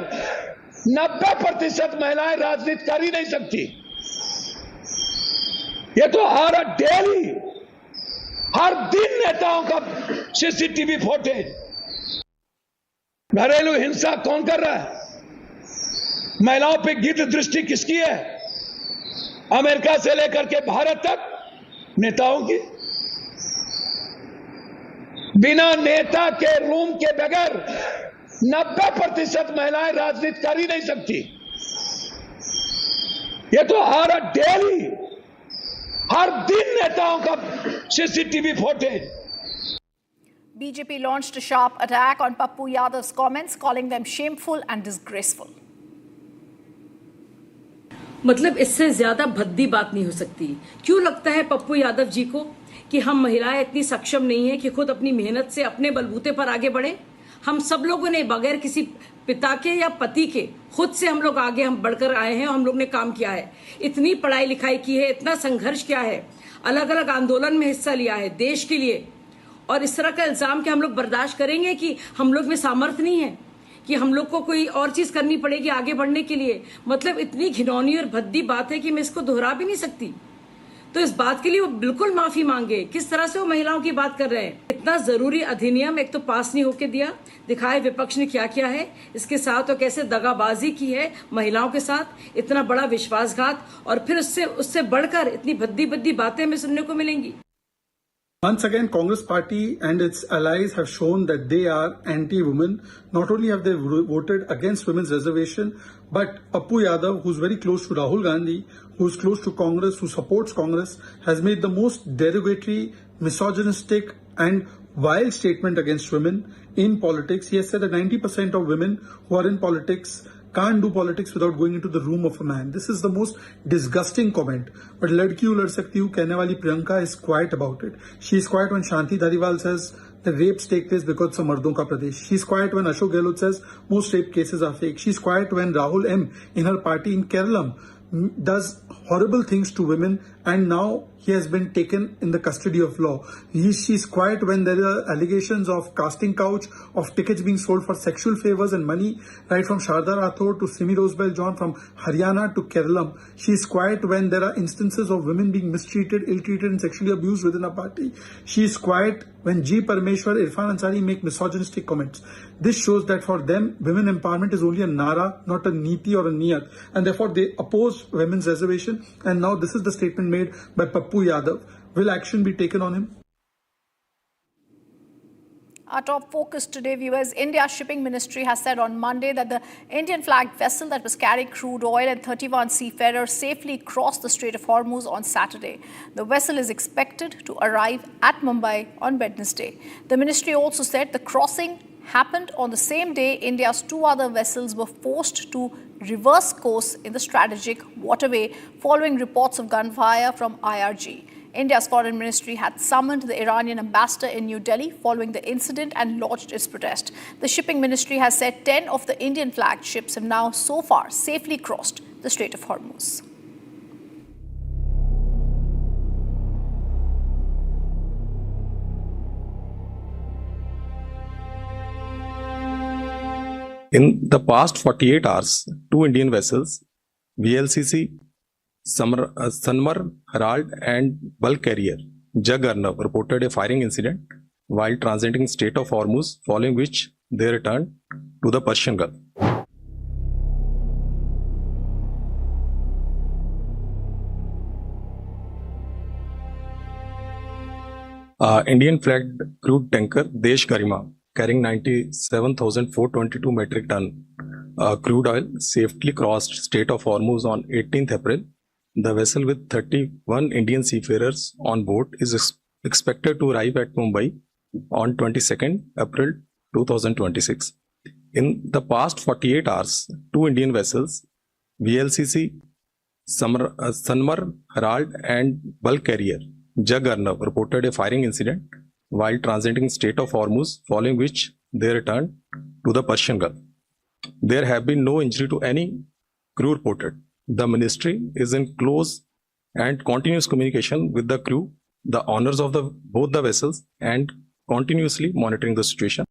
90% महिलाएं राजनीति कर ही नहीं सकती। ये तो हर डेली, हर दिन नेताओं का सीसीटीवी फुटेज। घरेलू हिंसा कौन कर रहा है? महिलाओं पे गिद्ध दृष्टि किसकी है? अमेरिका से लेकर के भारत तक नेताओं की। बिना नेता के रूम के बगैर 90% महिलाएं राजनीति कर ही नहीं सकती। ये तो हर डेली, हर दिन नेताओं का CCTV footage. BJP launched a sharp attack on Pappu Yadav's comments, calling them shameful and disgraceful. मतलब इससे ज्यादा भद्दी बात नहीं हो सकती। क्यों लगता है पप्पू यादव जी को कि हम महिलाएं इतनी सक्षम नहीं है कि खुद अपनी मेहनत से अपने बलबूते पर आगे बढ़े? हम सब लोगों ने बगैर किसी पिता के या पति के खुद से हम लोग आगे हम बढ़कर आए हैं और हम लोग ने काम किया है। इतनी पढ़ाई लिखाई की है, इतना संघर्ष किया है, अलग अलग आंदोलन में हिस्सा लिया है देश के लिए। और इस तरह का इल्जाम कि हम लोग बर्दाश्त करेंगे कि हम लोग में सामर्थ्य नहीं है, कि हम लोग को कोई और चीज करनी पड़ेगी आगे बढ़ने के लिए? मतलब इतनी घिनौनी और भद्दी बात है कि मैं इसको दोहरा भी नहीं सकती। तो इस बात के लिए वो बिल्कुल माफी मांगे। किस तरह से वो महिलाओं की बात कर रहे हैं? इतना जरूरी अधिनियम एक तो पास नहीं होके दिया, दिखाए विपक्ष ने क्या किया है, इसके साथ तो कैसे दगाबाजी की है महिलाओं के साथ, इतना बड़ा विश्वासघात, और फिर उससे बढ़कर इतनी भद्दी भद्दी बातें हमें सुनने को मिलेंगी। Once again, Congress party and its allies have shown that they are anti-women. Not only have they voted against women's reservation, but Pappu Yadav, who's very close to Rahul Gandhi, who's close to Congress, who supports Congress, has made the most derogatory, misogynistic and vile statement against women in politics. He has said that 90% of women who are in politics can't do politics without going into the room of a man. This is the most disgusting comment. But ladki hu lad sakti hu kehne wali Priyanka is quiet about it. She is quiet when Shanti Dhariwal says the rapes take place because it's a mardon ka pradesh. She's quiet when Ashok Gehlot says most rape cases are fake. She's quiet when Rahul M in her party in Kerala does horrible things to women, and now he has been taken in the custody of law. She's quiet when there are allegations of casting couch, of tickets being sold for sexual favors and money, right from Sharda Rathod to Simi Rosebell John, from Haryana to Kerala. She's quiet when there are instances of women being mistreated, ill-treated and sexually abused within a party. She's quiet when G. Parmeshwar, Irfan Ansari make misogynistic comments. This shows that for them, women empowerment is only a nara, not a niti or a niyat, and therefore they oppose women's reservation. And now this is the statement made by Pappu Yadav. Will action be taken on him? Our top focus today, viewers. India's shipping ministry has said on Monday that the Indian-flagged vessel that was carrying crude oil and 31 seafarers safely crossed the Strait of Hormuz on Saturday. The vessel is expected to arrive at Mumbai on Wednesday. The ministry also said the crossing happened on the same day India's two other vessels were forced to reverse course in the strategic waterway following reports of gunfire from IRG. India's foreign ministry had summoned the Iranian ambassador in New Delhi following the incident and lodged its protest. The shipping ministry has said 10 of the Indian-flagged ships have now so far safely crossed the Strait of Hormuz. In the past 48 hours, two Indian vessels, VLCC Sanmar Herald and bulk carrier Jag Arnab, reported a firing incident while transiting Strait of Hormuz, following which they returned to the Persian Gulf. Indian flagged crude tanker Desh Garima, carrying 97,422 metric ton crude oil, safely crossed Strait of Hormuz on 18th April. The vessel with 31 Indian seafarers on board is expected to arrive at Mumbai on 22nd April 2026. In the past 48 hours, two Indian vessels, VLCC Sanmar Herald and bulk carrier Jag Arnab, reported a firing incident while transiting Strait of Hormuz, following which they returned to the Persian Gulf. There have been no injury to any crew reported. The ministry is in close and continuous communication with the crew, the owners of both the vessels, and continuously monitoring the situation.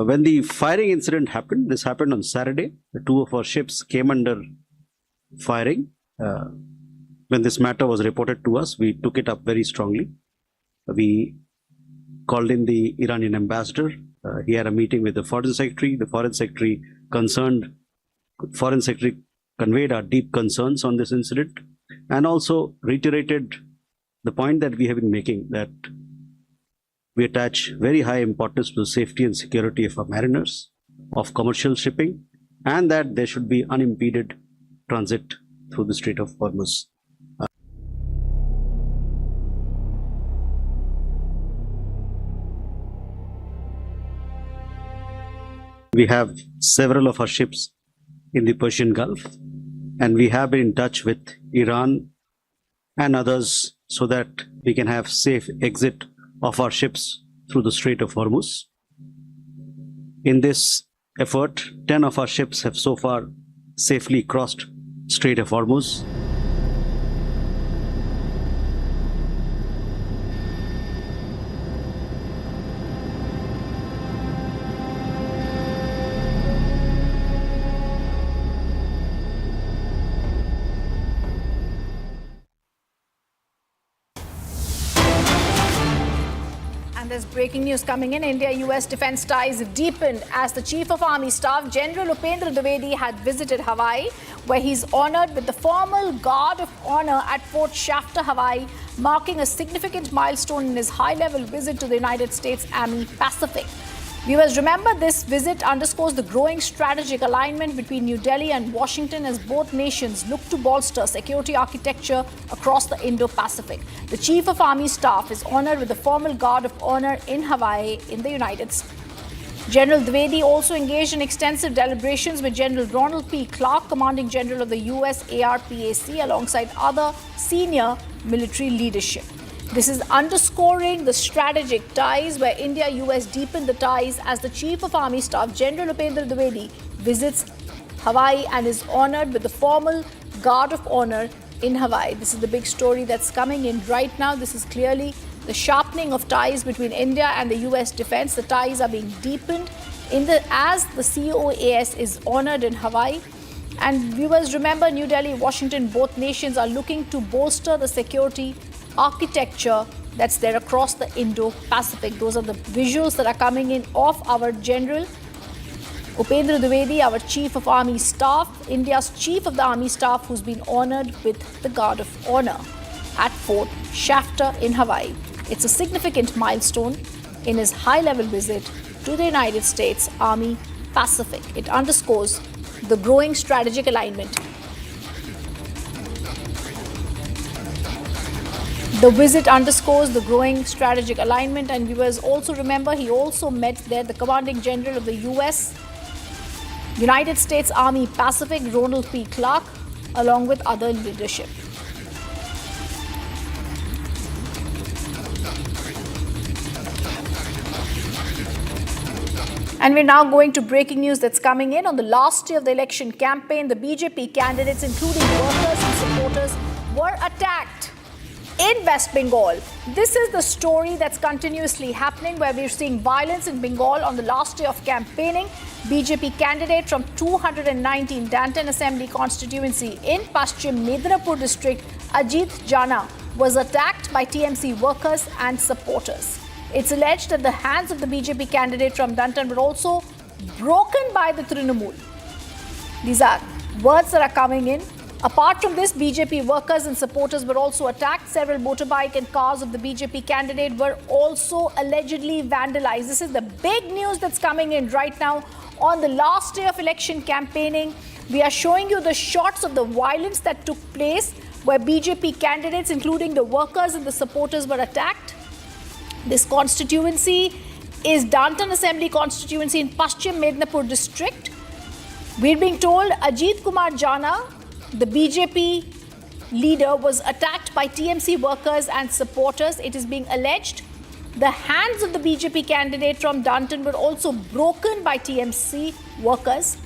When the firing incident happened, this happened on Saturday. The two of our ships came under firing. When this matter was reported to us, we took it up very strongly. we called in the Iranian ambassador. He had a meeting with the foreign secretary. The foreign secretary conveyed our deep concerns on this incident and also reiterated the point that we have been making, that we attach very high importance to the safety and security of our mariners, of commercial shipping, and that there should be unimpeded transit through the Strait of Hormuz. We have several of our ships in the Persian Gulf, and we have been in touch with Iran and others so that we can have safe exit of our ships through the Strait of Hormuz. In this effort, 10 of our ships have so far safely crossed Strait of Hormuz. There's breaking news coming in. India-US defense ties deepened as the Chief of Army Staff, General Upendra Dwivedi, had visited Hawaii, where he's honored with the formal Guard of Honor at Fort Shafter, Hawaii, marking a significant milestone in his high-level visit to the United States Army Pacific. Viewers, remember, this visit underscores the growing strategic alignment between New Delhi and Washington as both nations look to bolster security architecture across the Indo-Pacific. The Chief of Army Staff is honored with the formal Guard of Honor in Hawaii in the United States. General Dwivedi also engaged in extensive deliberations with General Ronald P. Clark, Commanding General of the U.S. ARPAC, alongside other senior military leadership. This is underscoring the strategic ties where India-US deepened the ties as the Chief of Army Staff, General Upendra Dwivedi, visits Hawaii and is honored with the formal Guard of Honor in Hawaii. This is the big story that's coming in right now. This is clearly the sharpening of ties between India and the US defense. The ties are being deepened as the COAS is honored in Hawaii. And viewers, remember, New Delhi, Washington, both nations are looking to bolster the security architecture that's there across the Indo-Pacific. Those are the visuals that are coming in of our General Upendra Dwivedi, our Chief of Army Staff, India's Chief of the Army Staff, who's been honored with the Guard of Honor at Fort Shafter in Hawaii. It's a significant milestone in his high-level visit to the United States Army Pacific. It underscores the growing strategic alignment. The visit underscores the growing strategic alignment, and viewers also remember he also met there the Commanding General of the United States Army Pacific, Ronald P. Clark, along with other leadership. And we're now going to breaking news that's coming in. On the last day of the election campaign, the BJP candidates, including workers and supporters, were attacked in West Bengal. This is the story that's continuously happening, where we're seeing violence in Bengal on the last day of campaigning. BJP candidate from 219 Danton Assembly constituency in Paschim Medinapur district, Ajit Jana, was attacked by TMC workers and supporters. It's alleged that the hands of the BJP candidate from Danton were also broken by the Trinamool. These are words that are coming in. Apart from this, BJP workers and supporters were also attacked. Several motorbike and cars of the BJP candidate were also allegedly vandalized. This is the big news that's coming in right now. On the last day of election campaigning, we are showing you the shots of the violence that took place, where BJP candidates, including the workers and the supporters, were attacked. This constituency is Danton Assembly constituency in Paschim Medinapur district. We're being told Ajit Kumar Jana, the BJP leader, was attacked by TMC workers and supporters. It is being alleged the hands of the BJP candidate from Danton were also broken by TMC workers.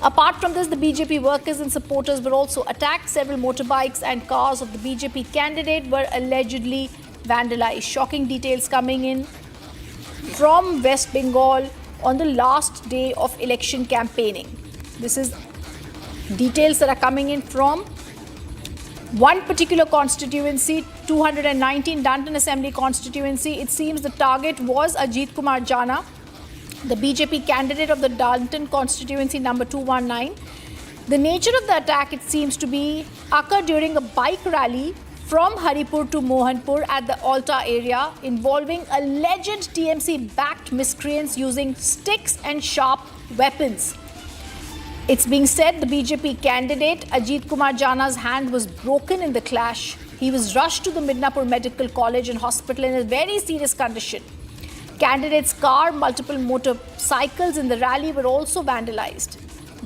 Apart from this, the BJP workers and supporters were also attacked. Several motorbikes and cars of the BJP candidate were allegedly vandalized. Shocking details coming in from West Bengal on the last day of election campaigning. This is details that are coming in from One particular constituency, 219 Danton Assembly constituency, it seems the target was Ajit Kumar Jana, the BJP candidate of the Danton constituency number 219. The nature of the attack, it seems to be, occurred during a bike rally from Haripur to Mohanpur at the Alta area involving alleged TMC-backed miscreants using sticks and sharp weapons. It's being said the BJP candidate Ajit Kumar Jana's hand was broken in the clash. He was rushed to the Midnapur Medical College and Hospital in a very serious condition. Candidate's car, multiple motorcycles in the rally were also vandalized.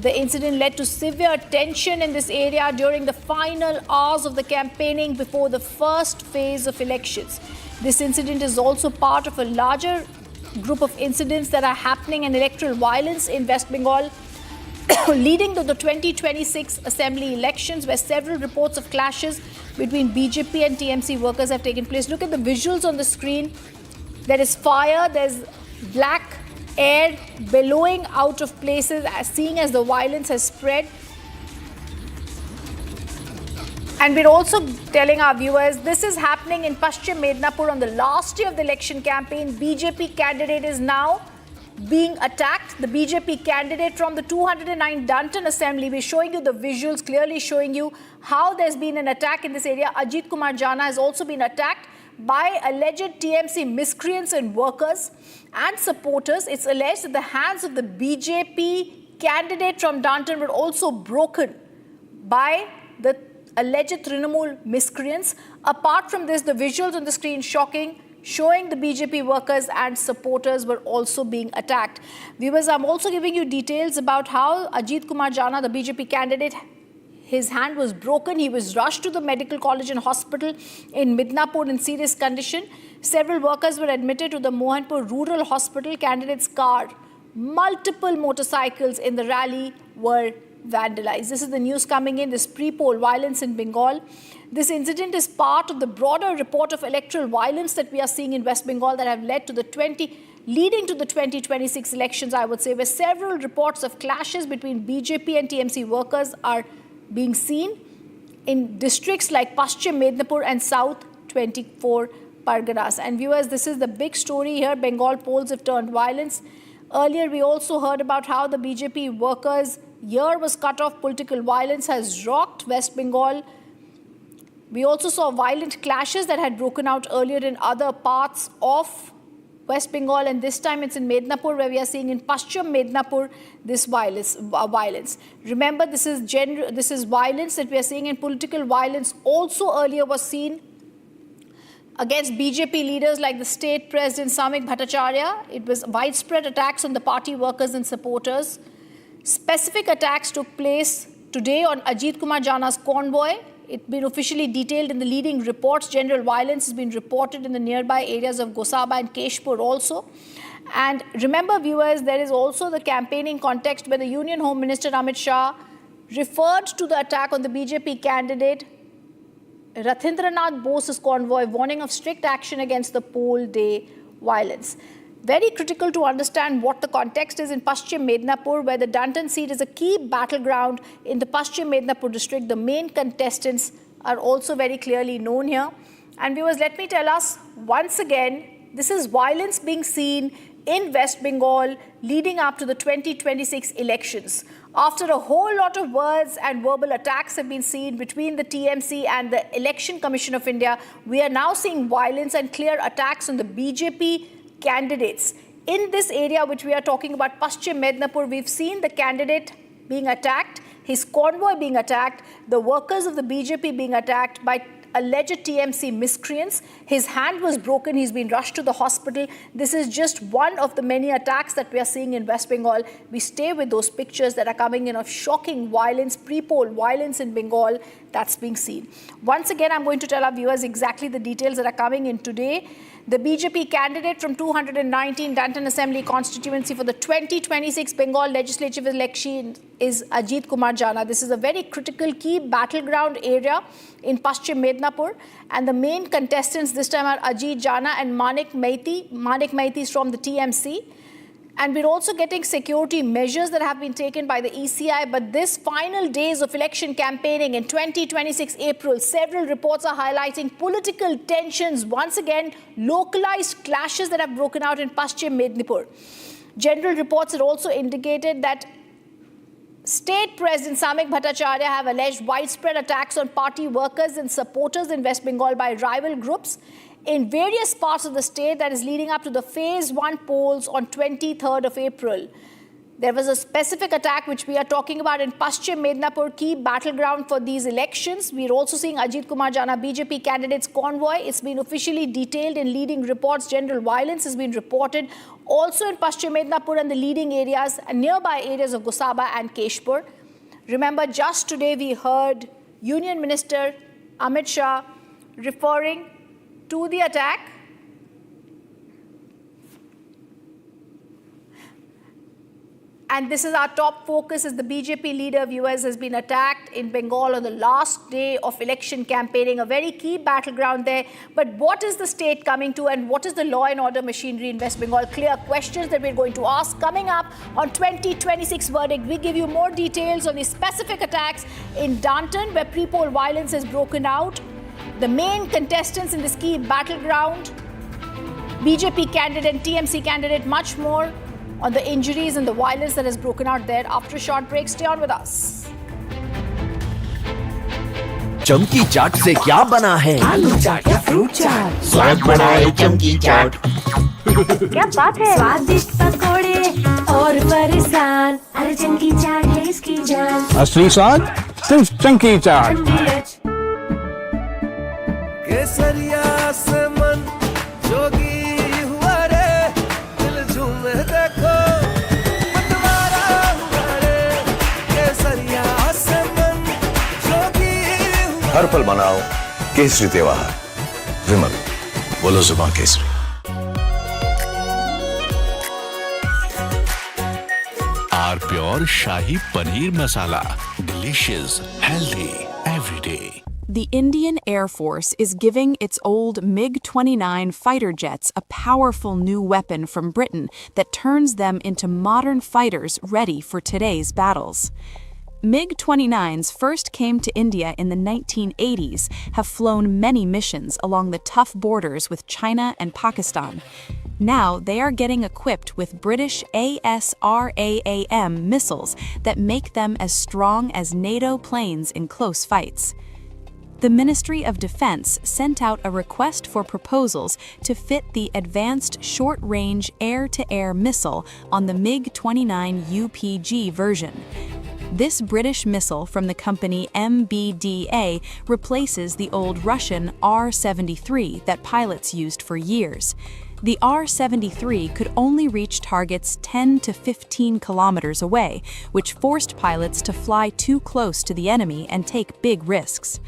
The incident led to severe tension in this area during the final hours of the campaigning before the first phase of elections. This incident is also part of a larger group of incidents that are happening in electoral violence in West Bengal, leading to the 2026 assembly elections, where several reports of clashes between BJP and TMC workers have taken place. Look at the visuals on the screen. There is fire, there's black air billowing out of places, seeing as the violence has spread. And we're also telling our viewers, this is happening in Paschim Mednapur on the last day of the election campaign. BJP candidate is now being attacked. The BJP candidate from the 209 Danton Assembly, we're showing you the visuals, clearly showing you how there's been an attack in this area. Ajit Kumar Jana has also been attacked by alleged TMC miscreants and workers and supporters. It's alleged that the hands of the BJP candidate from Danton were also broken by the alleged Trinamool miscreants. Apart from this, the visuals on the screen shocking, showing the BJP workers and supporters were also being attacked. Viewers, I'm also giving you details about how Ajit Kumar Jana, the BJP candidate, his hand was broken. He was rushed to the medical college and hospital in Midnapur in serious condition. Several workers were admitted to the Mohanpur Rural Hospital. Candidate's car, multiple motorcycles in the rally were vandalized. This is the news coming in, this pre-poll violence in Bengal. This incident is part of the broader report of electoral violence that we are seeing in West Bengal that have led to leading to the 2026 elections, I would say, where several reports of clashes between BJP and TMC workers are being seen in districts like Paschim Mednapur and South 24 Parganas. And viewers, this is the big story here. Bengal polls have turned violence. Earlier, we also heard about how the BJP workers' year was cut off. Political violence has rocked West Bengal. We also saw violent clashes that had broken out earlier in other parts of West Bengal, and this time it's in Mednapur, where we are seeing in Paschim Mednapur this violence. Remember, this is violence that we are seeing, and political violence also earlier was seen against BJP leaders like the state president Samik Bhattacharya. It was widespread attacks on the party workers and supporters. Specific attacks took place today on Ajit Kumar Jana's convoy. It's been officially detailed in the leading reports. General violence has been reported in the nearby areas of Gosaba and Keshpur also. And remember, viewers, there is also the campaigning context where the Union Home Minister Amit Shah referred to the attack on the BJP candidate Rathindranath Bose's convoy, warning of strict action against the poll day violence. Very critical to understand what the context is in Paschim Mednapur, where the Danton seat is a key battleground in the Paschim Mednapur district. The main contestants are also very clearly known here. And viewers, let me tell us once again, this is violence being seen in West Bengal leading up to the 2026 elections. After a whole lot of words and verbal attacks have been seen between the TMC and the Election Commission of India, we are now seeing violence and clear attacks on the BJP candidates. In this area which we are talking about, Paschim Mednapur, we've seen the candidate being attacked, his convoy being attacked, the workers of the BJP being attacked by alleged TMC miscreants. His hand was broken. He's been rushed to the hospital. This is just one of the many attacks that we are seeing in West Bengal. We stay with those pictures that are coming in of shocking violence, pre-poll violence in Bengal that's being seen. Once again, I'm going to tell our viewers exactly the details that are coming in today. The BJP candidate from 219 Danton Assembly constituency for the 2026 Bengal legislative election is Ajit Kumar Jana. This is a very critical key battleground area in Paschim Mednapur, and the main contestants this time are Ajit Jana and Manik Maiti. Manik Maiti is from the TMC. And we're also getting security measures that have been taken by the ECI. But this final days of election campaigning in 2026 April, several reports are highlighting political tensions. Once again, localized clashes that have broken out in Paschim Mednipur. General reports had also indicated that State President Samik Bhattacharya have alleged widespread attacks on party workers and supporters in West Bengal by rival groups in various parts of the state, that is leading up to the Phase 1 polls on 23rd of April. There was a specific attack which we are talking about in Paschim Mednipur, key battleground for these elections. We are also seeing Ajit Kumar Jana BJP candidates convoy. It's been officially detailed in leading reports. General violence has been reported also in Paschim Mednipur and the leading areas and nearby areas of Gosaba and Keshpur. Remember, just today we heard Union Minister Amit Shah referring to the attack. And this is our top focus as the BJP leader of US has been attacked in Bengal on the last day of election campaigning, a very key battleground there. But what is the state coming to and what is the law and order machinery in West Bengal? Clear questions that we're going to ask coming up on 2026 verdict. We give you more details on the specific attacks in Danton where pre-poll violence has broken out. The main contestants in this key battleground, BJP candidate and TMC candidate, much more on the injuries and the violence that has broken out there. After a short break, stay on with us. चमकी चाट से क्या बना है? आलू चाट या fruit चाट, स्वाद बनाए चमकी चाट। क्या बात है? स्वादिष्ट पकोड़े और फरसान, अरे चमकी चाट है इसकी जान। असली स्वाद सिर्फ चमकी चाट। केसरिया से मन जोगी हुआ रे, दिल झूमे देखो मतवारा हुआ रे। केसरिया से मन जोगी हुआ। हर पल मनाओ केसरी त्योहार। विमल, बोलो जुबान केसरी। R pure shahi paneer masala, delicious, healthy every day. The Indian Air Force is giving its old MiG-29 fighter jets a powerful new weapon from Britain that turns them into modern fighters ready for today's battles. MiG-29s first came to India in the 1980s, have flown many missions along the tough borders with China and Pakistan. Now they are getting equipped with British ASRAAM missiles that make them as strong as NATO planes in close fights. The Ministry of Defense sent out a request for proposals to fit the Advanced Short-Range Air-to-Air Missile on the MiG-29 UPG version. This British missile from the company MBDA replaces the old Russian R-73 that pilots used for years. The R-73 could only reach targets 10 to 15 kilometers away, which forced pilots to fly too close to the enemy and take big risks.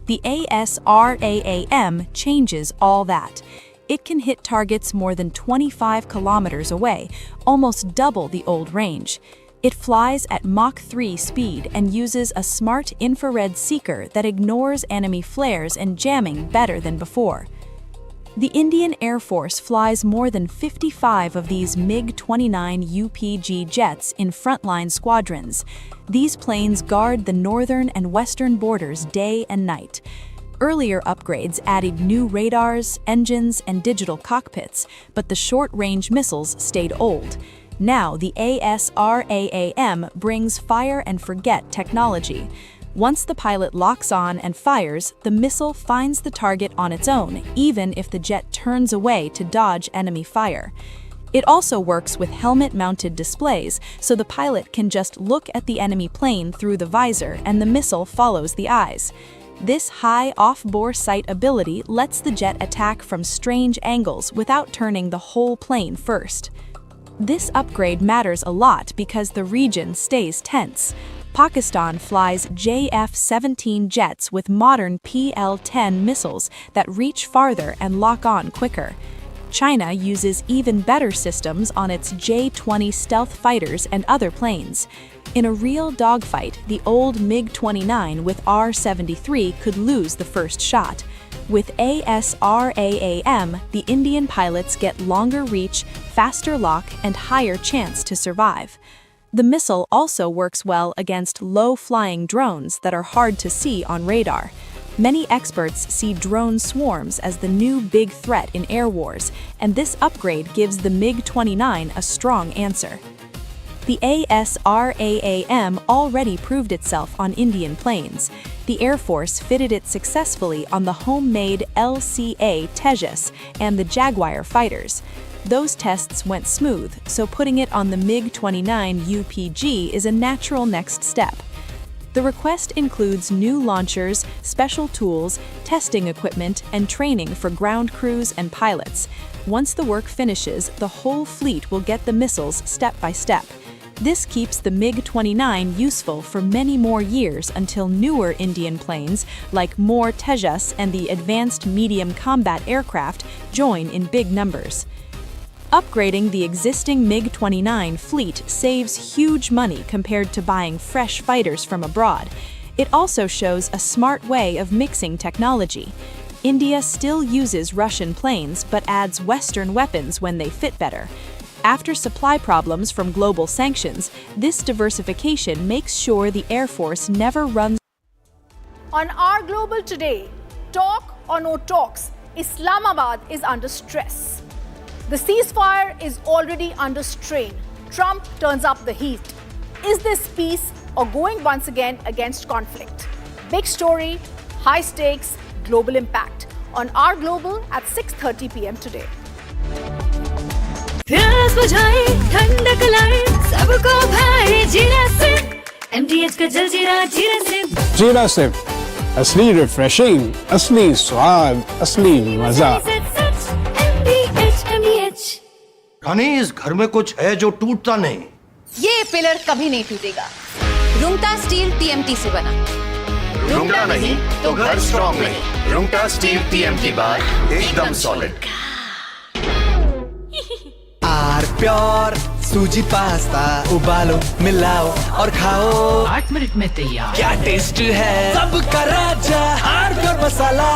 The ASRAAM changes all that. It can hit targets more than 25 kilometers away, almost double the old range. It flies at Mach 3 speed and uses a smart infrared seeker that ignores enemy flares and jamming better than before. The Indian Air Force flies more than 55 of these MiG-29 UPG jets in frontline squadrons. These planes guard the northern and western borders day and night. Earlier upgrades added new radars, engines, and digital cockpits, but the short-range missiles stayed old. Now the ASRAAM brings fire-and-forget technology. Once the pilot locks on and fires, the missile finds the target on its own, even if the jet turns away to dodge enemy fire. It also works with helmet-mounted displays, so the pilot can just look at the enemy plane through the visor and the missile follows the eyes. This high off-bore sight ability lets the jet attack from strange angles without turning the whole plane first. This upgrade matters a lot because the region stays tense. Pakistan flies JF-17 jets with modern PL-10 missiles that reach farther and lock on quicker. China uses even better systems on its J-20 stealth fighters and other planes. In a real dogfight, the old MiG-29 with R-73 could lose the first shot. With ASRAAM, the Indian pilots get longer reach, faster lock, and higher chance to survive. The missile also works well against low-flying drones that are hard to see on radar. Many experts see drone swarms as the new big threat in air wars, and this upgrade gives the MiG-29 a strong answer. The ASRAAM already proved itself on Indian planes. The Air Force fitted it successfully on the homemade LCA Tejas and the Jaguar fighters. Those tests went smooth, so putting it on the MiG-29 UPG is a natural next step. The request includes new launchers, special tools, testing equipment, and training for ground crews and pilots. Once the work finishes, the whole fleet will get the missiles step by step. This keeps the MiG-29 useful for many more years until newer Indian planes, like more Tejas and the Advanced Medium Combat Aircraft, join in big numbers. Upgrading the existing MiG-29 fleet saves huge money compared to buying fresh fighters from abroad. It also shows a smart way of mixing technology. India still uses Russian planes but adds Western weapons when they fit better. After supply problems from global sanctions, this diversification makes sure the Air Force never runs. On our Global today, talk or no talks, Islamabad is under stress. The ceasefire is already under strain. Trump turns up the heat. Is this peace or going once again against conflict? Big story, high stakes, global impact. On our Global at 6:30 p.m. today. ठंडक लाए सबको भाई जीरा से MTH का जल जीरा जीरा से जीरा से असली रिफ्रेशिंग, असली स्वाद, असली मजा। रानी, इस घर में कुछ है जो टूटता नहीं। ये पिलर कभी नहीं टूटेगा। रुंगटा स्टील TMT से बना। रुंगटा नहीं तो घर स्ट्रॉन्ग नहीं। रुंगटा स्टील TMT बार एकदम सॉलिड। आर प्योर सूजी पास्ता उबालो मिलाओ और खाओ 8 मिनट में तैयार। क्या टेस्ट है सबका राजा R pure masala.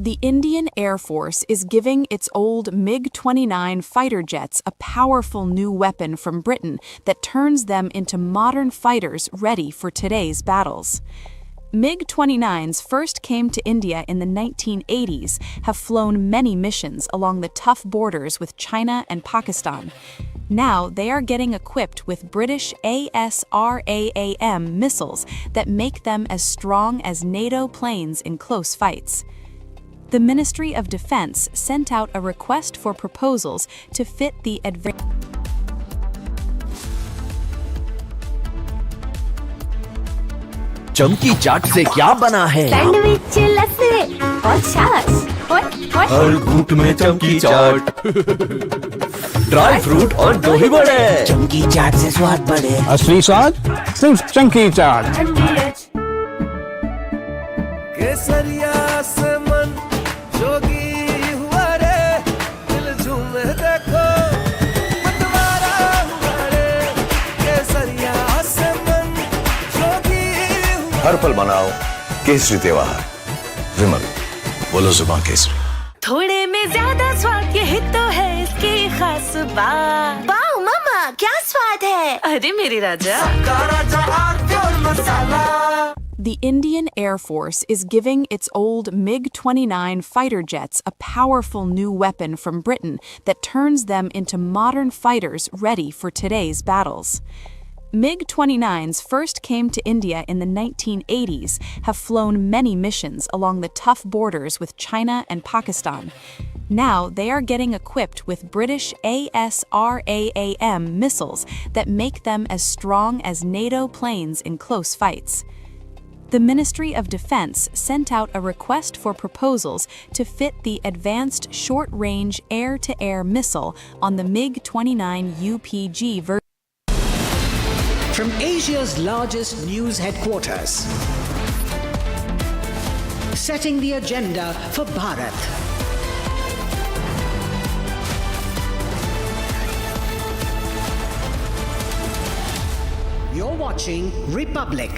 The Indian Air Force is giving its old MiG-29 fighter jets a powerful new weapon from Britain that turns them into modern fighters ready for today's battles. MiG-29s first came to India in the 1980s, have flown many missions along the tough borders with China and Pakistan. Now they are getting equipped with British ASRAAM missiles that make them as strong as NATO planes in close fights. The Ministry of Defense sent out a request for proposals to fit the चमकी चाट से क्या बना है? Sandwich लस्सी और छाछ हर घूंट में चमकी चाट, ड्राई फ्रूट और दही बड़े। चमकी चाट से स्वाद बढ़े। असली स्वाद सिर्फ चमकी चाट। केसरिया से मन जोगी हुआ रे, दिल झूमे देखो मतवारा हुआ रे। केसरिया से मन जोगी हुआ। हर पल मनाओ केसरी त्योहार। विमल, बोलो जुबान केसरी। थोड़े में ज्यादा स्वाद, यही तो है इसकी खास बात। वाओ मामा, क्या स्वाद है। अरे मेरे राजा, सबका राजा R pure masala. The Indian Air Force is giving its old MiG-29 fighter jets a powerful new weapon from Britain that turns them into modern fighters ready for today's battles. MiG-29s first came to India in the 1980s, have flown many missions along the tough borders with China and Pakistan. Now they are getting equipped with British ASRAAM missiles that make them as strong as NATO planes in close fights. The Ministry of Defense sent out a request for proposals to fit the advanced short-range air-to-air missile on the MiG-29 UPG version. From Asia's largest news headquarters, setting the agenda for Bharat. You're watching Republic.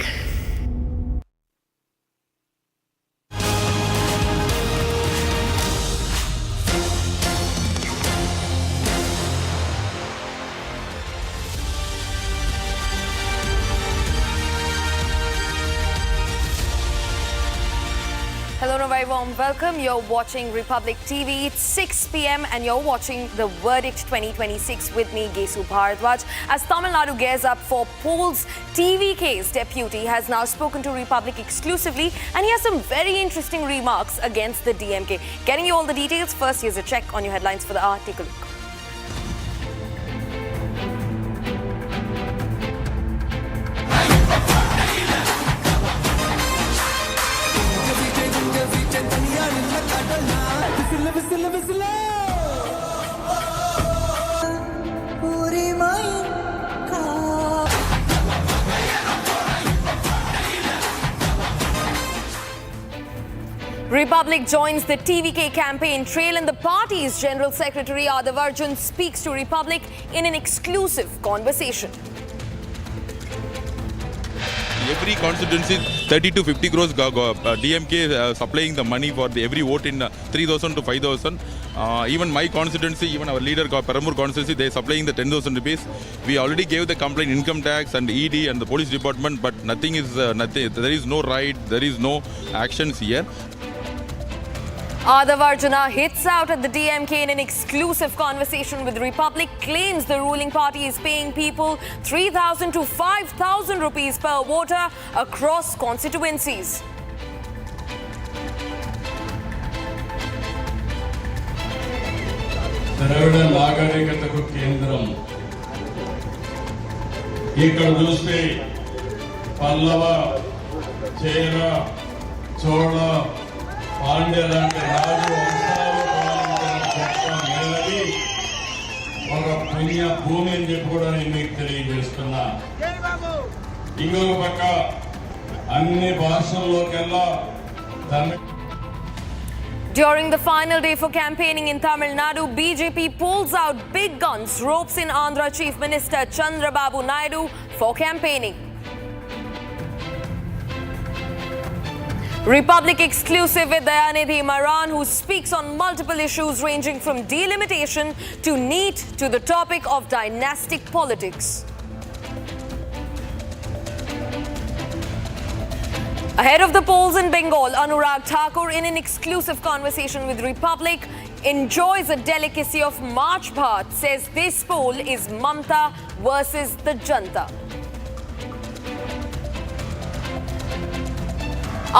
Hello and a very warm welcome. You're watching Republic TV. It's 6 p.m. and you're watching The Verdict 2026 with me, Gesu Bharadwaj. As Tamil Nadu gears up for polls, TVK's deputy has now spoken to Republic exclusively and he has some very interesting remarks against the DMK. Getting you all the details, first here's a check on your headlines for the hour. Take a look. Republic joins the TVK campaign trail and the party's General Secretary Arnab speaks to Republic in an exclusive conversation. Every constituency, 30 to 50 crores DMK supplying the money for every vote in 3,000 to 5,000. Even my constituency, even our leader, Paramur constituency, they are supplying the 10,000 rupees. We already gave the complaint, income tax and ED and the police department, but nothing is, there is no right, there is no actions here. Arnab hits out at the DMK in an exclusive conversation with Republic, claims the ruling party is paying people 3,000 to 5,000 rupees per voter across constituencies. ద్రవిడ నాగరికతకు కేంద్రం ఇక్కడ చూస్తే పల్లవ చేర చోళ పాండ్య లాంటి రాజు వంశాలు పాలించిన గొప్ప నేలది ఒక పుణ్య భూమి అని చెప్పి కూడా నేను మీకు తెలియజేస్తున్నా. ఇంకొక పక్క అన్ని భాషల్లోకెల్లా During the final day for campaigning in Tamil Nadu, BJP pulls out big guns, ropes in Andhra Chief Minister Chandrababu Naidu for campaigning. Republic exclusive with Dayanidhi Maran, who speaks on multiple issues ranging from delimitation to NEET to the topic of dynastic politics. Ahead of the polls in Bengal, Anurag Thakur, in an exclusive conversation with Republic, enjoys a delicacy of March Bhat, says this poll is Mamta versus the Janta.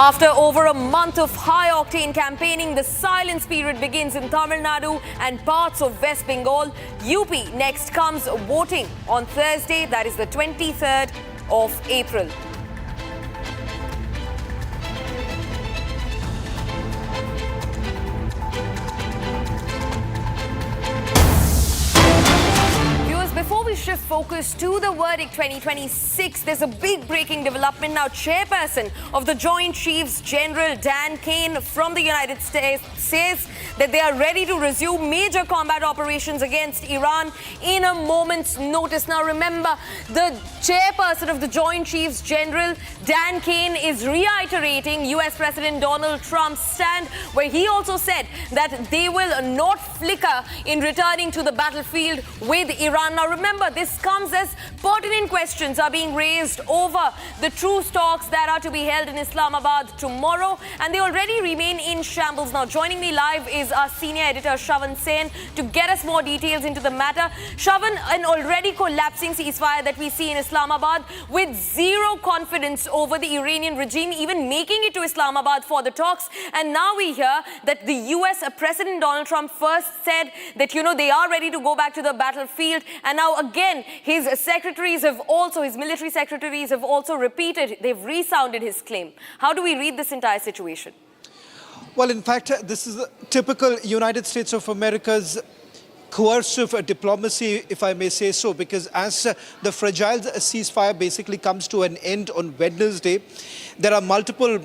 After over a month of high-octane campaigning, the silence period begins in Tamil Nadu and parts of West Bengal. UP next comes voting on Thursday, that is the 23rd of April. Before we shift focus to the verdict 2026, there's a big breaking development now. Chairperson of the Joint Chiefs, General Dan Kane from the United States, says that they are ready to resume major combat operations against Iran in a moment's notice. Now remember, the chairperson of the Joint Chiefs, General Dan Kane, is reiterating US President Donald Trump's stand, where he also said that they will not flicker in returning to the battlefield with Iran. Now remember, this comes as pertinent questions are being raised over the truce talks that are to be held in Islamabad tomorrow, and they already remain in shambles. Now joining me live is our senior editor Shravan Sen to get us more details into the matter. Shravan, an already collapsing ceasefire that we see in Islamabad with zero confidence over the Iranian regime even making it to Islamabad for the talks, and now we hear that the US President Donald Trump first said that they are ready to go back to the battlefield, and now again his military secretaries have also repeated, they've resounded his claim. How do we read this entire situation? Well, in fact, this is typical United States of America's coercive diplomacy, if I may say so, because as the fragile ceasefire basically comes to an end on Wednesday, there are multiple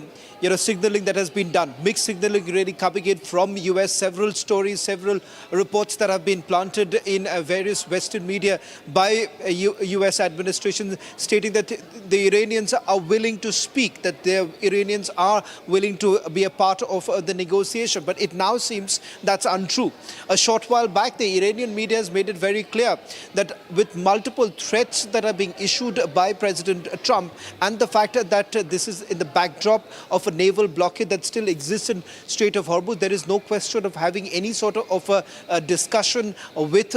signaling that has been done. Mixed signaling really coming in from US, several stories, several reports that have been planted in various Western media by US administration stating that the Iranians are willing to speak, that the Iranians are willing to be a part of the negotiation. But it now seems that's untrue. A short while back, the Iranian media has made it very clear that with multiple threats that are being issued by President Trump and the fact that this is in the backdrop of a naval blockade that still exists in Strait of Hormuz, there is no question of having any sort of a discussion with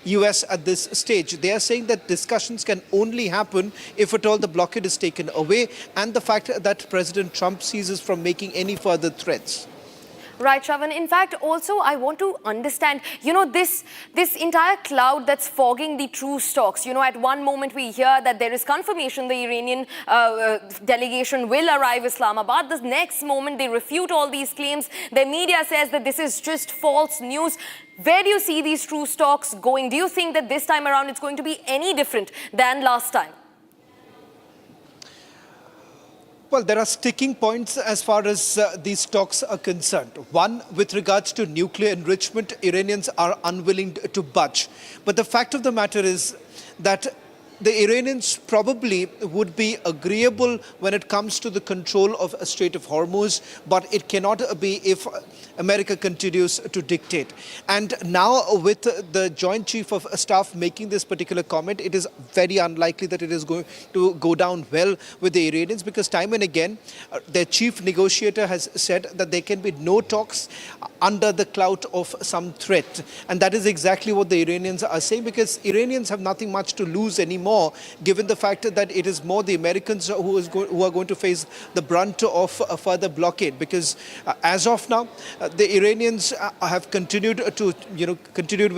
US at this stage. They are saying that discussions can only happen if at all the blockade is taken away and the fact that President Trump ceases from making any further threats. Right, Shravan. In fact, also, I want to understand, this entire cloud that's fogging the truce talks. At one moment we hear that there is confirmation the Iranian delegation will arrive Islamabad. The next moment they refute all these claims. Their media says that this is just false news. Where do you see these truce talks going? Do you think that this time around it's going to be any different than last time? Well, there are sticking points as far as these talks are concerned. One, with regards to nuclear enrichment, Iranians are unwilling to budge. But the fact of the matter is that the Iranians probably would be agreeable when it comes to the control of a Strait of Hormuz, but it cannot be if America continues to dictate. And now with the Joint Chief of Staff making this particular comment, it is very unlikely that it is going to go down well with the Iranians, because time and again their chief negotiator has said that there can be no talks under the clout of some threat. And that is exactly what the Iranians are saying, because Iranians have nothing much to lose anymore, given the fact that it is more the Americans who are going to face the brunt of a further blockade. Because as of now, the Iranians have continued with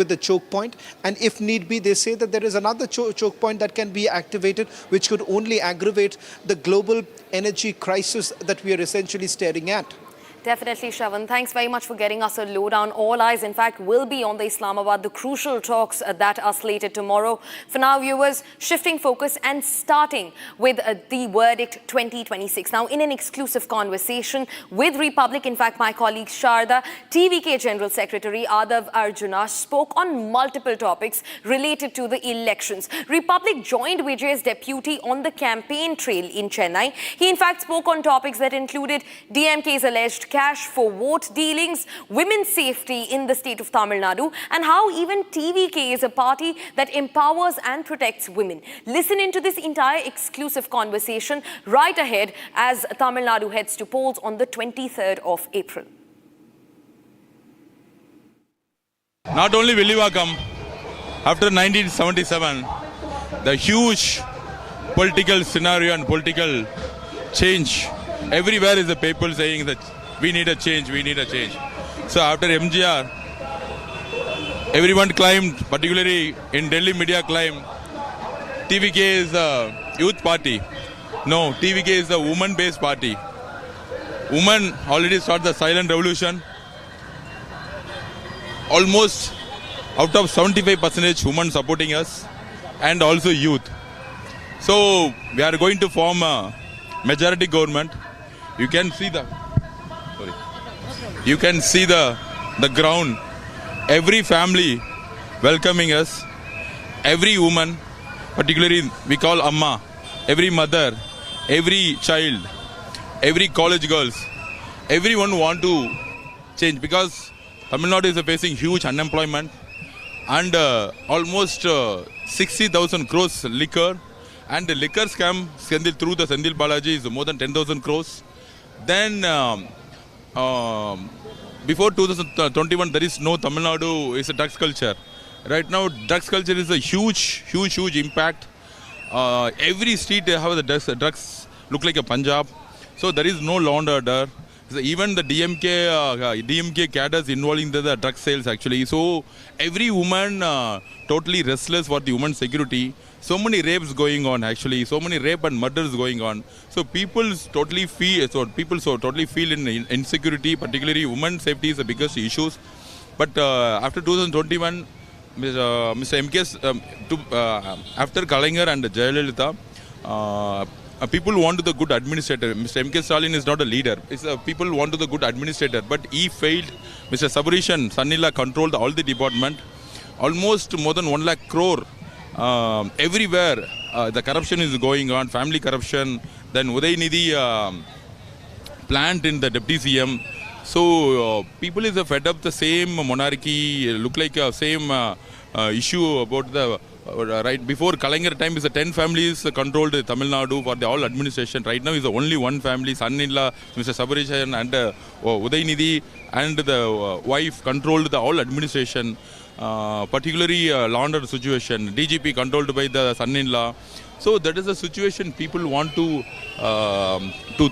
the choke point, and if need be, they say that there is another choke point that can be activated, which could only aggravate the global energy crisis that we are essentially staring at. Definitely, Shravan. Thanks very much for getting us a lowdown. All eyes, in fact, will be on the Islamabad, the crucial talks that are slated tomorrow. For now, viewers, shifting focus and starting with the verdict 2026. Now, in an exclusive conversation with Republic, in fact, my colleague Sharda, TVK General Secretary Adav Arjuna spoke on multiple topics related to the elections. Republic joined Vijay's deputy on the campaign trail in Chennai. He, in fact, spoke on topics that included DMK's alleged cash for vote dealings, women's safety in the state of Tamil Nadu, and how even TVK is a party that empowers and protects women. Listen into this entire exclusive conversation right ahead as Tamil Nadu heads to polls on the 23rd of April. Not only Villivakkam, after 1977, the huge political scenario and political change, everywhere is the people saying that we need a change, we need a change. So after MGR, everyone climbed, particularly in Delhi media climbed, TVK is a youth party. No, TVK is a woman-based party. Women already started the silent revolution. Almost out of 75% women supporting us, and also youth. So we are going to form a majority government. You can see the ground. Every family welcoming us. Every woman, particularly we call Amma. Every mother, every child, every college girls. Everyone want to change, because Tamil Nadu is facing huge unemployment and almost 60,000 crores liquor. And the liquor scam through the Sendil Balaji is more than 10,000 crores. Then before 2021, there is no Tamil Nadu is a drugs culture. Right now, drugs culture is a huge impact. Every street they have the drugs look like a Punjab. So there is no law and order. So even the DMK cadres involved in the drug sales actually. So every woman totally restless for the woman's security. So many rapes going on actually. So many rape and murders going on. So people totally feel in insecurity. Particularly women's safety is the biggest issues. But after 2021, Mr. MK's after Kalaignar and Jayalalitha, people want the good administrator. Mr. MK Stalin is not a leader. People want the good administrator, but he failed. Mr. Sabarishan, Sanila controlled all the department. Almost more than 1 lakh crore everywhere. The corruption is going on, family corruption. Then Udaynidhi plant in the deputy CM. So people is fed up the same monarchy, look like same issue about the right before Kalaignar time is 10 families controlled Tamil Nadu for the all administration. Right now is only one family, son-in-law Mr. Sabarishan and Udaynidhi and the wife controlled the all administration. Particularly law and order situation, DGP controlled by the son-in-law. So that is the situation people want to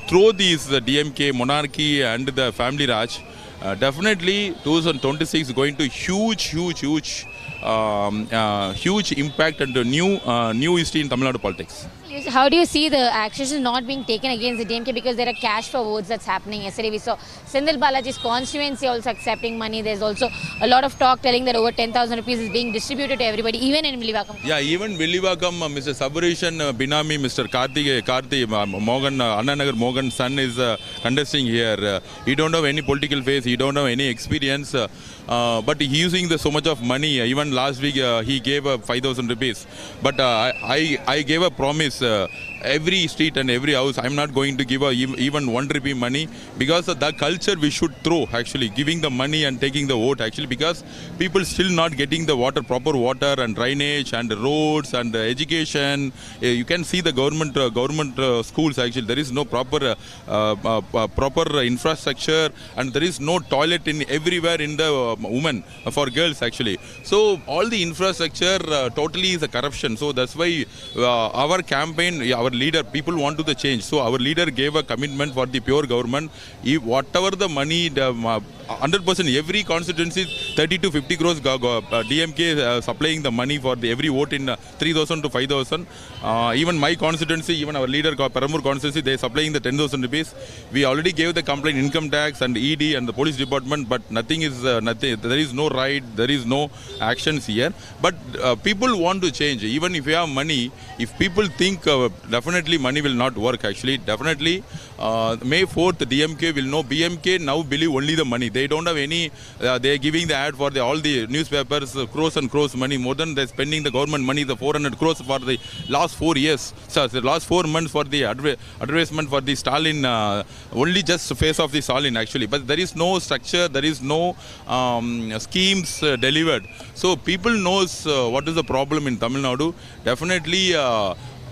throw these DMK monarchy and the family Raj. Definitely 2026 going to huge impact and new history in Tamil Nadu politics. How do you see the actions not being taken against the DMK because there are cash for votes that's happening? Yesterday we saw Sindhil Balaji's constituency also accepting money. There's also a lot of talk telling that over 10,000 rupees is being distributed to everybody, even in Villivakkam. Yeah, even Villivakkam, Mr. Sabarishan, Binami, Mr. Karthi Mogan, Annanagar Mogan son is contesting here. He don't have any political face, he don't have any experience, but he using so much of money. Even last week he gave 5,000 rupees. But I gave a promise. Every street and every house, I'm not going to give even 1 rupee money, because of the culture we should throw actually, giving the money and taking the vote actually, because people still not getting the water, proper water and drainage and roads and education. You can see the government schools actually, there is no proper infrastructure, and there is no toilet in everywhere in the women for girls actually. So all the infrastructure totally is a corruption. So that's why our campaign, our leader, people want to the change. So our leader gave a commitment for the pure government. If whatever the money, 100%, every constituency 30 to 50 crores DMK supplying the money for every vote in 3,000 to 5,000. Even my constituency, even our leader Paramur constituency, they supplying the 10,000 rupees. We already gave the complaint, income tax and ED and the police department, but nothing is nothing. There is no right, there is no actions here. But people want to change. Even if you have money, if people think definitely money will not work actually. Definitely May 4th DMK will know. BMK now believe only the money. They don't have any, they are giving the ad for all the newspapers, crores and crores money, more than they're spending the government money, the 400 crores for the last 4 years. So the last 4 months for the advertisement for the Stalin, only just face of the Stalin actually. But there is no structure, there is no schemes delivered. So people knows what is the problem in Tamil Nadu. Definitely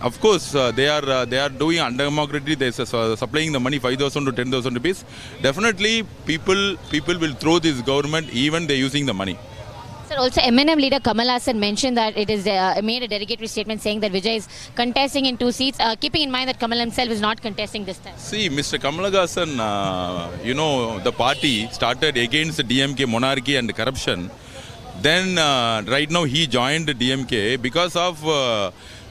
of course, they are doing undemocratic. They are supplying the money 5,000 to 10,000 rupees. Definitely, people will throw this government even they using the money. Sir, also MNM leader Kamal Hassan mentioned that it is made a derogatory statement saying that Vijay is contesting in 2 seats, keeping in mind that Kamal himself is not contesting this time. See, Mr. Kamal Hassan, the party started against the DMK monarchy and corruption. Then right now he joined DMK because of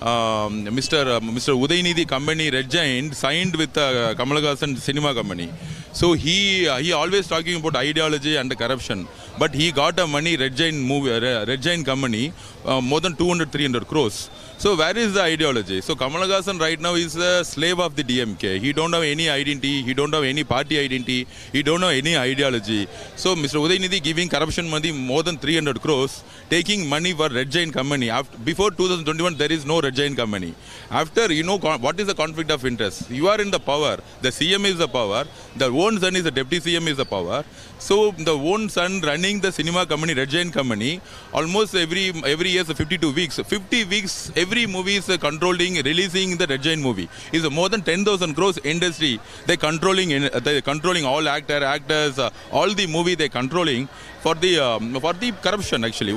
Mr. Udaynidhi company Red Giant signed with Kamal Hassan cinema company. So he always talking about ideology and corruption, but he got a money Red Giant company more than 200-300 crores. So where is the ideology? So Kamal Hassan right now is a slave of the DMK. He don't have any identity. He don't have any party identity. He don't have any ideology. So Mr. Udaynidhi giving corruption money more than 300 crores, taking money for Red Giant company. Before 2021, there is no Red Giant company. After, what is the conflict of interest? You are in the power. The CM is the power. The own son is the deputy CM is the power. So the own son running the cinema company, Red Giant company, almost every year 52 weeks. 50 weeks, every movie is controlling, releasing the Red Giant movie. Is more than 10,000 crores industry. They controlling all actors, all the movie they controlling for the corruption actually.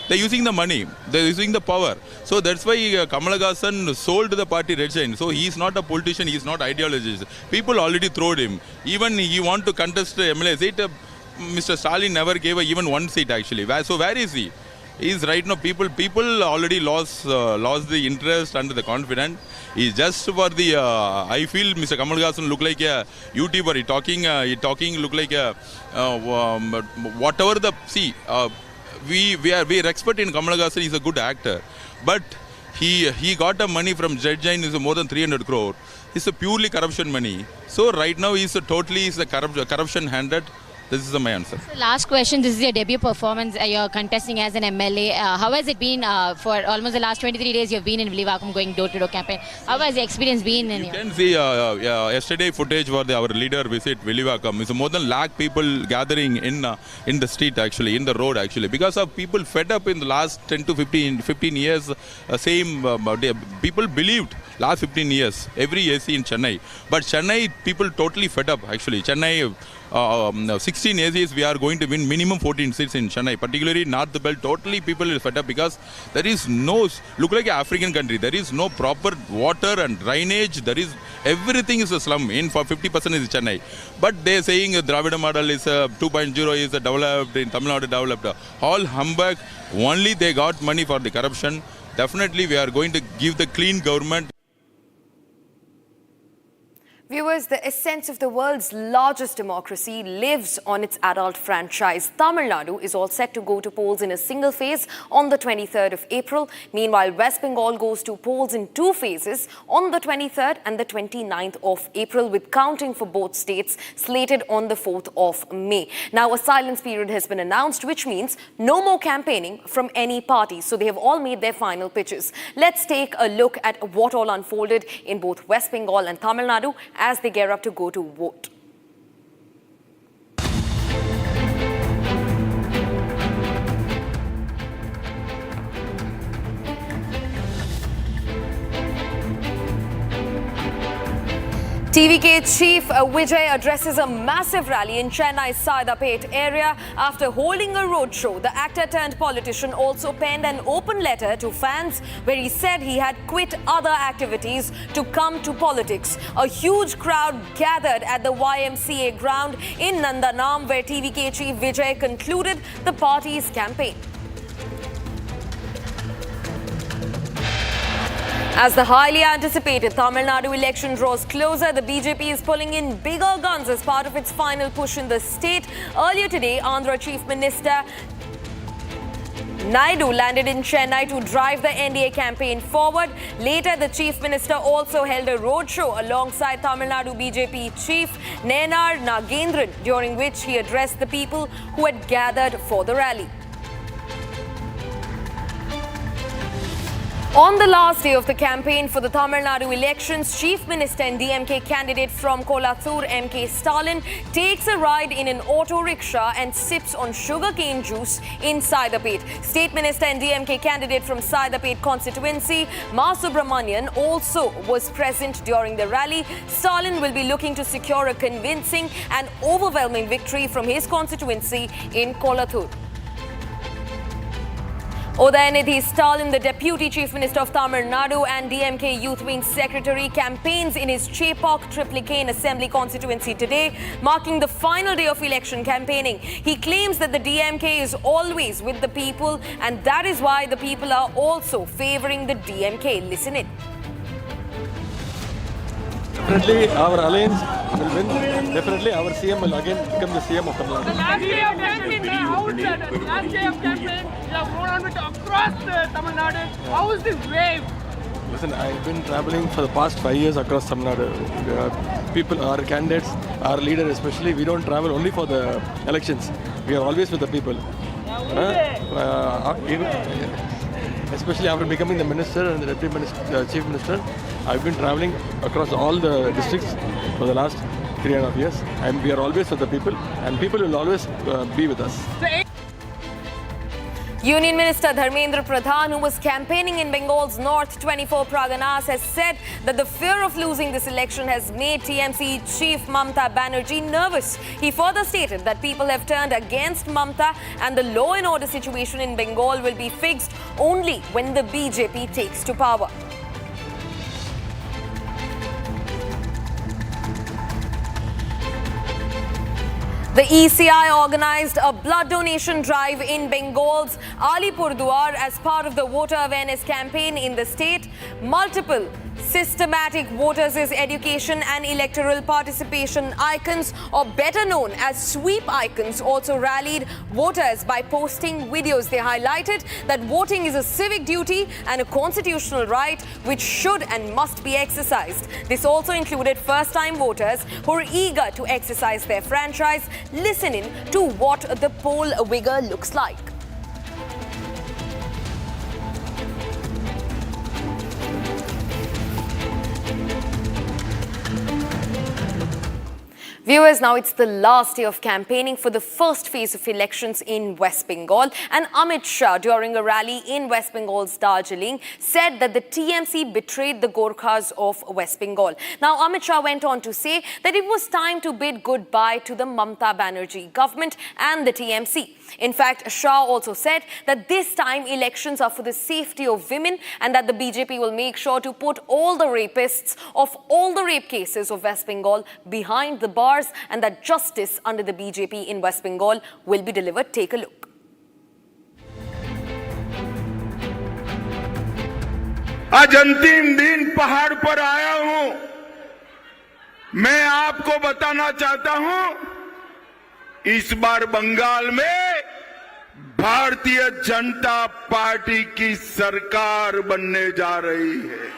They're using the money. They're using the power. So that's why Kamal Hassan sold the party Red Giant. So he's not a politician. He's not ideologist. People already throwed him. Even he want to contest MLA seat. Mr. Stalin never gave even 1 seat actually. So where is he? He's right now. People already lost the interest and the confidence. He's just for the. I feel Mr. Kamal Hassan look like a YouTuber. He talking look like a whatever the we are expert in Kamal Haasan. He's a good actor, but he got the money from Jain is more than 300 crore. It's a purely corruption money. So right now he's a corruption handed. This is my answer. So last question. This is your debut performance. You're contesting as an MLA. How has it been for almost the last 23 days? You've been in Villivakkam going door-to-door campaign. How has the experience been? You can see yesterday footage where our leader visit Villivakkam. It's more than lakh people gathering in the street actually, in the road actually, because of people fed up in the last 10 to 15 years. People believed last 15 years every AC in Chennai, but Chennai people totally fed up actually. Chennai 16 ACs, we are going to win minimum 14 seats in Chennai, particularly North Belt. Totally people are fed up because there is no, look like an African country. There is no proper water and drainage. There is, everything is a slum. In for 50% is Chennai. But they are saying Dravida model is 2.0 is developed, in Tamil Nadu developed. All humbug. Only they got money for the corruption. Definitely we are going to give the clean government. Viewers, the essence of the world's largest democracy lives on its adult franchise. Tamil Nadu is all set to go to polls in a single phase on the 23rd of April. Meanwhile, West Bengal goes to polls in two phases on the 23rd and the 29th of April, with counting for both states slated on the 4th of May. Now, a silence period has been announced, which means no more campaigning from any party. So they have all made their final pitches. Let's take a look at what all unfolded in both West Bengal and Tamil Nadu as they gear up to go to vote. TVK chief Vijay addresses a massive rally in Chennai's Saidapet area after holding a roadshow. The actor turned politician also penned an open letter to fans where he said he had quit other activities to come to politics. A huge crowd gathered at the YMCA ground in Nandanam, where TVK chief Vijay concluded the party's campaign. As the highly anticipated Tamil Nadu election draws closer, the BJP is pulling in bigger guns as part of its final push in the state. Earlier today, Andhra Chief Minister Naidu landed in Chennai to drive the NDA campaign forward. Later, the Chief Minister also held a roadshow alongside Tamil Nadu BJP Chief Nayanar Nagendran, during which he addressed the people who had gathered for the rally. On the last day of the campaign for the Tamil Nadu elections, Chief Minister and DMK candidate from Kolkata, M.K. Stalin, takes a ride in an auto rickshaw and sips on sugarcane juice in Saidapet. State Minister and DMK candidate from Saidapet constituency, Ma Subramanian, also was present during the rally. Stalin will be looking to secure a convincing and overwhelming victory from his constituency in Kolkata. Udayanidhi Stalin, the Deputy Chief Minister of Tamil Nadu and DMK Youth Wing Secretary, campaigns in his Chepauk Triplicane Assembly constituency today, marking the final day of election campaigning. He claims that the DMK is always with the people, and that is why the people are also favouring the DMK. Listen in. Definitely our alliance will win. Definitely our CM will again become the CM of Tamil Nadu. The last day of campaign, last day of campaign, you have gone on across Tamil Nadu. How is this wave? Listen, I've been traveling for the past 5 years across Tamil Nadu. People, our candidates, our leader especially, we don't travel only for the elections. We are always with the people. Especially after becoming the minister and the deputy minister, chief minister, I've been traveling across all the districts for the last 3.5 years. And we are always with the people, and people will always be with us. Union Minister Dharmendra Pradhan, who was campaigning in Bengal's North 24 Praganas, has said that the fear of losing this election has made TMC Chief Mamta Banerjee nervous. He further stated that people have turned against Mamta and the law and order situation in Bengal will be fixed only when the BJP takes to power. The ECI organized a blood donation drive in Bengal's Alipurduar as part of the voter awareness campaign in the state. Multiple Systematic voters' education and electoral participation icons, or better known as sweep icons, also rallied voters by posting videos. They highlighted that voting is a civic duty and a constitutional right which should and must be exercised. This also included first-time voters who are eager to exercise their franchise. Listen in to what the poll vigor looks like. Viewers, now it's the last day of campaigning for the first phase of elections in West Bengal, and Amit Shah, during a rally in West Bengal's Darjeeling, said that the TMC betrayed the Gorkhas of West Bengal. Now, Amit Shah went on to say that it was time to bid goodbye to the Mamata Banerjee government and the TMC. In fact, Shah also said that this time elections are for the safety of women and that the BJP will make sure to put all the rapists of all the rape cases of West Bengal behind the bars and that justice under the BJP in West Bengal will be delivered. Take a look. आज अंतिम दिन पहाड़ पर आया हूं। मैं आपको बताना चाहता हूं, इस बार बंगाल में भारतीय जनता पार्टी की सरकार बनने जा रही है।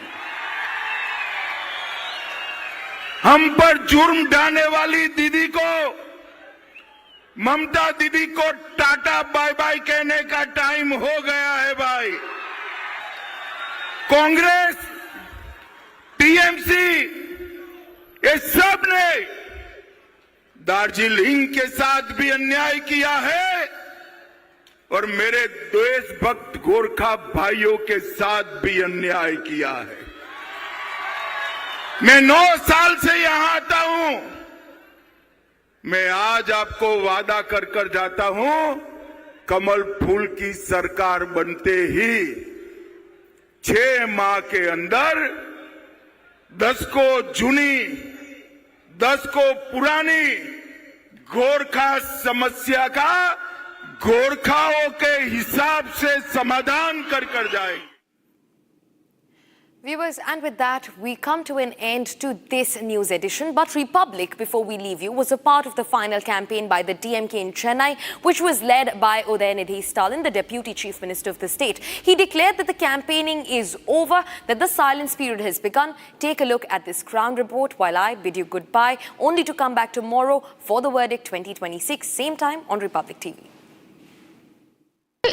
हम पर जुर्म ढाने वाली दीदी को, ममता दीदी को टाटा बाय बाय कहने का टाइम हो गया है भाई। कांग्रेस, टीएमसी, ये सब ने दार्जिलिंग के साथ भी अन्याय किया है और मेरे देशभक्त गोरखा भाइयों के साथ भी अन्याय किया है। मैं 9 साल से यहां आता हूं। मैं आज आपको वादा कर कर जाता हूं, कमल फूल की सरकार बनते ही 6 माह के अंदर 10 को जूनी, 10 को पुरानी गोरखा समस्या का गोरखाओं के हिसाब से समाधान कर जाएंगे। Viewers, and with that, we come to an end to this news edition. But Republic, before we leave you, was a part of the final campaign by the DMK in Chennai, which was led by Udayanidhi Stalin, the Deputy Chief Minister of the state. He declared that the campaigning is over, that the silence period has begun. Take a look at this ground report while I bid you goodbye, only to come back tomorrow for the verdict 2026, same time on Republic TV.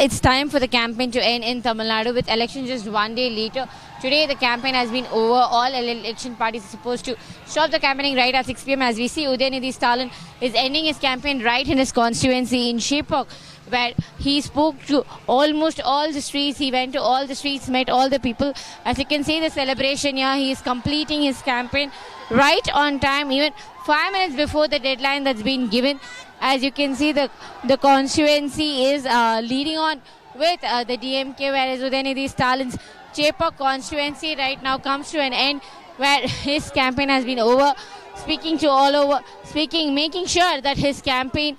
It's time for the campaign to end in Tamil Nadu with elections just one day later. Today the campaign has been over. All election parties are supposed to stop the campaigning right at 6 p.m. As we see, Udayanidhi Stalin is ending his campaign right in his constituency in Shepok, where he spoke to almost all the streets. He went to all the streets, met all the people. As you can see, the celebration here, he is completing his campaign right on time, even 5 minutes before the deadline that's been given. As you can see, the constituency is leading on with the DMK, whereas Udayanidhi Stalin's Chepok constituency right now comes to an end, where his campaign has been over. Speaking to all over, making sure that his campaign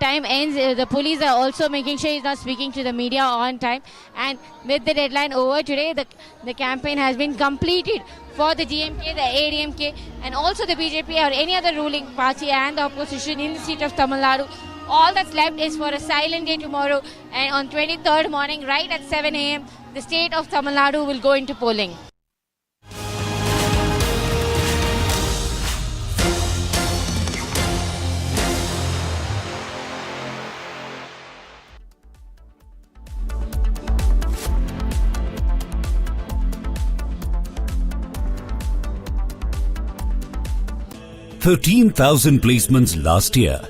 time ends. The police are also making sure he's not speaking to the media on time. And with the deadline over today, the campaign has been completed for the DMK, the ADMK, and also the BJP or any other ruling party and the opposition in the state of Tamil Nadu. All that's left is for a silent day tomorrow, and on 23rd morning, right at 7 a.m., the state of Tamil Nadu will go into polling. $13,000 placements last year.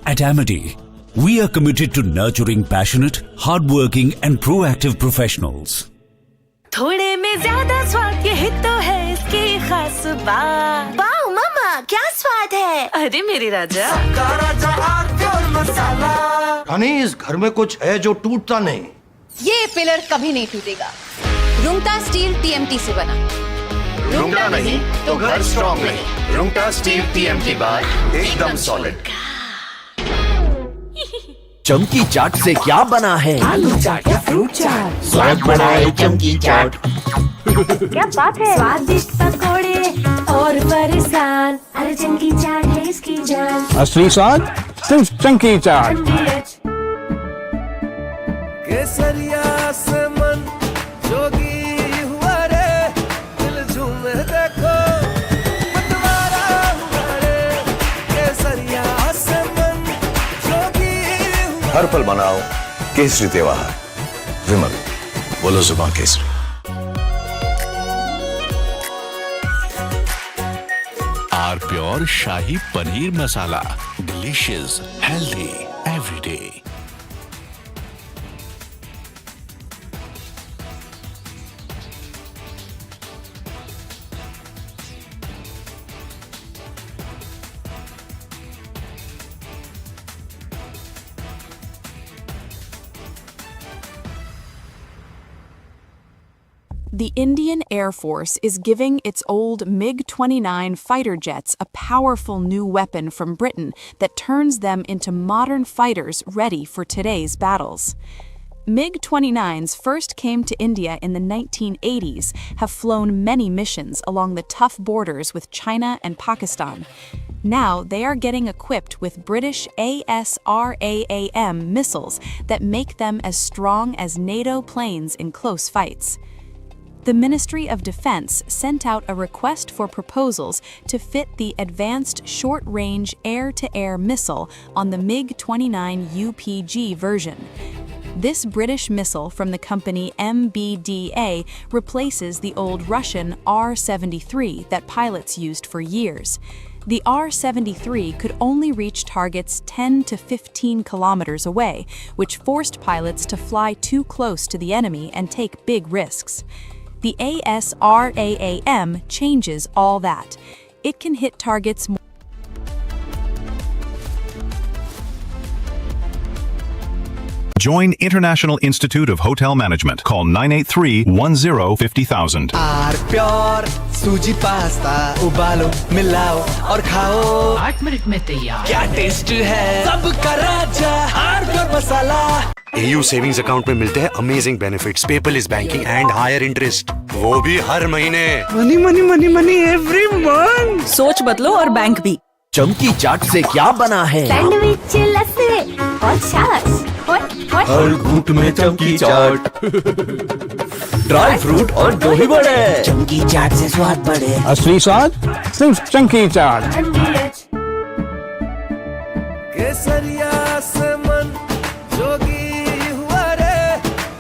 At Amity, we are committed to nurturing passionate, hardworking and proactive professionals. थोड़े में ज़्यादा स्वाद ये तो है इसकी खास बात। वाओ मामा, क्या स्वाद है? अरे मेरे राजा, रानी, इस घर में कुछ है जो टूटता नहीं। ये पिलर कभी नहीं टूटेगा। रुंगटा स्टील TMT से बना। रुंगटा नहीं तो घर स्ट्रॉन्ग नहीं। रुंगटा स्टील TMT बार एकदम सॉलिड। चमकी चाट से क्या बना है? आलू चाट या फ्रूट चाट, स्वाद बढ़ाए चमकी चाट। क्या बात है, स्वादिष्ट पकोड़े और बरसान, अरे चमकी चाट है इसकी जान। असली स्वाद सिर्फ चमकी चाट। केसरिया से मन जोगी हुआ रे, दिल झूमे देखो मतवारा हुआ रे। केसरिया से मन जोगी हुआ। हर पल मनाओ केसरी त्योहार। विमल, बोलो जुबान केसरी। R pure shahi paneer masala, delicious, healthy everyday. The Indian Air Force is giving its old MiG-29 fighter jets a powerful new weapon from Britain that turns them into modern fighters ready for today's battles. MiG-29s first came to India in the 1980s, have flown many missions along the tough borders with China and Pakistan. Now they are getting equipped with British ASRAAM missiles that make them as strong as NATO planes in close fights. The Ministry of Defense sent out a request for proposals to fit the Advanced Short-Range Air-to-Air Missile on the MiG-29 UPG version. This British missile from the company MBDA replaces the old Russian R-73 that pilots used for years. The R-73 could only reach targets 10 to 15 kilometers away, which forced pilots to fly too close to the enemy and take big risks. The ASRAAM changes all that. It can hit targets more. Join International Institute of Hotel Management. Call 983-10-50,000. R pure सूजी pasta, उबालो मिलाओ और खाओ 8 minute में तैयार। क्या taste है, सबका राजा R pure masala. AU savings account में मिलते हैं amazing benefits, paperless banking and higher interest, वो भी हर महीने। Money money money money every month. सोच बदलो और बैंक भी। चमकी चाट से क्या बना है? सैंडविच, लस्सी और छाछ। हर घूंट में चमकी चाट। ड्राई फ्रूट और दही बड़े, चमकी चाट से स्वाद बढ़े। असली स्वाद सिर्फ चमकी चाट। केसरिया से मन जोगी हुआ रे,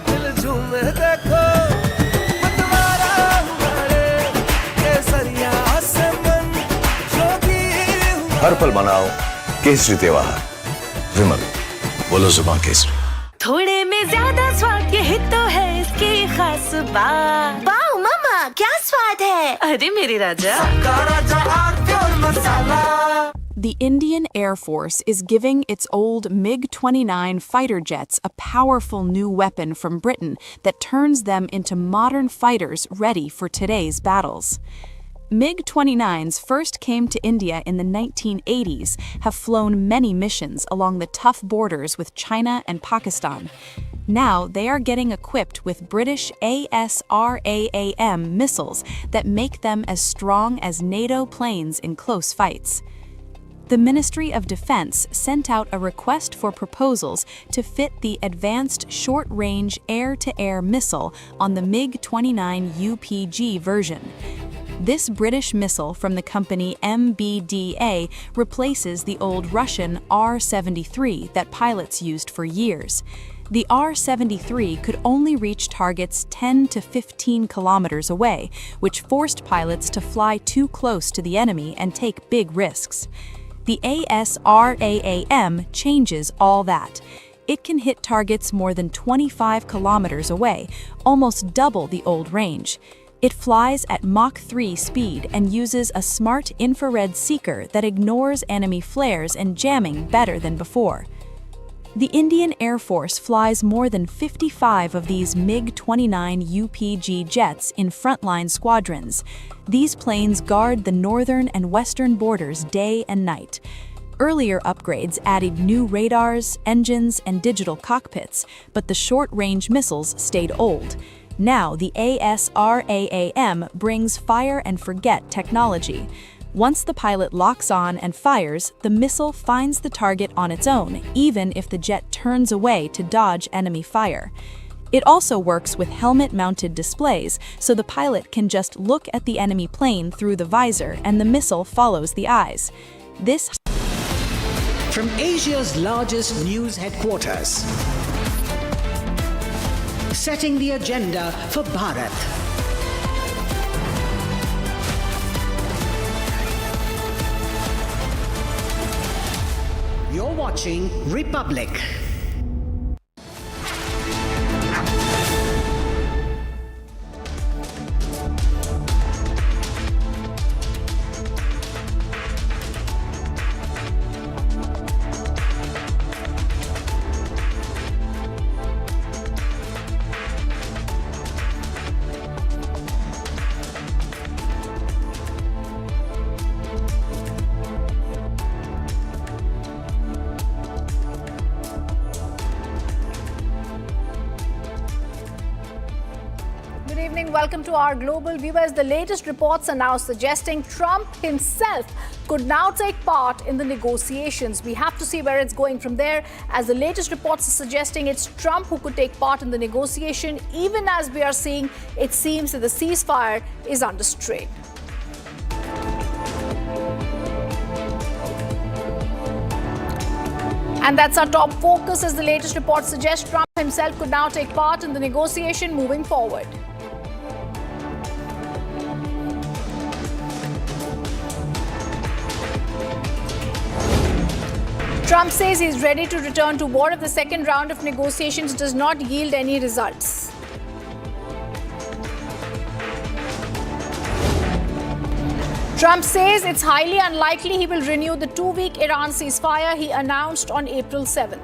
दिल झूमे देखो मतवारा हुआ रे। केसरिया से मन जोगी हुआ। हर पल मनाओ केसरी त्योहार। विमल, बोलो जुबान केसरी। थोड़े में ज्यादा स्वाद, यही तो है इसकी खास बात। वाओ मामा, क्या स्वाद है, अरे मेरे राजा। The Indian Air Force is giving its old MiG-29 fighter jets a powerful new weapon from Britain that turns them into modern fighters ready for today's battles. MiG-29s first came to India in the 1980s, have flown many missions along the tough borders with China and Pakistan. Now they are getting equipped with British ASRAAM missiles that make them as strong as NATO planes in close fights. The Ministry of Defense sent out a request for proposals to fit the Advanced Short-Range Air-to-Air Missile on the MiG-29 UPG version. This British missile from the company MBDA replaces the old Russian R-73 that pilots used for years. The R-73 could only reach targets 10 to 15 kilometers away, which forced pilots to fly too close to the enemy and take big risks. The ASRAAM changes all that. It can hit targets more than 25 kilometers away, almost double the old range. It flies at Mach 3 speed and uses a smart infrared seeker that ignores enemy flares and jamming better than before. The Indian Air Force flies more than 55 of these MiG-29 UPG jets in frontline squadrons. These planes guard the northern and western borders day and night. Earlier upgrades added new radars, engines, and digital cockpits, but the short-range missiles stayed old. Now the ASRAAM brings fire-and-forget technology. Once the pilot locks on and fires, the missile finds the target on its own, even if the jet turns away to dodge enemy fire. It also works with helmet-mounted displays, so the pilot can just look at the enemy plane through the visor and the missile follows the eyes. This from Asia's largest news headquarters, setting the agenda for Bharat. You're watching Republic. Welcome to our global viewers. The latest reports are now suggesting Trump himself could now take part in the negotiations. We have to see where it's going from there, as the latest reports are suggesting it's Trump who could take part in the negotiation, even as we are seeing it seems that the ceasefire is under strain. And that's our top focus, as the latest reports suggest Trump himself could now take part in the negotiation moving forward. Trump says he's ready to return to war if the second round of negotiations does not yield any results. Trump says it's highly unlikely he will renew the two-week Iran ceasefire he announced on April 7th.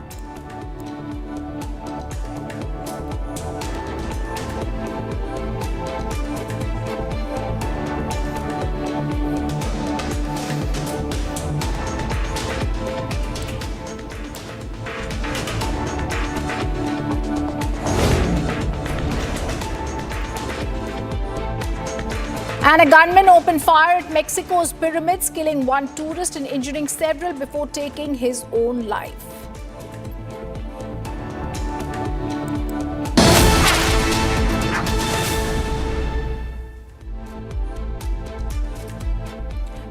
And a gunman opened fire at Mexico's pyramids, killing one tourist and injuring several before taking his own life.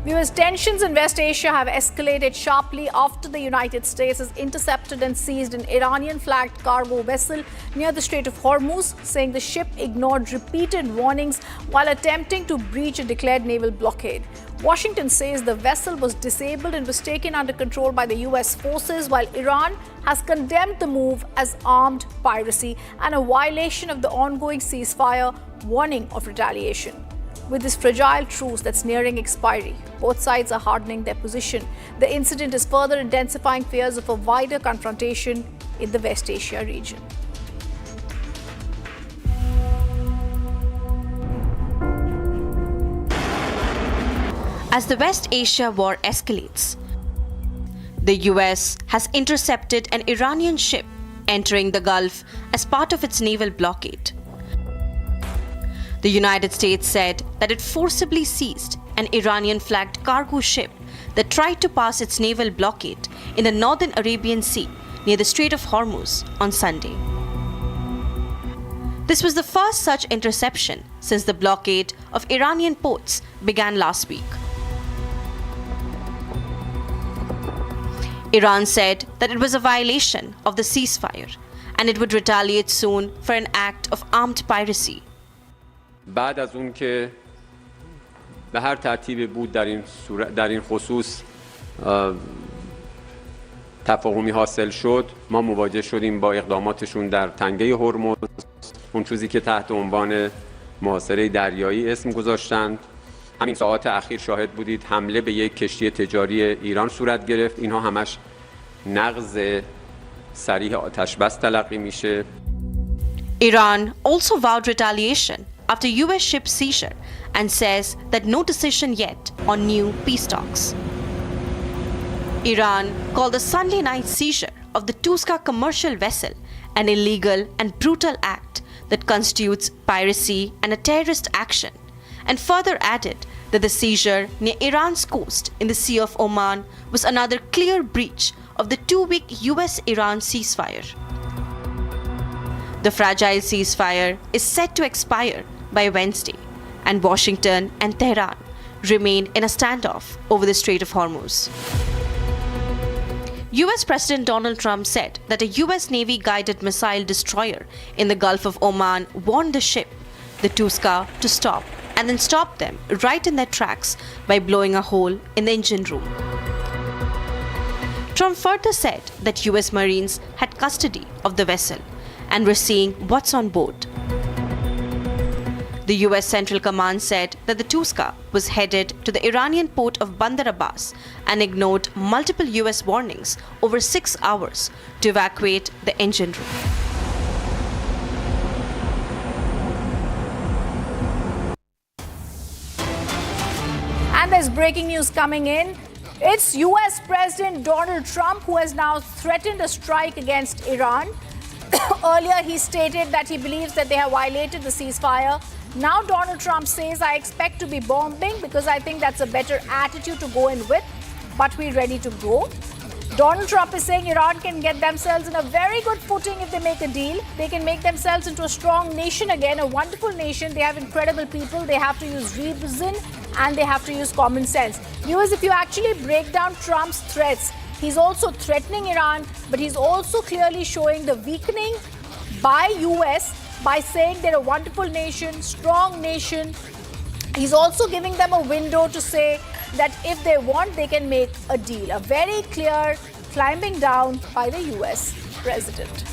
Viewers, tensions in West Asia have escalated sharply after the United States has intercepted and seized an Iranian-flagged cargo vessel near the Strait of Hormuz, saying the ship ignored repeated warnings while attempting to breach a declared naval blockade. Washington says the vessel was disabled and was taken under control by the U.S. forces, while Iran has condemned the move as armed piracy and a violation of the ongoing ceasefire, warning of retaliation. With this fragile truce that's nearing expiry, both sides are hardening their position. The incident is further intensifying fears of a wider confrontation in the West Asia region. As the West Asia war escalates, the US has intercepted an Iranian ship entering the Gulf as part of its naval blockade. The United States said that it forcibly seized an Iranian-flagged cargo ship that tried to pass its naval blockade in the northern Arabian Sea near the Strait of Hormuz on Sunday. This was the first such interception since the blockade of Iranian ports began last week. Iran said that it was a violation of the ceasefire and it would retaliate soon for an act of armed piracy. بعد از اون که به هر ترتیبی بود در این خصوص تفاهمی حاصل شد، ما مواجه شدیم با اقداماتشون در تنگه هرمز، اون چیزی که تحت عنوان محاصره دریایی اسم گذاشتند. همین ساعات اخیر شاهد بودید حمله به یک کشتی تجاری ایران صورت گرفت. اینها همش نقض صریح آتش بس تلقی میشه. Iran also vowed retaliation after US ship seizure and says that no decision yet on new peace talks. Iran called the Sunday night seizure of the Tuska commercial vessel an illegal and brutal act that constitutes piracy and a terrorist action, and further added that the seizure near Iran's coast in the Sea of Oman was another clear breach of the 2-week US-Iran ceasefire. The fragile ceasefire is set to expire by Wednesday, and Washington and Tehran remain in a standoff over the Strait of Hormuz. US President Donald Trump said that a US Navy-guided missile destroyer in the Gulf of Oman warned the ship, the Tuska, to stop, and then stopped them right in their tracks by blowing a hole in the engine room. Trump further said that US Marines had custody of the vessel and were seeing what's on board. The US Central Command said that the Tuska was headed to the Iranian port of Bandar Abbas and ignored multiple US warnings over 6 hours to evacuate the engine room. And there's breaking news coming in. It's US President Donald Trump who has now threatened a strike against Iran. Earlier, he stated that he believes that they have violated the ceasefire. Now Donald Trump says, I expect to be bombing because I think that's a better attitude to go in with, but we're ready to go. Donald Trump is saying Iran can get themselves in a very good footing if they make a deal. They can make themselves into a strong nation again, a wonderful nation. They have incredible people. They have to use reason and they have to use common sense. Viewers, if you actually break down Trump's threats, he's also threatening Iran, but he's also clearly showing the weakening by US by saying they're a wonderful nation, strong nation. He's also giving them a window to say that if they want, they can make a deal. A very clear climbing down by the US president.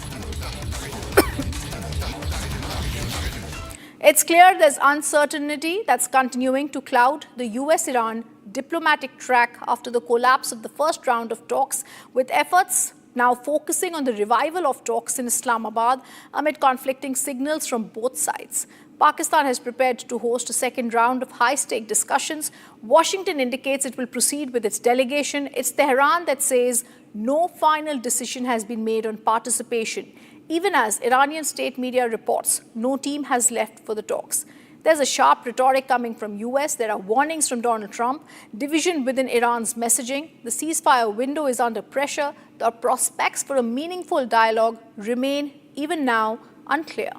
It's clear there's uncertainty that's continuing to cloud the US-Iran diplomatic track after the collapse of the first round of talks, with efforts now focusing on the revival of talks in Islamabad amid conflicting signals from both sides. Pakistan has prepared to host a second round of high-stake discussions. Washington indicates it will proceed with its delegation. It's Tehran that says no final decision has been made on participation, even as Iranian state media reports no team has left for the talks. There's a sharp rhetoric coming from US. There are warnings from Donald Trump, division within Iran's messaging. The ceasefire window is under pressure. The prospects for a meaningful dialogue remain, even now, unclear.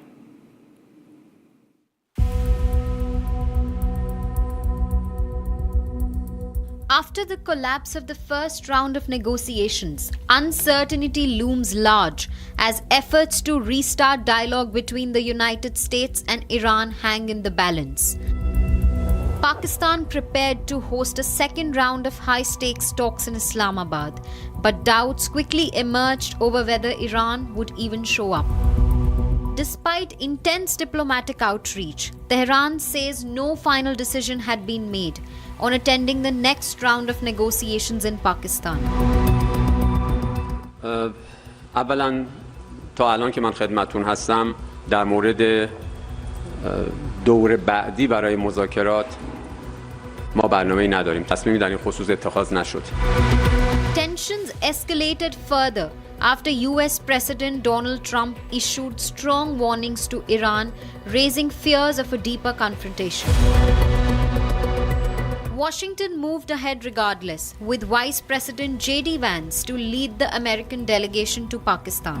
After the collapse of the first round of negotiations, uncertainty looms large as efforts to restart dialogue between the United States and Iran hang in the balance. Pakistan prepared to host a second round of high-stakes talks in Islamabad, but doubts quickly emerged over whether Iran would even show up. Despite intense diplomatic outreach, Tehran says no final decision had been made on attending the next round of negotiations in Pakistan. اولا تا الان که من خدمتتون هستم در مورد دور بعدی برای مذاکرات ما برنامه‌ای نداریم. تصمیمی در این خصوص اتخاذ نشد. Tensions escalated further after US President Donald Trump issued strong warnings to Iran, raising fears of a deeper confrontation. Washington moved ahead regardless, with Vice President J.D. Vance to lead the American delegation to Pakistan.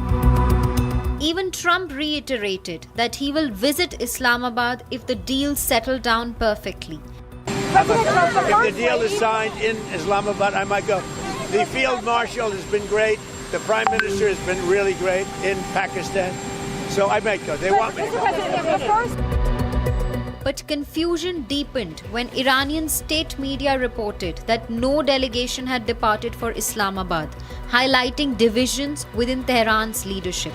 Even Trump reiterated that he will visit Islamabad if the deal settled down perfectly. If the deal is signed in Islamabad, I might go. The field marshal has been great. The prime minister has been really great in Pakistan. So I might go. They want me to go. But confusion deepened when Iranian state media reported that no delegation had departed for Islamabad, highlighting divisions within Tehran's leadership.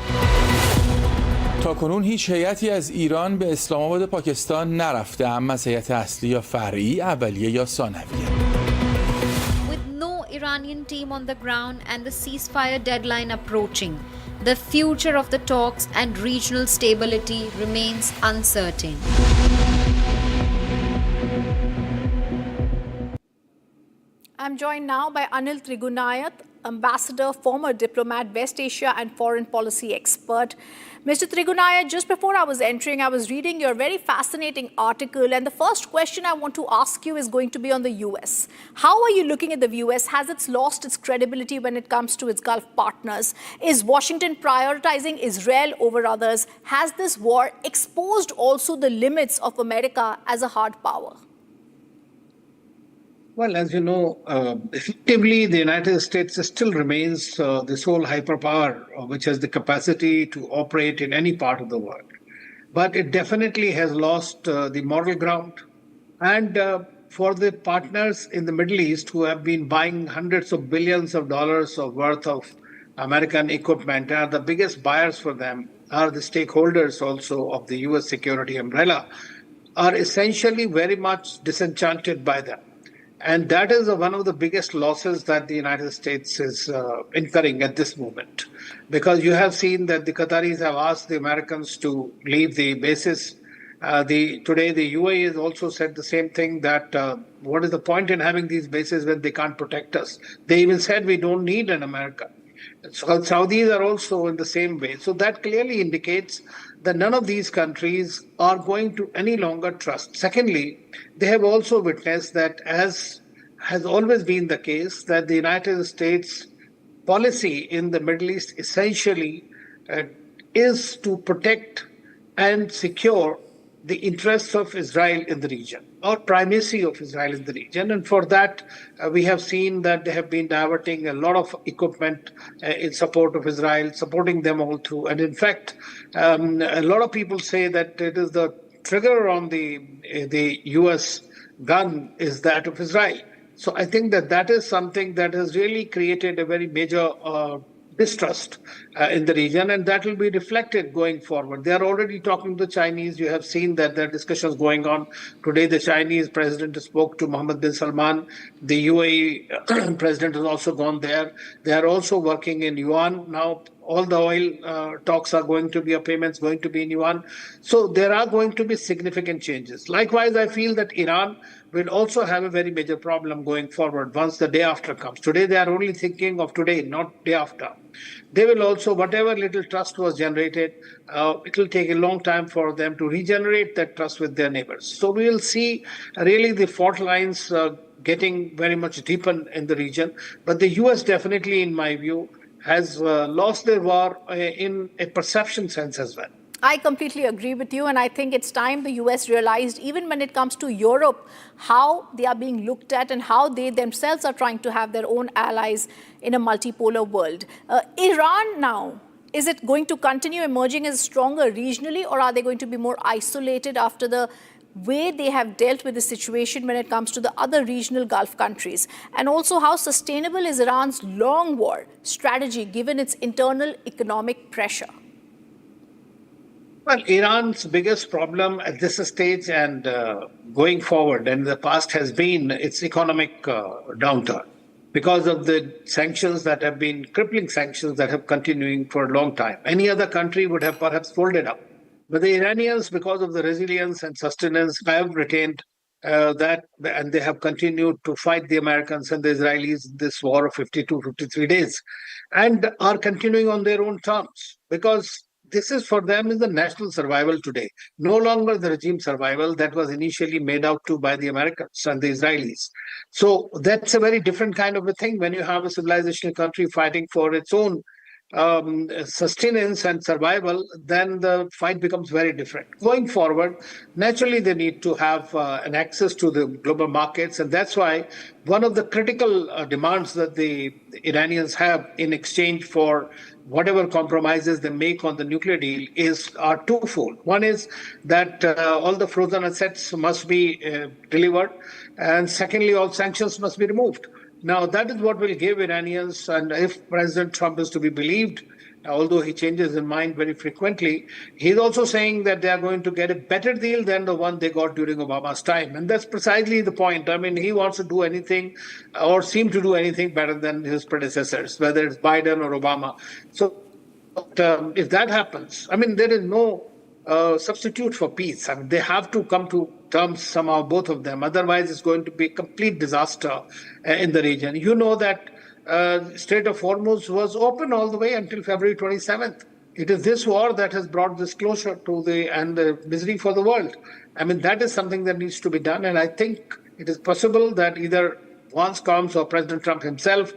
تاکنون هیچ هیئتی از ایران به اسلام آباد پاکستان نرفته، اما از هیئت اصلی یا فرعی، اولیه یا ثانویه. With no Iranian team on the ground and the ceasefire deadline approaching, the future of the talks and regional stability remains uncertain. I'm joined now by Anil Trigunayat, ambassador, former diplomat, West Asia and foreign policy expert. Mr. Trigunayat, just before I was entering, I was reading your very fascinating article, and the first question I want to ask you is going to be on the US. How are you looking at the US? Has it lost its credibility when it comes to its Gulf partners? Is Washington prioritizing Israel over others? Has this war exposed also the limits of America as a hard power? Well, as you know, effectively, the United States still remains the sole hyperpower which has the capacity to operate in any part of the world. But it definitely has lost the moral ground. And for the partners in the Middle East who have been buying hundreds of billions of dollars of worth of American equipment, are the biggest buyers for them, are the stakeholders also of the US security umbrella, are essentially very much disenchanted by them. And that is one of the biggest losses that the United States is incurring at this moment. Because you have seen that the Qataris have asked the Americans to leave the bases. Today, the UAE has also said the same thing, that what is the point in having these bases when they can't protect us? They even said we don't need an America. So Saudis are also in the same way. So that clearly indicates that none of these countries are going to any longer trust. Secondly, they have also witnessed that, as has always been the case, that the United States policy in the Middle East essentially is to protect and secure the interests of Israel in the region, or primacy of Israel in the region. And for that, we have seen that they have been diverting a lot of equipment in support of Israel, supporting them all through. And in fact, a lot of people say that it is the trigger on the US gun is that of Israel. So I think that that is something that has really created a very major distrust in the region, and that will be reflected going forward. They are already talking to the Chinese. You have seen that there are discussions going on. Today, the Chinese president spoke to Mohammed bin Salman. The UAE president has also gone there. They are also working in yuan. Now, all the oil talks are going to be, payments going to be in yuan. So there are going to be significant changes. Likewise, I feel that Iran will also have a very major problem going forward once the day after comes. Today, they are only thinking of today, not day after. They will also, whatever little trust was generated, it will take a long time for them to regenerate that trust with their neighbors. So we will see really the fault lines getting very much deepened in the region. But the US definitely, in my view, has lost their war in a perception sense as well. I completely agree with you, and I think it's time the US realized, even when it comes to Europe, how they are being looked at and how they themselves are trying to have their own allies in a multipolar world. Iran now, is it going to continue emerging as stronger regionally, or are they going to be more isolated after the way they have dealt with the situation when it comes to the other regional Gulf countries? And also, how sustainable is Iran's long war strategy given its internal economic pressure? Well, Iran's biggest problem at this stage and going forward and in the past has been its economic downturn because of the sanctions that have been crippling sanctions that have continuing for a long time. Any other country would have perhaps folded up. But the Iranians, because of the resilience and sustenance, have retained that, and they have continued to fight the Americans and the Israelis in this war of 52, 53 days, and are continuing on their own terms, because this is for them is the national survival today, no longer the regime survival that was initially made out to by the Americans and the Israelis. So that's a very different kind of a thing when you have a civilizational country fighting for its own sustenance and survival. Then the fight becomes very different. Going forward, naturally they need to have an access to the global markets, and that's why one of the critical demands that the Iranians have in exchange for whatever compromises they make on the nuclear deal are twofold. One is that all the frozen assets must be delivered, and secondly, all sanctions must be removed. Now, that is what will give Iranians, and if President Trump is to be believed, although he changes his mind very frequently, he's also saying that they are going to get a better deal than the one they got during Obama's time. And that's precisely the point. I mean, he wants to do anything or seem to do anything better than his predecessors, whether it's Biden or Obama. So if that happens, I mean, there is no substitute for peace. I mean, they have to come to terms somehow, both of them. Otherwise, it's going to be a complete disaster in the region. You know that Strait of Hormuz was open all the way until February 27th. It is this war that has brought this closure to the misery for the world. I mean, that is something that needs to be done. And I think it is possible that either Vance comes or President Trump himself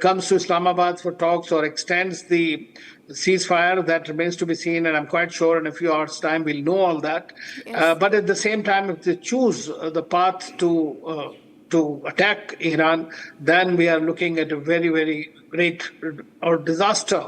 comes to Islamabad for talks or extends the ceasefire. That remains to be seen. And I'm quite sure in a few hours' time we'll know all that. Yes. But at the same time, if they choose the path to attack Iran, then we are looking at a very, very great disaster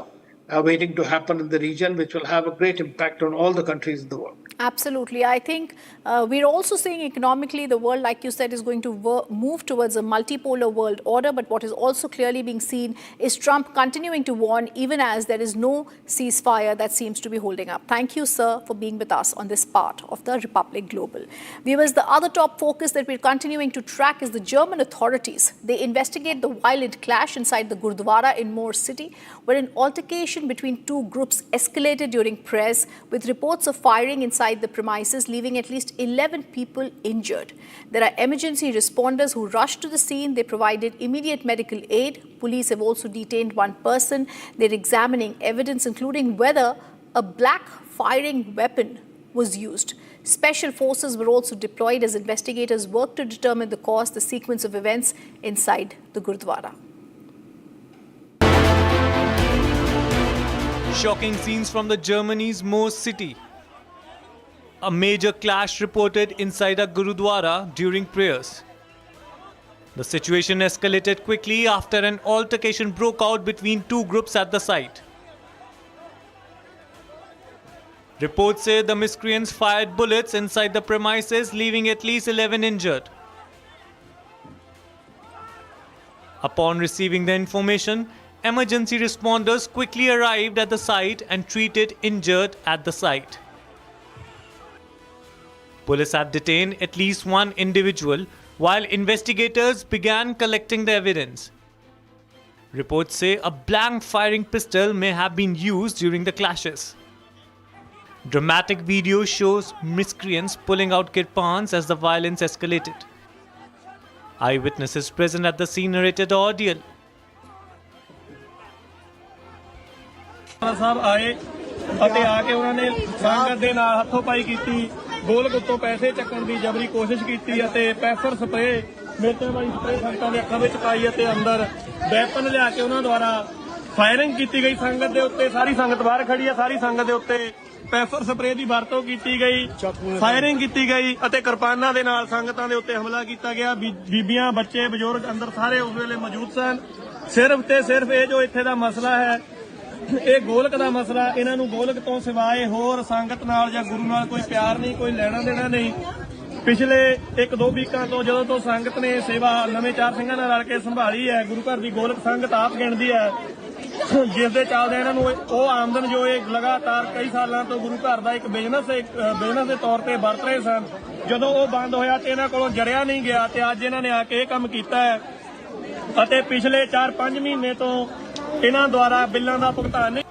waiting to happen in the region, which will have a great impact on all the countries in the world. Absolutely. I think we're also seeing economically the world, like you said, is going to move towards a multipolar world order. But what is also clearly being seen is Trump continuing to warn, even as there is no ceasefire that seems to be holding up. Thank you, sir, for being with us on this part of the Republic Global. Viewers, the other top focus that we're continuing to track is the German authorities. They investigate the violent clash inside the Gurdwara in Moore City, where an altercation between two groups escalated during prayers, with reports of firing inside the premises, leaving at least 11 people injured. There are emergency responders who rushed to the scene. They provided immediate medical aid. Police have also detained one person. They're examining evidence, including whether a black firing weapon was used. Special forces were also deployed as investigators worked to determine the cause, the sequence of events inside the Gurdwara. Shocking scenes from the Germany's Moore city. A major clash reported inside a Gurudwara during prayers. The situation escalated quickly after an altercation broke out between two groups at the site. Reports say the miscreants fired bullets inside the premises, leaving at least 11 injured. Upon receiving the information, emergency responders quickly arrived at the site and treated injured at the site. Police have detained at least one individual while investigators began collecting the evidence. Reports say a blank firing pistol may have been used during the clashes. Dramatic video shows miscreants pulling out kirpans as the violence escalated. Eyewitnesses present at the scene narrated the ordeal. ਅਤੇ ਆ ਕੇ ਉਹਨਾਂ ਨੇ ਸੰਗਤ ਦੇ ਨਾਲ ਹੱਥੋਂ-ਪਾਈ ਕੀਤੀ, ਗੋਲਕ ਉੱਤੋਂ ਪੈਸੇ ਚੱਕਣ ਦੀ ਜਬਰੀ ਕੋਸ਼ਿਸ਼ ਕੀਤੀ ਅਤੇ ਪੈਪਰ ਸਪਰੇ ਮੇਟੇ ਵਾਲੀ ਸਪਰੇ ਸੰਗਤਾਂ ਦੇ ਅੱਖਾਂ ਵਿੱਚ ਪਾਈ ਅਤੇ ਅੰਦਰ ਵੈਪਨ ਲਿਆ ਕੇ ਉਹਨਾਂ ਦੁਆਰਾ ਫਾਇਰਿੰਗ ਕੀਤੀ ਗਈ ਸੰਗਤ ਦੇ ਉੱਤੇ। ਸਾਰੀ ਸੰਗਤ ਬਾਹਰ ਖੜੀ ਆ, ਸਾਰੀ ਸੰਗਤ ਦੇ ਉੱਤੇ ਪੈਪਰ ਸਪਰੇ ਦੀ ਵਰਤੋਂ ਕੀਤੀ ਗਈ, ਫਾਇਰਿੰਗ ਕੀਤੀ ਗਈ ਅਤੇ ਕਿਰਪਾਨਾਂ ਦੇ ਨਾਲ ਸੰਗਤਾਂ ਦੇ ਉੱਤੇ ਹਮਲਾ ਕੀਤਾ ਗਿਆ। ਬੀਬੀਆਂ, ਬੱਚੇ, ਬਜ਼ੁਰਗ ਅੰਦਰ ਸਾਰੇ ਉਸ ਵੇਲੇ ਮੌਜੂਦ ਸਨ। ਸਿਰਫ ਤੇ ਸਿਰਫ ਇਹ ਜੋ ਇੱਥੇ ਦਾ ਮਸਲਾ ਹੈ, ਇਹ ਗੋਲਕ ਦਾ ਮਸਲਾ, ਇਹਨਾਂ ਨੂੰ ਗੋਲਕ ਤੋਂ ਸਿਵਾਏ ਹੋਰ ਸੰਗਤ ਨਾਲ ਜਾਂ ਗੁਰੂ ਨਾਲ ਕੋਈ ਪਿਆਰ ਨਹੀਂ, ਕੋਈ ਲੈਣਾ ਦੇਣਾ ਨਹੀਂ। ਪਿਛਲੇ 1-2 ਵੀਕਾਂ ਤੋਂ ਜਦੋਂ ਤੋਂ ਸੰਗਤ ਨੇ ਸੇਵਾ ਨਵੇਂ 4 ਸਿੰਘਾਂ ਨਾਲ ਰਲ ਕੇ ਸੰਭਾਲੀ ਹੈ, ਗੁਰੂ ਘਰ ਦੀ ਗੋਲਕ ਸੰਗਤ ਆਪ ਗਿਣਦੀ ਹੈ, ਜਿਸ ਦੇ ਚੱਲਦੇ ਇਹਨਾਂ ਨੂੰ ਉਹ ਆਮਦਨ ਜੋ ਇਹ ਲਗਾਤਾਰ ਕਈ ਸਾਲਾਂ ਤੋਂ ਗੁਰੂ ਘਰ ਦਾ ਇੱਕ ਬਿਜ਼ਨਸ ਦੇ ਤੌਰ ਤੇ ਵਰਤ ਰਹੇ ਸਨ, ਜਦੋਂ ਉਹ ਬੰਦ ਹੋਇਆ ਤੇ ਇਹਨਾਂ ਕੋਲੋਂ ਜਰਿਆ ਨਹੀਂ ਗਿਆ ਤੇ ਅੱਜ ਇਹਨਾਂ ਨੇ ਆ ਕੇ ਇਹ ਕੰਮ ਕੀਤਾ ਹੈ ਅਤੇ ਪਿਛਲੇ 4-5 ਮਹੀਨੇ ਤੋਂ ਇਹਨਾਂ ਦੁਆਰਾ ਬਿੱਲਾਂ ਦਾ ਭੁਗਤਾਨ ਨਹੀਂ।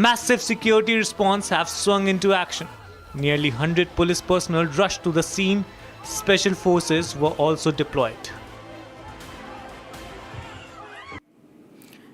Massive security response have swung into action. Nearly 100 police personnel rushed to the scene. Special forces were also deployed.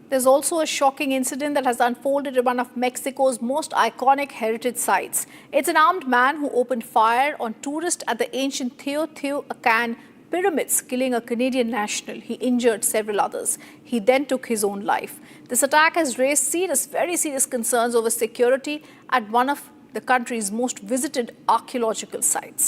There's also a shocking incident that has unfolded at one of Mexico's most iconic heritage sites. It's an armed man who opened fire on tourists at the ancient Teotihuacan pyramids, killing a Canadian national. He injured several others. He then took his own life. This attack has raised very serious concerns over security at one of the country's most visited archaeological sites.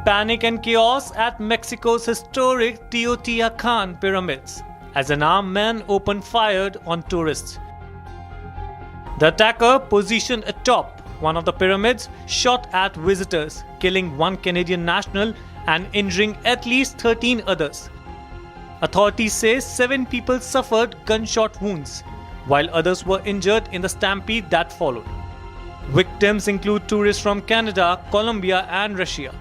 Panic and chaos at Mexico's historic Teotihuacan pyramids as an armed man opened fire on tourists. The attacker, positioned atop one of the pyramids, shot at visitors, killing one Canadian national and injuring at least 13 others. Authorities say 7 people suffered gunshot wounds, while others were injured in the stampede that followed. Victims include tourists from Canada, Colombia and Russia.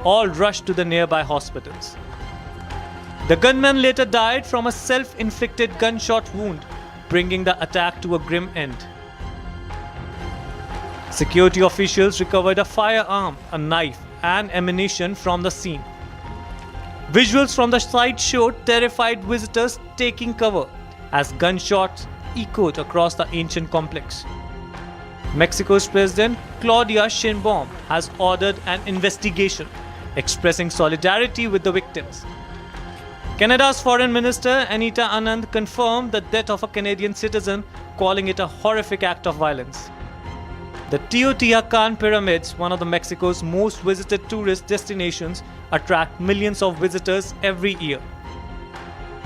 All rushed to the nearby hospitals. The gunman later died from a self-inflicted gunshot wound, bringing the attack to a grim end. Security officials recovered a firearm, a knife, and ammunition from the scene. Visuals from the site showed terrified visitors taking cover as gunshots echoed across the ancient complex. Mexico's President Claudia Sheinbaum has ordered an investigation, expressing solidarity with the victims. Canada's Foreign Minister Anita Anand confirmed the death of a Canadian citizen, calling it a horrific act of violence. The Teotihuacan Pyramids, one of Mexico's most visited tourist destinations, attract millions of visitors every year.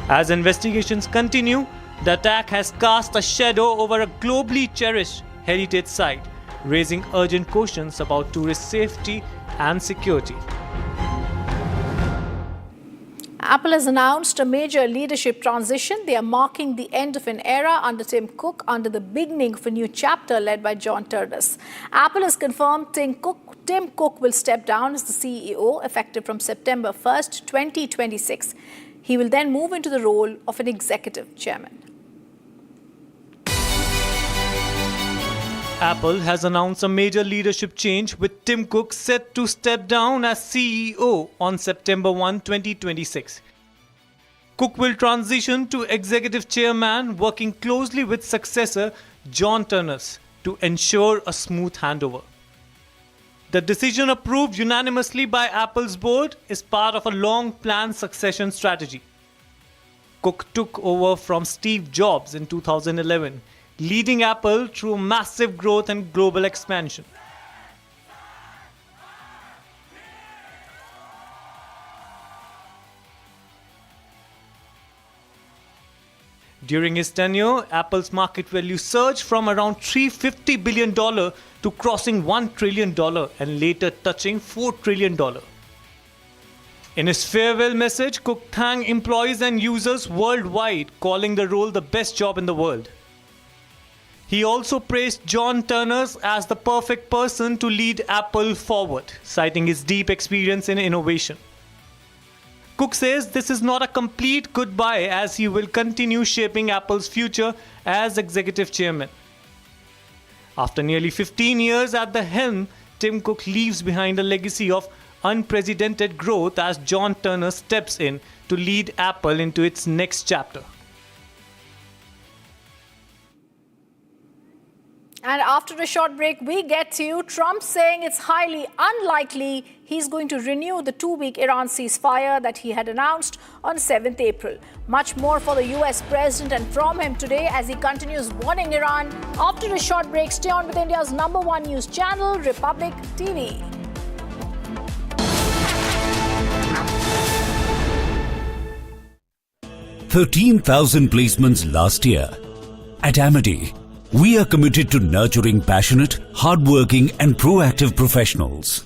As investigations continue, the attack has cast a shadow over a globally cherished heritage site, raising urgent questions about tourist safety and security. Apple has announced a major leadership transition. They are marking the end of an era under Tim Cook, under the beginning of a new chapter led by John Ternus. Apple has confirmed Tim Cook will step down as the CEO effective from September 1st, 2026. He will then move into the role of an executive chairman. Apple has announced a major leadership change, with Tim Cook set to step down as CEO on September 1, 2026. Cook will transition to executive chairman, working closely with successor John Ternus to ensure a smooth handover. The decision, approved unanimously by Apple's board, is part of a long-planned succession strategy. Cook took over from Steve Jobs in 2011, leading Apple through massive growth and global expansion. During his tenure, Apple's market value surged from around $350 billion to crossing $1 trillion and later touching $4 trillion. In his farewell message, Cook thanked employees and users worldwide, calling the role the best job in the world. He also praised John Ternus as the perfect person to lead Apple forward, citing his deep experience in innovation. Cook says this is not a complete goodbye, as he will continue shaping Apple's future as executive chairman. After nearly 15 years at the helm, Tim Cook leaves behind a legacy of unprecedented growth as John Ternus steps in to lead Apple into its next chapter. And after a short break, we get to Trump saying it's highly unlikely he's going to renew the 2-week Iran ceasefire that he had announced on 7th April. Much more for the US president and from him today as he continues warning Iran. After a short break, stay on with India's #1 news channel, Republic TV. $13,000 placements last year. At Amity, we are committed to nurturing passionate, hardworking and proactive professionals.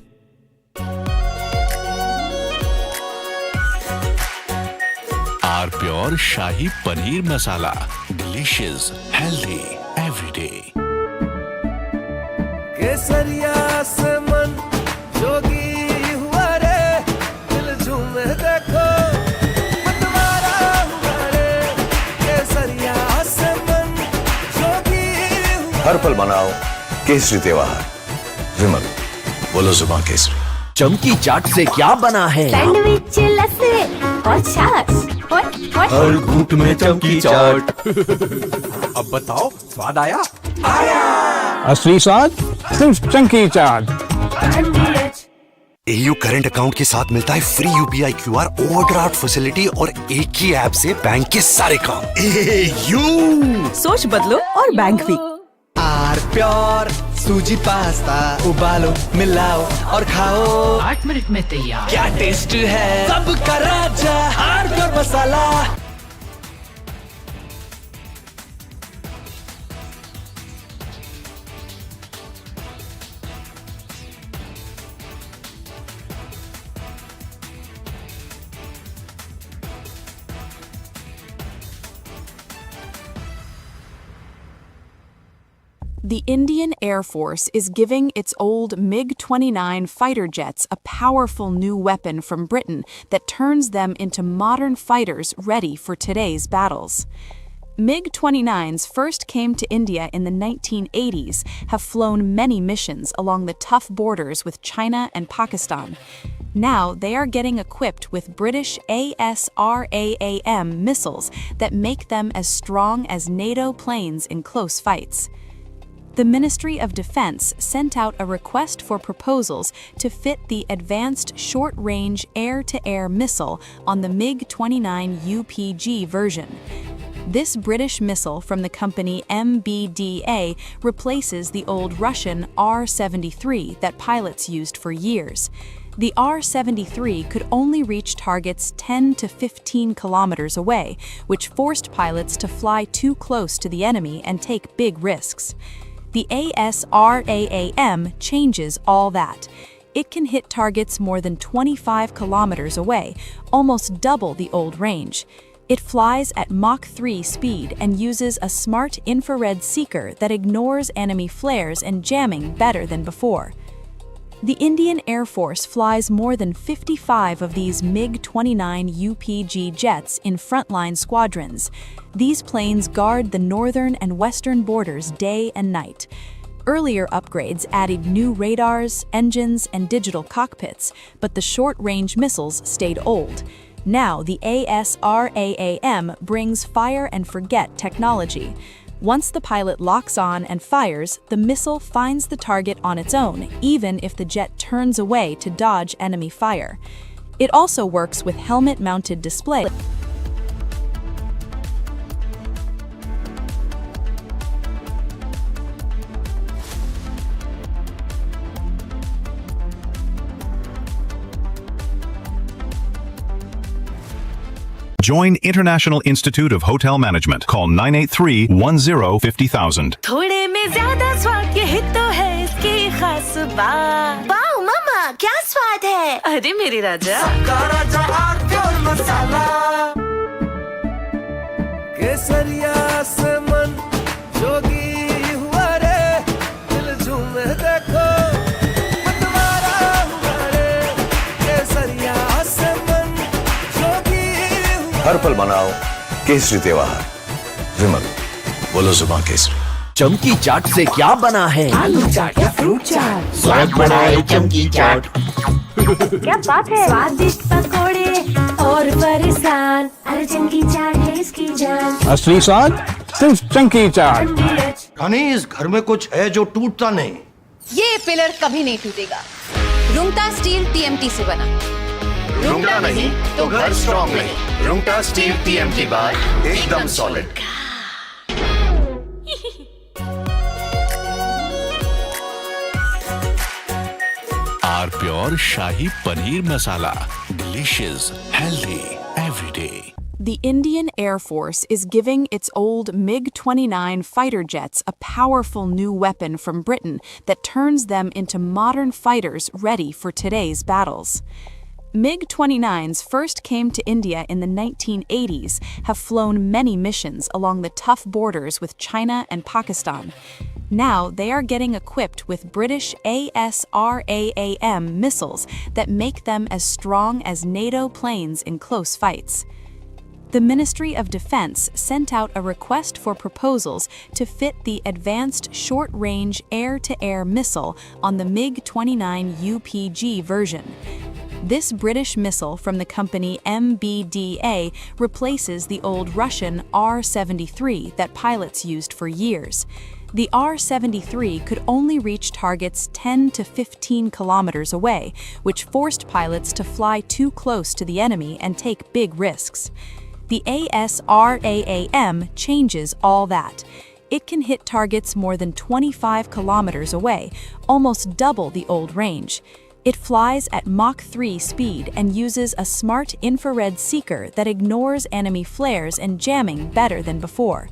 Our pure Shahi Paneer Masala. Delicious, healthy, every day. केसरिया से मन जोगी हुआ रे दिल झूमे देखो मतवारा हुआ रे केसरिया से मन जोगी हर पल मनाओ केसरी त्योहार विमल बोलो जुबान केसरी। चमकी चाट से क्या बना है? सैंडविच लस्सी और छाछ हर घूंट में चमकी चाट। अब बताओ स्वाद आया? असली स्वाद सिर्फ चंकी चाट। AU करंट अकाउंट के साथ मिलता है free UPI QR overdraft facility और एक ही ऐप से बैंक के सारे काम। AU सोच बदलो और बैंक भी। आर प्योर सूजी पास्ता उबालो मिलाओ और खाओ 8 मिनट में तैयार। क्या टेस्ट है सबका राजा R pure masala. The Indian Air Force is giving its old MiG-29 fighter jets a powerful new weapon from Britain that turns them into modern fighters ready for today's battles. MiG-29s first came to India in the 1980s, have flown many missions along the tough borders with China and Pakistan. Now they are getting equipped with British ASRAAM missiles that make them as strong as NATO planes in close fights. The Ministry of Defense sent out a request for proposals to fit the Advanced Short-Range Air-to-Air Missile on the MiG-29 UPG version. This British missile from the company MBDA replaces the old Russian R-73 that pilots used for years. The R-73 could only reach targets 10 to 15 kilometers away, which forced pilots to fly too close to the enemy and take big risks. The ASRAAM changes all that. It can hit targets more than 25 kilometers away, almost double the old range. It flies at Mach 3 speed and uses a smart infrared seeker that ignores enemy flares and jamming better than before. The Indian Air Force flies more than 55 of these MiG-29 UPG jets in frontline squadrons. These planes guard the northern and western borders day and night. Earlier upgrades added new radars, engines, and digital cockpits, but the short-range missiles stayed old. Now the ASRAAM brings fire-and-forget technology. Once the pilot locks on and fires, the missile finds the target on its own, even if the jet turns away to dodge enemy fire. It also works with helmet-mounted display. Join International Institute of Hotel Management. Call 983-10-50,000. थोड़े में ज्यादा स्वाद ये तो है इसकी खास बात। वाओ मामा क्या स्वाद है? अरे मेरे राजा। सबका राजा और मसाला। केसरिया से मन जोगी हुआ रे, दिल झूमे देखो मतवारा हुआ रे, केसरिया से मन जोगी हर पल मनाओ केसरी त्योहार। विमल, बोलो जुबान केसरी। चमकी चाट से क्या बना है? आलू चाट या फ्रूट चाट। स्वाद बनाए चमकी चाट। क्या बात है? स्वादिष्ट पकोड़े और फरसान, अरे चमकी चाट है इसकी जान। असली स्वाद सिर्फ चमकी चाट। रानी, इस घर में कुछ है जो टूटता नहीं। ये पिलर कभी नहीं टूटेगा। रुंगटा स्टील TMT से बना। रुंगटा नहीं तो घर स्ट्रॉन्ग नहीं। रुंगटा स्टील TMT बार एकदम solid. R pure shahi paneer masala, delicious, healthy everyday. The Indian Air Force is giving its old MiG-29 fighter jets a powerful new weapon from Britain that turns them into modern fighters ready for today's battles. MiG-29s first came to India in the 1980s, have flown many missions along the tough borders with China and Pakistan. Now they are getting equipped with British ASRAAM missiles that make them as strong as NATO planes in close fights. The Ministry of Defense sent out a request for proposals to fit the Advanced Short-Range Air-to-Air Missile on the MiG-29 UPG version. This British missile from the company MBDA replaces the old Russian R-73 that pilots used for years. The R-73 could only reach targets 10 to 15 kilometers away, which forced pilots to fly too close to the enemy and take big risks. The ASRAAM changes all that. It can hit targets more than 25 kilometers away, almost double the old range. It flies at Mach 3 speed and uses a smart infrared seeker that ignores enemy flares and jamming better than before.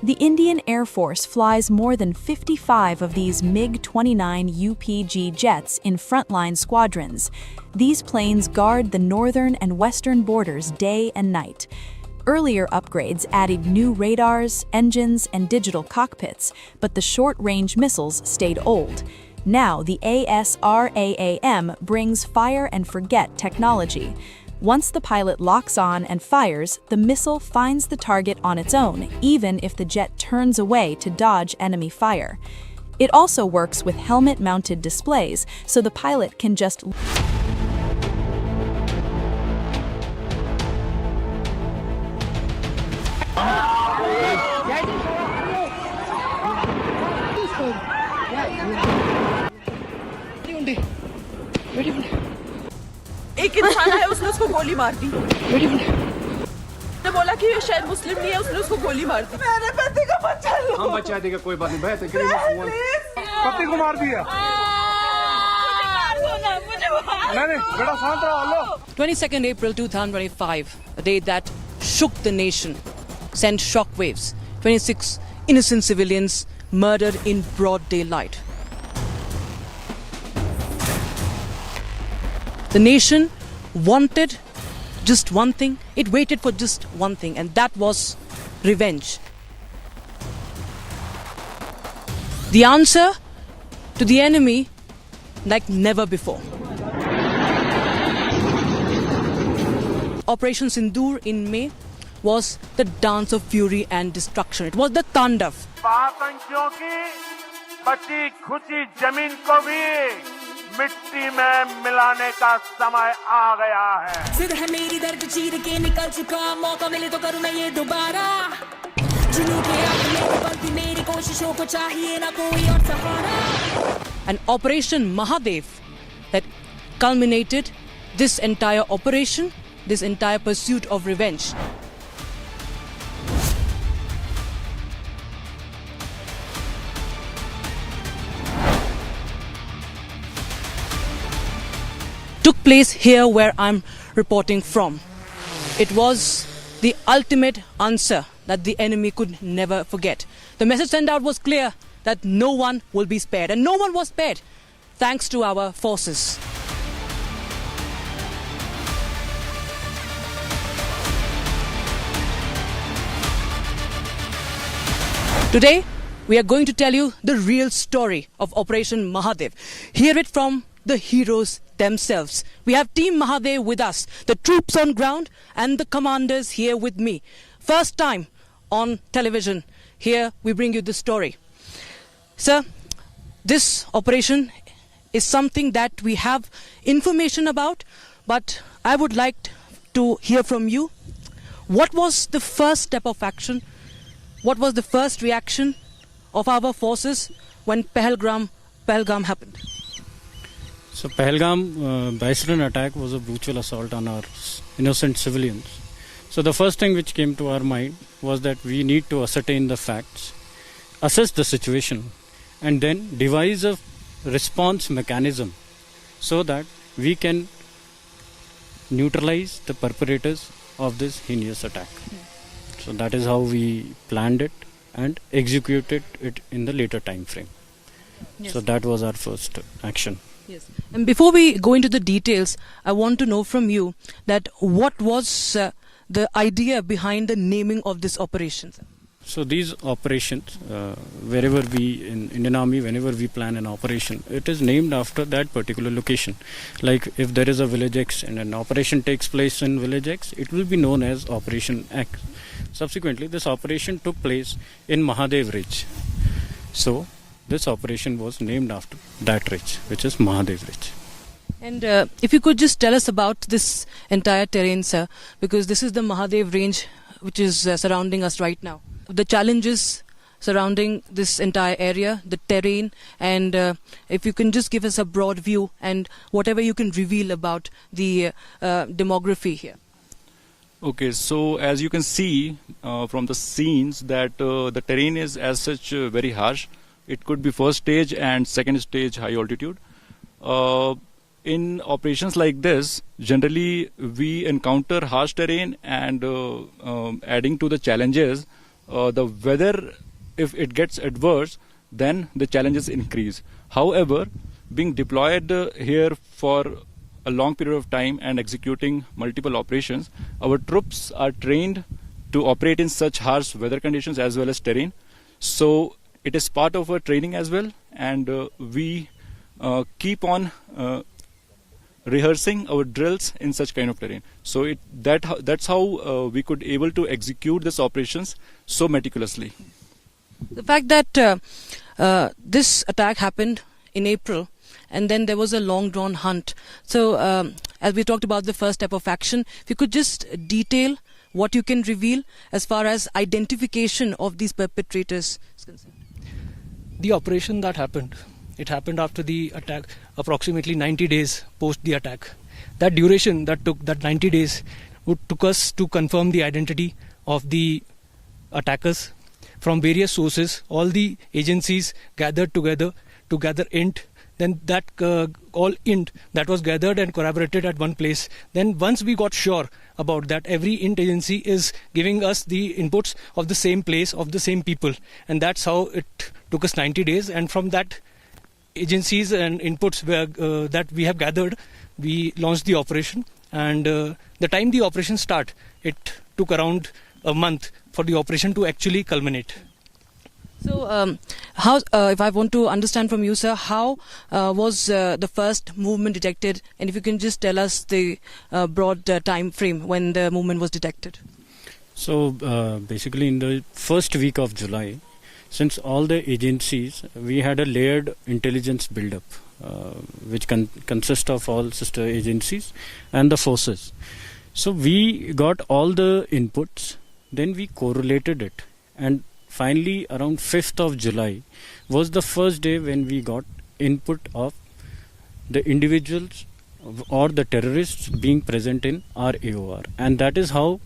The Indian Air Force flies more than 55 of these MiG-29 UPG jets in frontline squadrons. These planes guard the northern and western borders day and night. Earlier upgrades added new radars, engines, and digital cockpits, but the short-range missiles stayed old. Now the ASRAAM brings fire-and-forget technology. Once the pilot locks on and fires, the missile finds the target on its own, even if the jet turns away to dodge enemy fire. It also works with helmet-mounted displays, so the pilot can just एक इंसान है उसने उसको गोली मार दी ने बोला कि ये शायद मुस्लिम नहीं है उसने उसको गोली मार दी मेरे पति को बचा लो हम बचा देगा कोई बात नहीं भाई पति को मार दिया नहीं बेटा शांत रहो लो 22nd April 2025, a day that shook the nation, sent shockwaves. 26 innocent civilians murdered in broad daylight. The nation wanted just one thing, it waited for just one thing, and that was revenge. The answer to the enemy like never before. Operation Sindoor in May was the dance of fury and destruction. It was the Tandav. आतंकियों की बची खुची जमीन को भी मिट्टी में मिलाने का समय आ गया है। फिर है मेरी दर्द चीर के निकल चुका मौका मिले तो करूं मैं ये दोबारा जुनून के आग में बलती मेरी कोशिशों को चाहिए ना कोई और सहारा। An Operation Mahadev that culminated this entire operation, this entire pursuit of revenge. Took place here where I'm reporting from. It was the ultimate answer that the enemy could never forget. The message sent out was clear that no one will be spared, and no one was spared thanks to our forces. Today, we are going to tell you the real story of Operation Mahadev. Hear it from the heroes themselves. We have Team Mahadev with us, the troops on ground and the commanders here with me. First time on television, here we bring you the story. Sir, this operation is something that we have information about, but I would like to hear from you. What was the first step of action? What was the first reaction of our forces when Pahalgam happened? So Pahalgam bicycle attack was a brutal assault on our innocent civilians. So the first thing which came to our mind was that we need to ascertain the facts, assess the situation, and then devise a response mechanism so that we can neutralize the perpetrators of this heinous attack. So that is how we planned it and executed it in the later time frame. Yes. So that was our first action. Yes. And before we go into the details, I want to know from you that what was the idea behind the naming of this operation? So these operations, wherever we in Indian Army, whenever we plan an operation, it is named after that particular location. Like if there is a village X and an operation takes place in village X, it will be known as Operation X. Subsequently, this operation took place in Mahadev Ridge. So this operation was named after that ridge, which is Mahadev Ridge. And if you could just tell us about this entire terrain, sir, because this is the Mahadev range which is surrounding us right now. The challenges surrounding this entire area, the terrain, and if you can just give us a broad view and whatever you can reveal about the demography here. Okay, so as you can see from the scenes that the terrain is as such very harsh. It could be first stage and second stage high altitude. In operations like this, generally we encounter harsh terrain and adding to the challenges, the weather, if it gets adverse, then the challenges increase. However, being deployed here for a long period of time and executing multiple operations, our troops are trained to operate in such harsh weather conditions as well as terrain. So it is part of our training as well, and we keep on rehearsing our drills in such kind of terrain. So that's how we could able to execute these operations so meticulously. The fact that this attack happened in April, and then there was a long drawn hunt. So as we talked about the first step of action, if you could just detail what you can reveal as far as identification of these perpetrators is concerned. The operation that happened, it happened after the attack, approximately 90 days post the attack. That duration that took, that 90 days, took us to confirm the identity of the attackers from various sources. All the agencies gathered together to gather int. Then that all int that was gathered and corroborated at one place. Then once we got sure about that, every int agency is giving us the inputs of the same place, of the same people. And that's how it took us 90 days. And from that agencies and inputs that we have gathered, we launched the operation. And the time the operation started, it took around a month for the operation to actually culminate. So, how, if I want to understand from you, sir, how was the first movement detected? And if you can just tell us the broad time frame when the movement was detected. So, basically in the first week of July, since all the agencies, we had a layered intelligence build-up, which consists of all sister agencies and the forces. So, we got all the inputs, then we correlated it, and finally, around 5th of July was the first day when we got input of the individuals or the terrorists being present in our AOR. And that is how,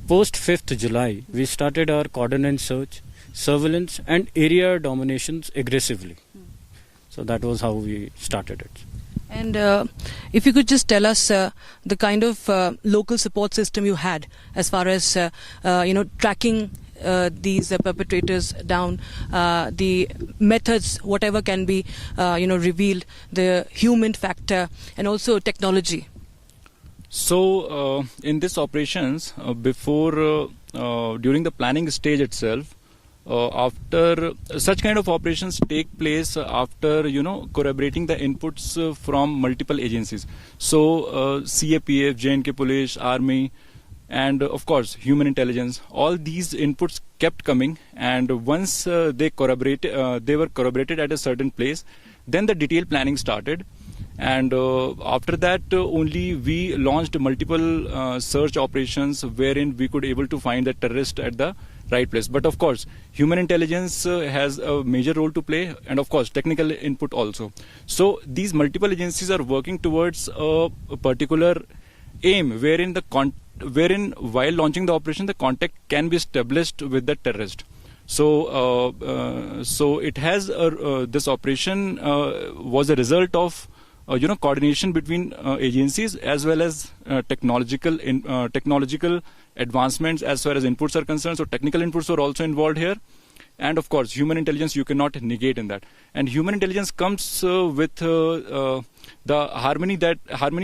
post 5th July, we started our cordon and search, surveillance and area dominations aggressively. So that was how we started it. And if you could just tell us the kind of local support system you had as far as, tracking these perpetrators down, the methods, whatever can be, revealed, the human factor, and also technology. So, in these operations, during the planning stage itself, after such kind of operations take place after corroborating the inputs from multiple agencies. So, CAPF, JNK Police, Army, and of course human intelligence, all these inputs kept coming, and once they were corroborated at a certain place, then the detailed planning started. And after that only we launched multiple search operations wherein we could able to find the terrorist at the right place. But of course human intelligence has a major role to play, and of course technical input also. So these multiple agencies are working towards a particular aim wherein while launching the operation the contact can be established with the terrorist. So it has this operation was a result of coordination between agencies as well as technological advancements as far as inputs are concerned. So technical inputs are also involved here, and of course human intelligence you cannot negate in that. And human intelligence comes with the harmony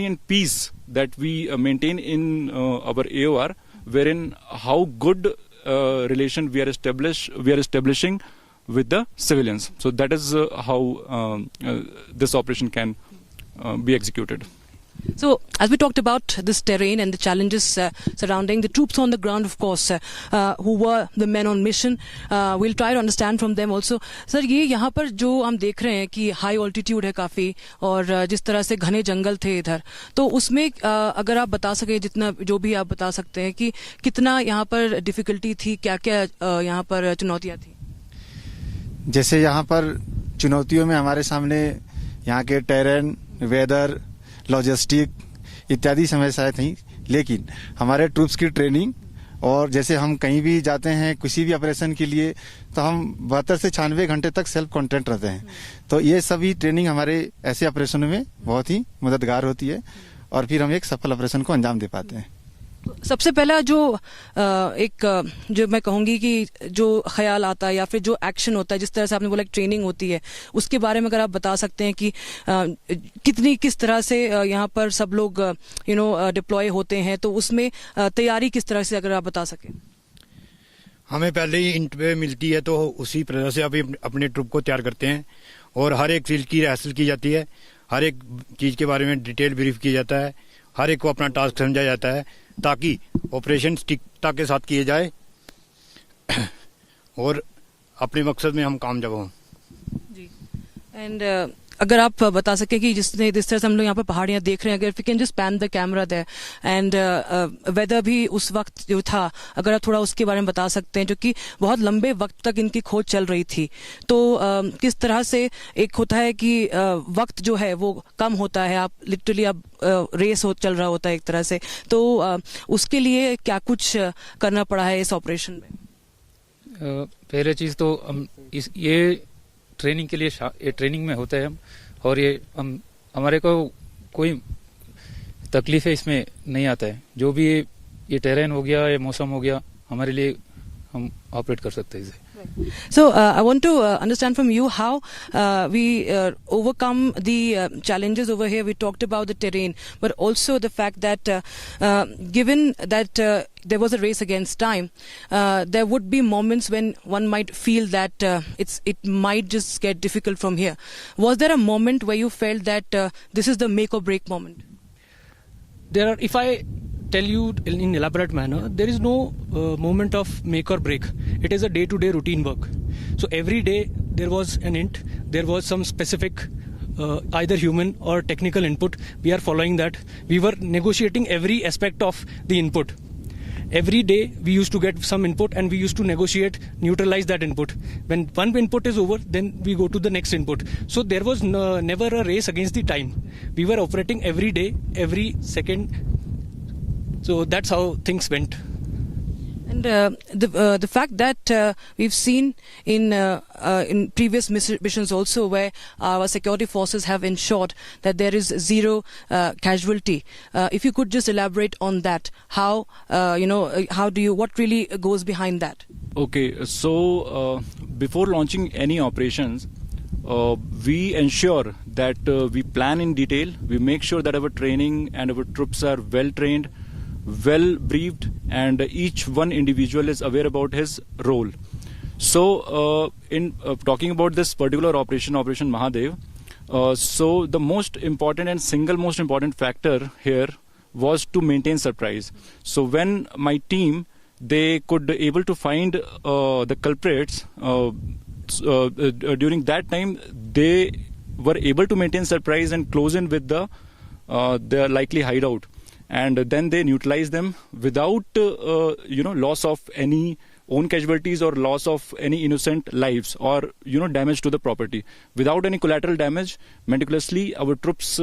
and peace that we maintain in our AOR, wherein how good relation we are establishing with the civilians. So that is how this operation can be executed. So, as we talked about this terrain and the challenges surrounding the troops on the ground, of course, who were the men on mission, we'll try to understand from them also. Sir, ये यहाँ पर जो हम देख रहे हैं कि high altitude है काफी, और जिस तरह से घने जंगल थे इधर, तो उसमें अगर आप बता सके, जितना जो भी आप बता सकते हैं कि कितना यहाँ पर डिफिकल्टी थी, क्या-क्या यहाँ पर चुनौतियाँ थी? जैसे यहाँ पर चुनौतियों में हमारे सामने यहाँ के टेरेन, वेदर, लॉजिस्टिक इत्यादि समस्याएं थी, लेकिन हमारे ट्रूप्स की ट्रेनिंग और जैसे हम कहीं भी जाते हैं किसी भी ऑपरेशन के लिए तो हम 72 से 96 घंटे तक सेल्फ कंटेंट रहते हैं। तो ये सभी ट्रेनिंग हमारे ऐसे ऑपरेशनों में बहुत ही मददगार होती है और फिर हम एक सफल ऑपरेशन को अंजाम दे पाते हैं। सबसे पहला जो जो मैं कहूंगी कि जो ख्याल आता है या फिर जो एक्शन होता है, जिस तरह से आपने बोला ट्रेनिंग होती है, उसके बारे में अगर आप बता सकते हैं कि किस तरह से यहाँ पर सब लोग डिप्लॉय होते हैं, तो उसमें तैयारी किस तरह से अगर आप बता सकें। हमें पहले ही इंट पे मिलती है तो उसी प्रकार से अभी अपने ट्रुप को तैयार करते हैं और हर एक चीज़ की रिहर्सल की जाती है, हर एक चीज़ के बारे में डिटेल ब्रीफ किया जाता है, हर एक को अपना टास्क समझाया जाता है ताकि ऑपरेशन सटीकता के साथ किए जाए और अपने मकसद में हम कामयाब हों। जी एंड अगर आप बता सकें कि जिस तरह से हम लोग यहाँ पर पहाड़ियाँ देख रहे हैं, अगर we can just pan the camera there and weather भी उस वक्त जो था, अगर आप थोड़ा उसके बारे में बता सकते हैं, जो कि बहुत लंबे वक्त तक इनकी खोज चल रही थी, तो किस तरह से एक होता है कि वक्त जो है वो कम होता है, आप लिटरली आप रेस चल रहा होता है एक तरह से, तो उसके लिए क्या कुछ करना पड़ा है इस ऑपरेशन में? पहले चीज़ तो ये ट्रेनिंग के लिए ये ट्रेनिंग में होते हैं हम, और ये हमारे को कोई तकलीफ है इसमें नहीं आता है, जो भी ये टेरेन हो गया, ये मौसम हो गया, हमारे लिए हम ऑपरेट कर सकते हैं इसे। So I want to understand from you how we overcome the challenges over here. We talked about the terrain, but also the fact that given that there was a race against time, there would be moments when one might feel that it might just get difficult from here. Was there a moment where you felt that this is the make or break moment? There are, if I tell you in elaborate manner, there is no moment of make or break. It is a day-to-day routine work. So every day there was an int, there was some specific either human or technical input. We are following that. We were negotiating every aspect of the input. Every day we used to get some input and we used to negotiate, neutralize that input. When one input is over, then we go to the next input. So there was never a race against the time. We were operating every day, every second. So that's how things went. And the fact that we've seen in previous missions also, where our security forces have ensured that there is zero casualty. If you could just elaborate on that, how what really goes behind that? Okay, so before launching any operations, we ensure that we plan in detail. We make sure that our training and our troops are well trained, well briefed, and each one individual is aware about his role. So in talking about this particular Operation Mahadev, so the most important and single most important factor here was to maintain surprise. So when my team, they could able to find the culprits during that time, they were able to maintain surprise and close in with their likely hideout. And then they neutralize them without loss of any own casualties or loss of any innocent lives or damage to the property. Without any collateral damage, meticulously our troops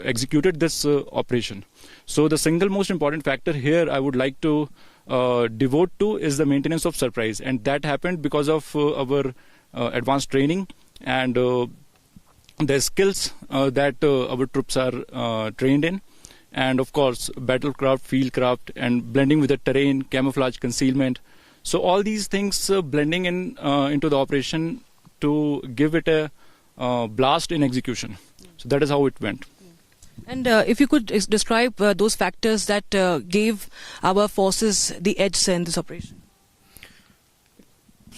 executed this operation. So the single most important factor here I would like to devote to is the maintenance of surprise, and that happened because of our advanced training and the skills that our troops are trained in. And of course, battlecraft, fieldcraft, and blending with the terrain, camouflage, concealment. So all these things blending in into the operation to give it a blast in execution. So that is how it went. And if you could describe those factors that gave our forces the edge in this operation.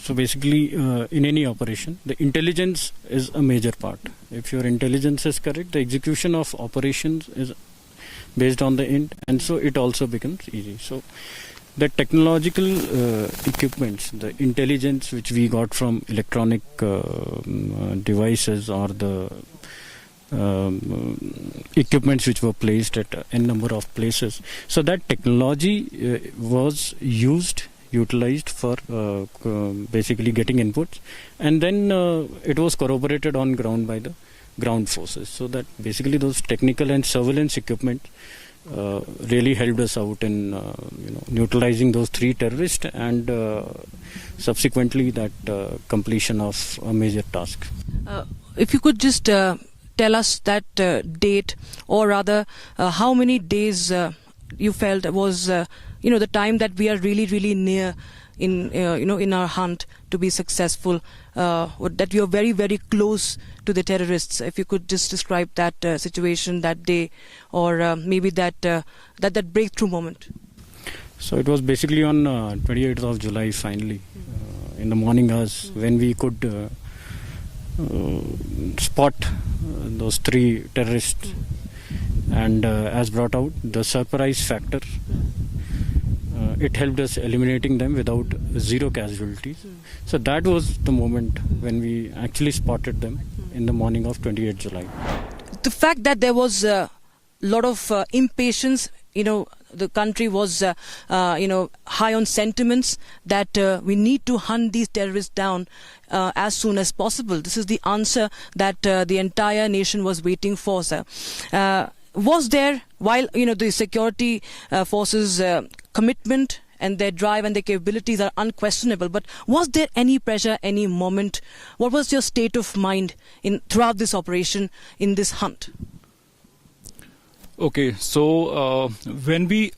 So basically, in any operation, the intelligence is a major part. If your intelligence is correct, the execution of operations is based on the int, and so it also becomes easy. So the technological equipments, the intelligence which we got from electronic devices or the equipments which were placed at n number of places, so that technology was utilized for basically getting inputs, and then it was corroborated on ground by the ground forces. So that basically those technical and surveillance equipment really helped us out in neutralizing those 3 terrorists and subsequently that completion of a major task. If you could just tell us that date, or rather how many days you felt was the time that we are really near in our hunt to be successful, that we are very, very close to the terrorists. If you could just describe that situation, that day, or maybe that breakthrough moment. So it was basically on 28th of July finally, in the morning hours, when we could spot those three terrorists. And as brought out, the surprise factor, it helped us eliminating them without zero casualties. So that was the moment when we actually spotted them in the morning of 28th July. The fact that there was a lot of impatience, the country was, high on sentiments that we need to hunt these terrorists down as soon as possible. This is the answer that the entire nation was waiting for, sir. Was there, while the security forces' commitment and their drive and their capabilities are unquestionable, but was there any pressure, any moment? What was your state of mind throughout this operation, in this hunt? Okay, so when we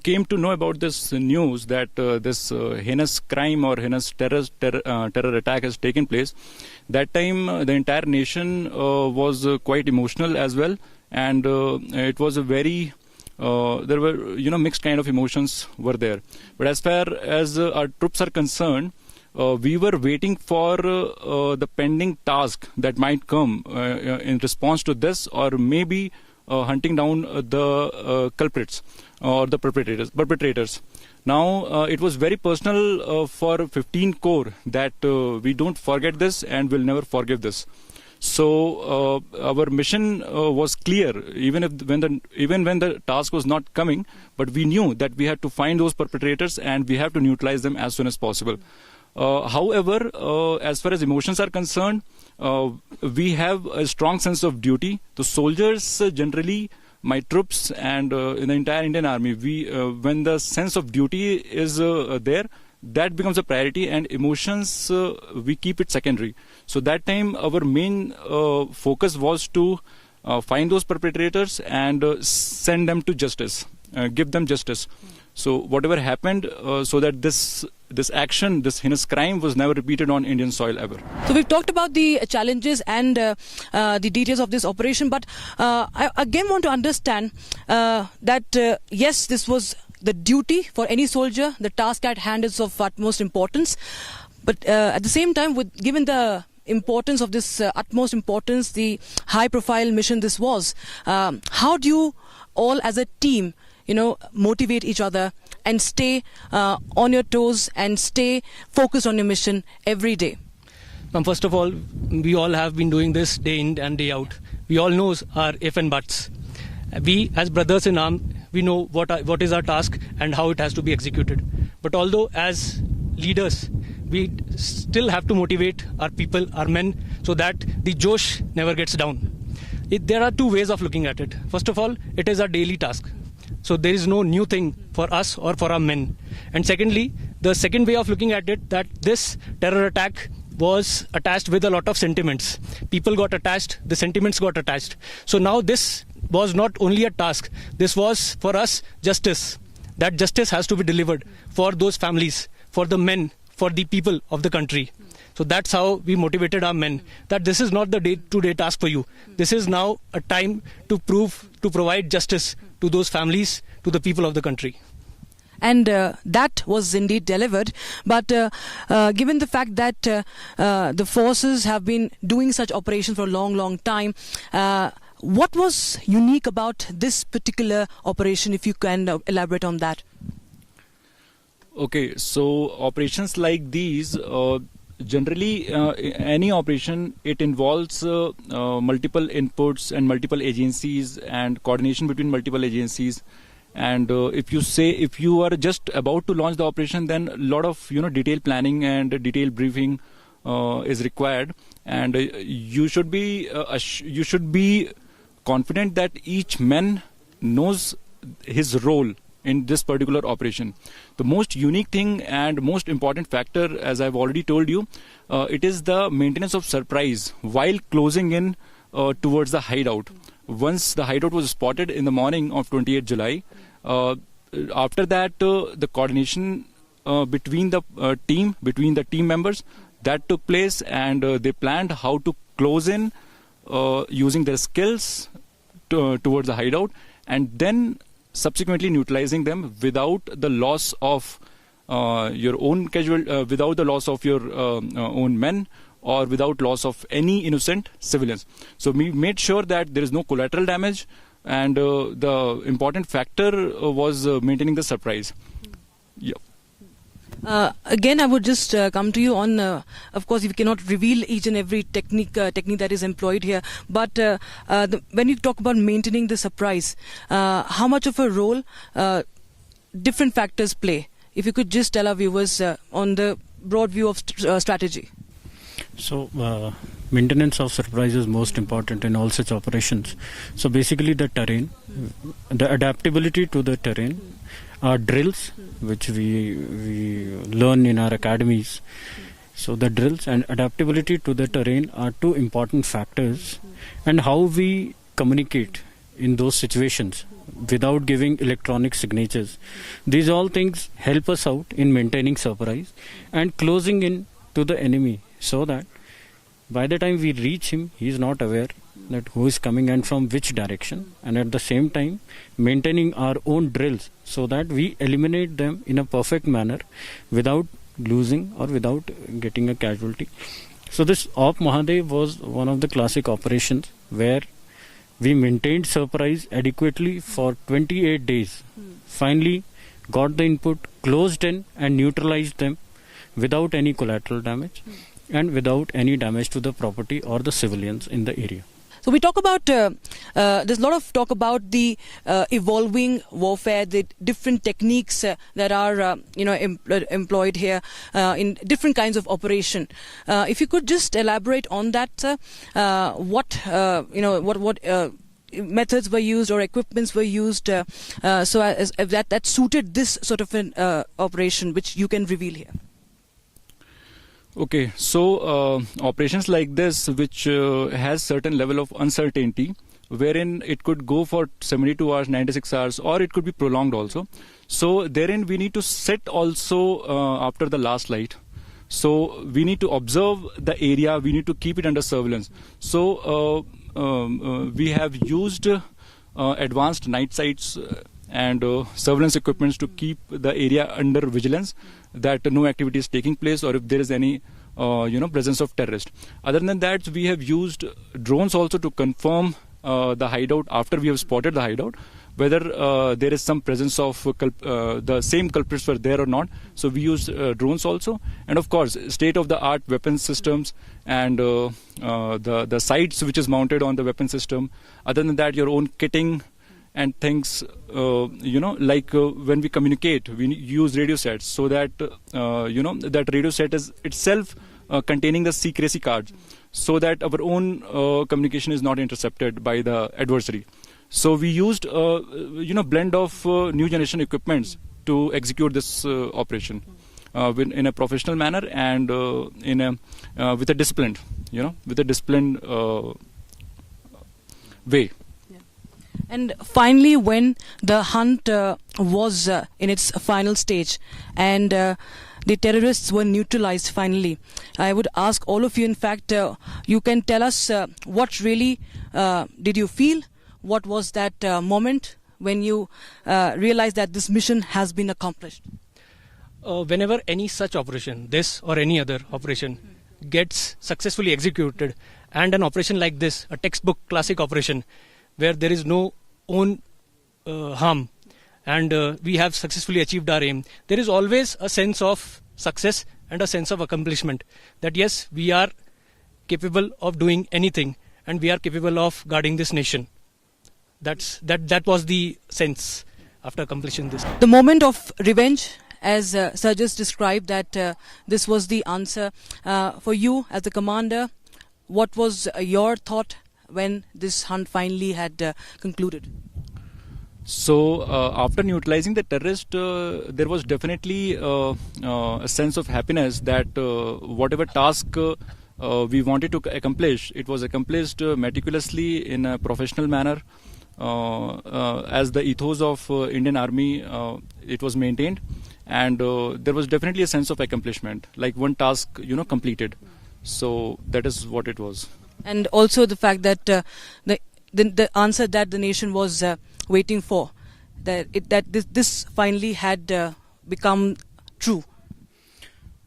came to know about this news that this heinous crime or heinous terror attack has taken place, that time the entire nation was quite emotional as well. And it was a very, there were, mixed kind of emotions were there. But as far as our troops are concerned, we were waiting for the pending task that might come in response to this, or maybe hunting down the culprits or the perpetrators. Now, it was very personal for 15 Corps that we don't forget this and will never forgive this. So our mission was clear, even when the task was not coming, but we knew that we had to find those perpetrators and we have to neutralize them as soon as possible. However, as far as emotions are concerned, we have a strong sense of duty. The soldiers generally, my troops and in the entire Indian Army, when the sense of duty is there, that becomes a priority, and emotions, we keep it secondary. So that time our main focus was to find those perpetrators and send them to justice, give them justice. So whatever happened, so that this action, this heinous crime was never repeated on Indian soil ever. So we've talked about the challenges and the details of this operation, but I again want to understand that yes, this was the duty for any soldier. The task at hand is of utmost importance. But at the same time, given the importance of this utmost importance, the high-profile mission this was, how do you all as a team, motivate each other and stay on your toes and stay focused on your mission every day? First of all, we all have been doing this day in and day out. We all know our if and buts. We, as brothers in arms, we know what is our task and how it has to be executed. But although as leaders, we still have to motivate our people, our men, so that the Josh never gets down. There are two ways of looking at it. First of all, it is our daily task. So there is no new thing for us or for our men. And secondly, the second way of looking at it, that this terror attack was attached with a lot of sentiments. People got attached, the sentiments got attached. So now this was not only a task, this was for us justice. That justice has to be delivered for those families, for the men, for the people of the country. So that's how we motivated our men, that this is not the day-to-day task for you. This is now a time to provide justice to those families, to the people of the country. And that was indeed delivered. But given the fact that the forces have been doing such operations for a long, long time, what was unique about this particular operation, if you can elaborate on that? Okay, so operations like these, generally any operation, it involves multiple inputs and multiple agencies and coordination between multiple agencies. And if you are just about to launch the operation, then a lot of detailed planning and detailed briefing is required, and you should be confident that each man knows his role in this particular operation. The most unique thing and most important factor, as I've already told you, it is the maintenance of surprise while closing in towards the hideout. Once the hideout was spotted in the morning of 28th July, after that the coordination between the team members, that took place, and they planned how to close in using their skills towards the hideout, and then subsequently neutralizing them without the loss of your own without the loss of your own men, or without loss of any innocent civilians. So we made sure that there is no collateral damage, and the important factor was maintaining the surprise. Yeah. Again, I would just come to you on, of course, you cannot reveal each and every technique that is employed here. But when you talk about maintaining the surprise, how much of a role different factors play? If you could just tell our viewers on the broad view of strategy. So, maintenance of surprise is most important in all such operations. So basically the terrain, the adaptability to the terrain, our drills, which we learn in our academies. So the drills and adaptability to the terrain are two important factors, and how we communicate in those situations without giving electronic signatures. These all things help us out in maintaining surprise and closing in to the enemy, so that by the time we reach him, he is not aware that who is coming and from which direction, and at the same time maintaining our own drills so that we eliminate them in a perfect manner without losing or without getting a casualty. So this Op Mahadev was one of the classic operations where we maintained surprise adequately for 28 days. Finally got the input, closed in and neutralized them without any collateral damage and without any damage to the property or the civilians in the area. So we talk about, there's a lot of talk about the evolving warfare, the different techniques that are, employed here in different kinds of operation. If you could just elaborate on that, what methods were used or equipments were used, so as that suited this sort of an operation, which you can reveal here. Okay, so operations like this, which has certain level of uncertainty, wherein it could go for 72 hours, 96 hours, or it could be prolonged also. So therein we need to sit also after the last light. So we need to observe the area, we need to keep it under surveillance. So we have used advanced night sights and surveillance equipments to keep the area under vigilance, that no activity is taking place, or if there is any presence of terrorist. Other than that, we have used drones also to confirm the hideout after we have spotted the hideout, whether there is some presence of the same culprits were there or not. So we use drones also, and of course state-of-the-art weapon systems and the sights which is mounted on the weapon system. Other than that, your own kitting and things, like when we communicate, we use radio sets, so that that radio set is itself containing the secrecy cards, so that our own communication is not intercepted by the adversary. So we used blend of new generation equipments to execute this operation in a professional manner and with a disciplined way. And finally, when the hunt was in its final stage and the terrorists were neutralized finally, I would ask all of you, in fact, you can tell us what really did you feel? What was that moment when you realized that this mission has been accomplished? Whenever any such operation, this or any other operation, gets successfully executed, and an operation like this, a textbook classic operation, where there is no own harm, and we have successfully achieved our aim, there is always a sense of success and a sense of accomplishment, that yes, we are capable of doing anything and we are capable of guarding this nation. That was the sense after accomplishing this. The moment of revenge, as Sir just described, that this was the answer. For you as the commander, what was your thought when this hunt finally had concluded? So after neutralizing the terrorist, there was definitely a sense of happiness that whatever task we wanted to accomplish, it was accomplished meticulously in a professional manner. As the ethos of Indian Army, it was maintained, and there was definitely a sense of accomplishment, like one task completed. So that is what it was. And also the fact that the answer that the nation was waiting for, that this finally had become true?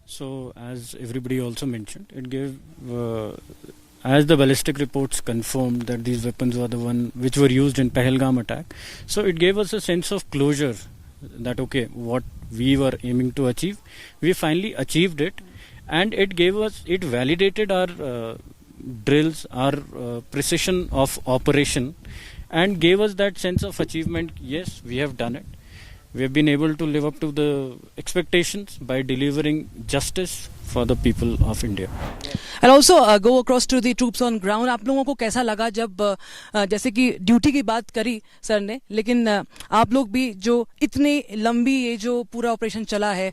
So, as everybody also mentioned, it gave, as the ballistic reports confirmed that these weapons were the one which were used in Pahalgam attack. So, it gave us a sense of closure that, okay, what we were aiming to achieve, we finally achieved it, and it validated our drills, our precision of operation, and gave us that sense of achievement. Yes, we have done it. We have been able to live up to the expectations by delivering justice for the people of India. I'll also go across to the troops on ground. आप लोगों को कैसा लगा जब जैसे कि duty की बात करी सर ने, लेकिन आप लोग भी जो इतनी लंबी ये जो पूरा ऑपरेशन चला है,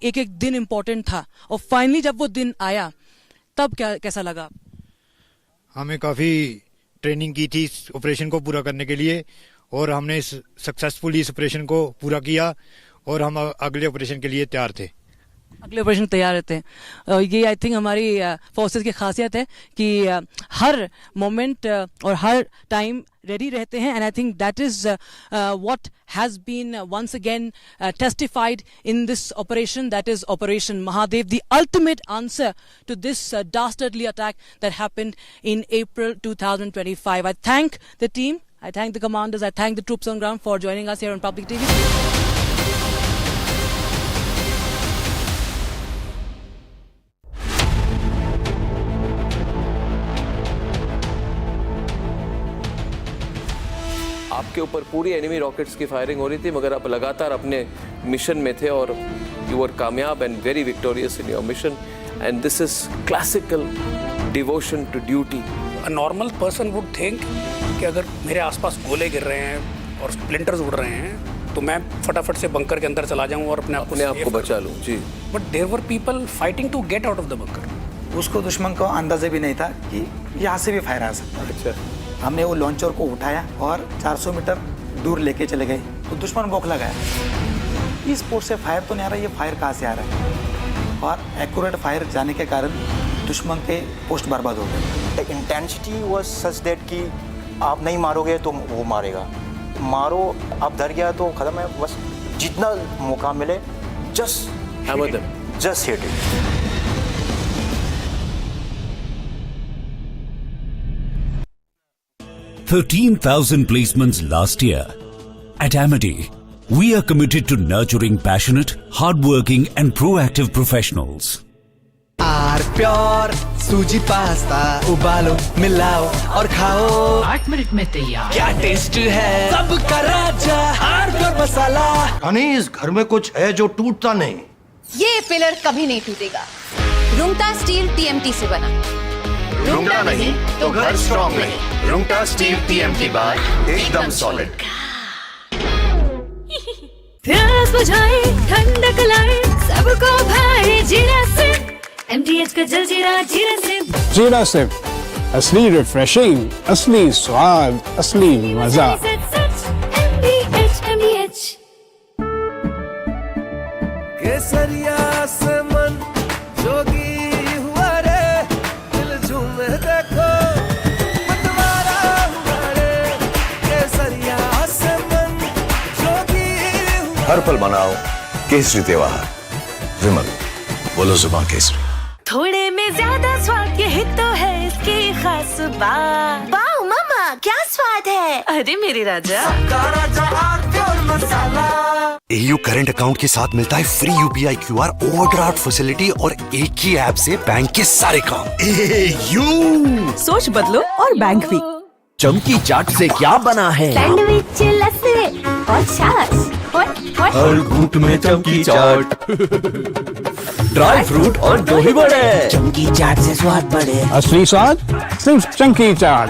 एक एक दिन इम्पोर्टेंट था, और फाइनली जब वो दिन आया तब कैसा लगा? हमें काफ़ी ट्रेनिंग की थी इस ऑपरेशन को पूरा करने के लिए, और हमने सक्सेसफुली इस ऑपरेशन को पूरा किया, और हम अगले ऑपरेशन के लिए तैयार थे। अगले ऑपरेशन तैयार रहते हैं। ये आई थिंक हमारी फोर्सेस की खासियत है कि हर मोमेंट और हर टाइम रेडी रहते हैं, and I think that is what has been once again testified in this operation, that is operation Mahadev, the ultimate answer to this dastardly attack that happened in April 2025. I thank the team, I thank the commanders, I thank the troops on ground for joining us here on Public TV. आपके ऊपर पूरी enemy rockets की firing हो रही थी, मगर आप लगातार अपने मिशन में थे और यू वर कामयाब and very victorious in your mission, and this is classical devotion to duty. A normal person would think कि अगर मेरे आसपास गोले गिर रहे हैं और स्प्लिंटर्स उड़ रहे हैं तो मैं फटाफट से बंकर के अंदर चला जाऊं और अपने आप को बचा लूं। जी, but there were people fighting to get out of the bunker. उसको दुश्मन को अंदाजा भी नहीं था कि यहाँ से भी फायर आ सकता है। अच्छा, हमने वो लॉन्चर को उठाया और 400 मीटर दूर लेके चले गए, तो दुश्मन बौखला गया, इस पोस्ट से फायर तो नहीं आ रहा, ये फायर कहाँ से आ रहा है, और एक्यूरेट फायर जाने के कारण दुश्मन के पोस्ट बर्बाद हो गए। The intensity was such that कि आप नहीं मारोगे तो वो मारेगा, मारो आप डर गया तो खत्म है, बस जितना मौका मिले just hit it. 13,000 placements last year. At Amity, we are committed to nurturing passionate, hardworking and proactive professionals. R pure सूजी पास्ता, उबालो मिलाओ और खाओ, 8 मिनट में तैयार। क्या टेस्ट है, सबका राजा आर प्योर मसाला। इस घर में कुछ है जो टूटता नहीं। ये पिलर कभी नहीं टूटेगा। रुंगटा स्टील TMT से बना। रुंगटा नहीं तो घर स्ट्रॉन्ग नहीं। रुंगटा स्टील TMT बार एकदम सॉलिड। प्यास बुझाए, ठंडक लाए, सबको भाए जीरा से। MTH का जलजीरा जीरा से। जीरा से असली रिफ्रेशिंग, असली स्वाद, असली मजा। MTH केसरिया से मन जोगी हुआ रे, दिल झूमे देखो मतवारा हुआ रे, केसरिया से मन जोगी हुआ। हर पल मनाओ केसरी त्योहार, विमल बोलो जुबान केसरी। थोड़े में ज्यादा स्वाद, यही तो है इसकी खास बात। वाओ मामा क्या स्वाद है, अरे मेरे राजा। AU करंट अकाउंट के साथ मिलता है free UPI QR overdraft facility और एक ही ऐप से बैंक के सारे काम। AU सोच बदलो और बैंक भी। चमकी चाट से क्या बना है? सैंडविच, लस्सी और छाछ और हर घूंट में चमकी चाट, ड्राई फ्रूट और दही बड़े। चमकी चाट से स्वाद बढ़े। असली स्वाद सिर्फ चमकी चाट।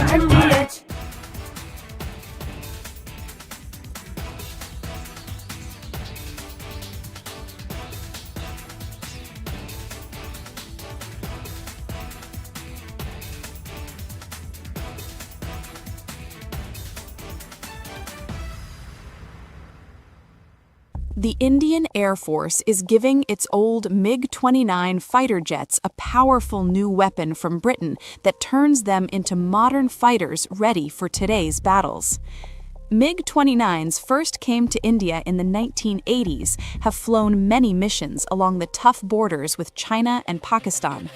The Indian Air Force is giving its old MiG-29 fighter jets a powerful new weapon from Britain that turns them into modern fighters ready for today's battles. MiG-29s first came to India in the 1980s, have flown many missions along the tough borders with China and Pakistan.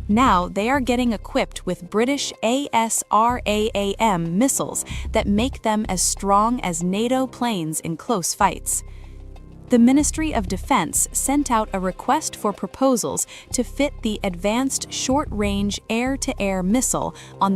Now they are getting equipped with British ASRAAM missiles that make them as strong as NATO planes in close fights. The Ministry of Defense sent out a request for proposals to fit the Advanced Short-Range Air-to-Air Missile on the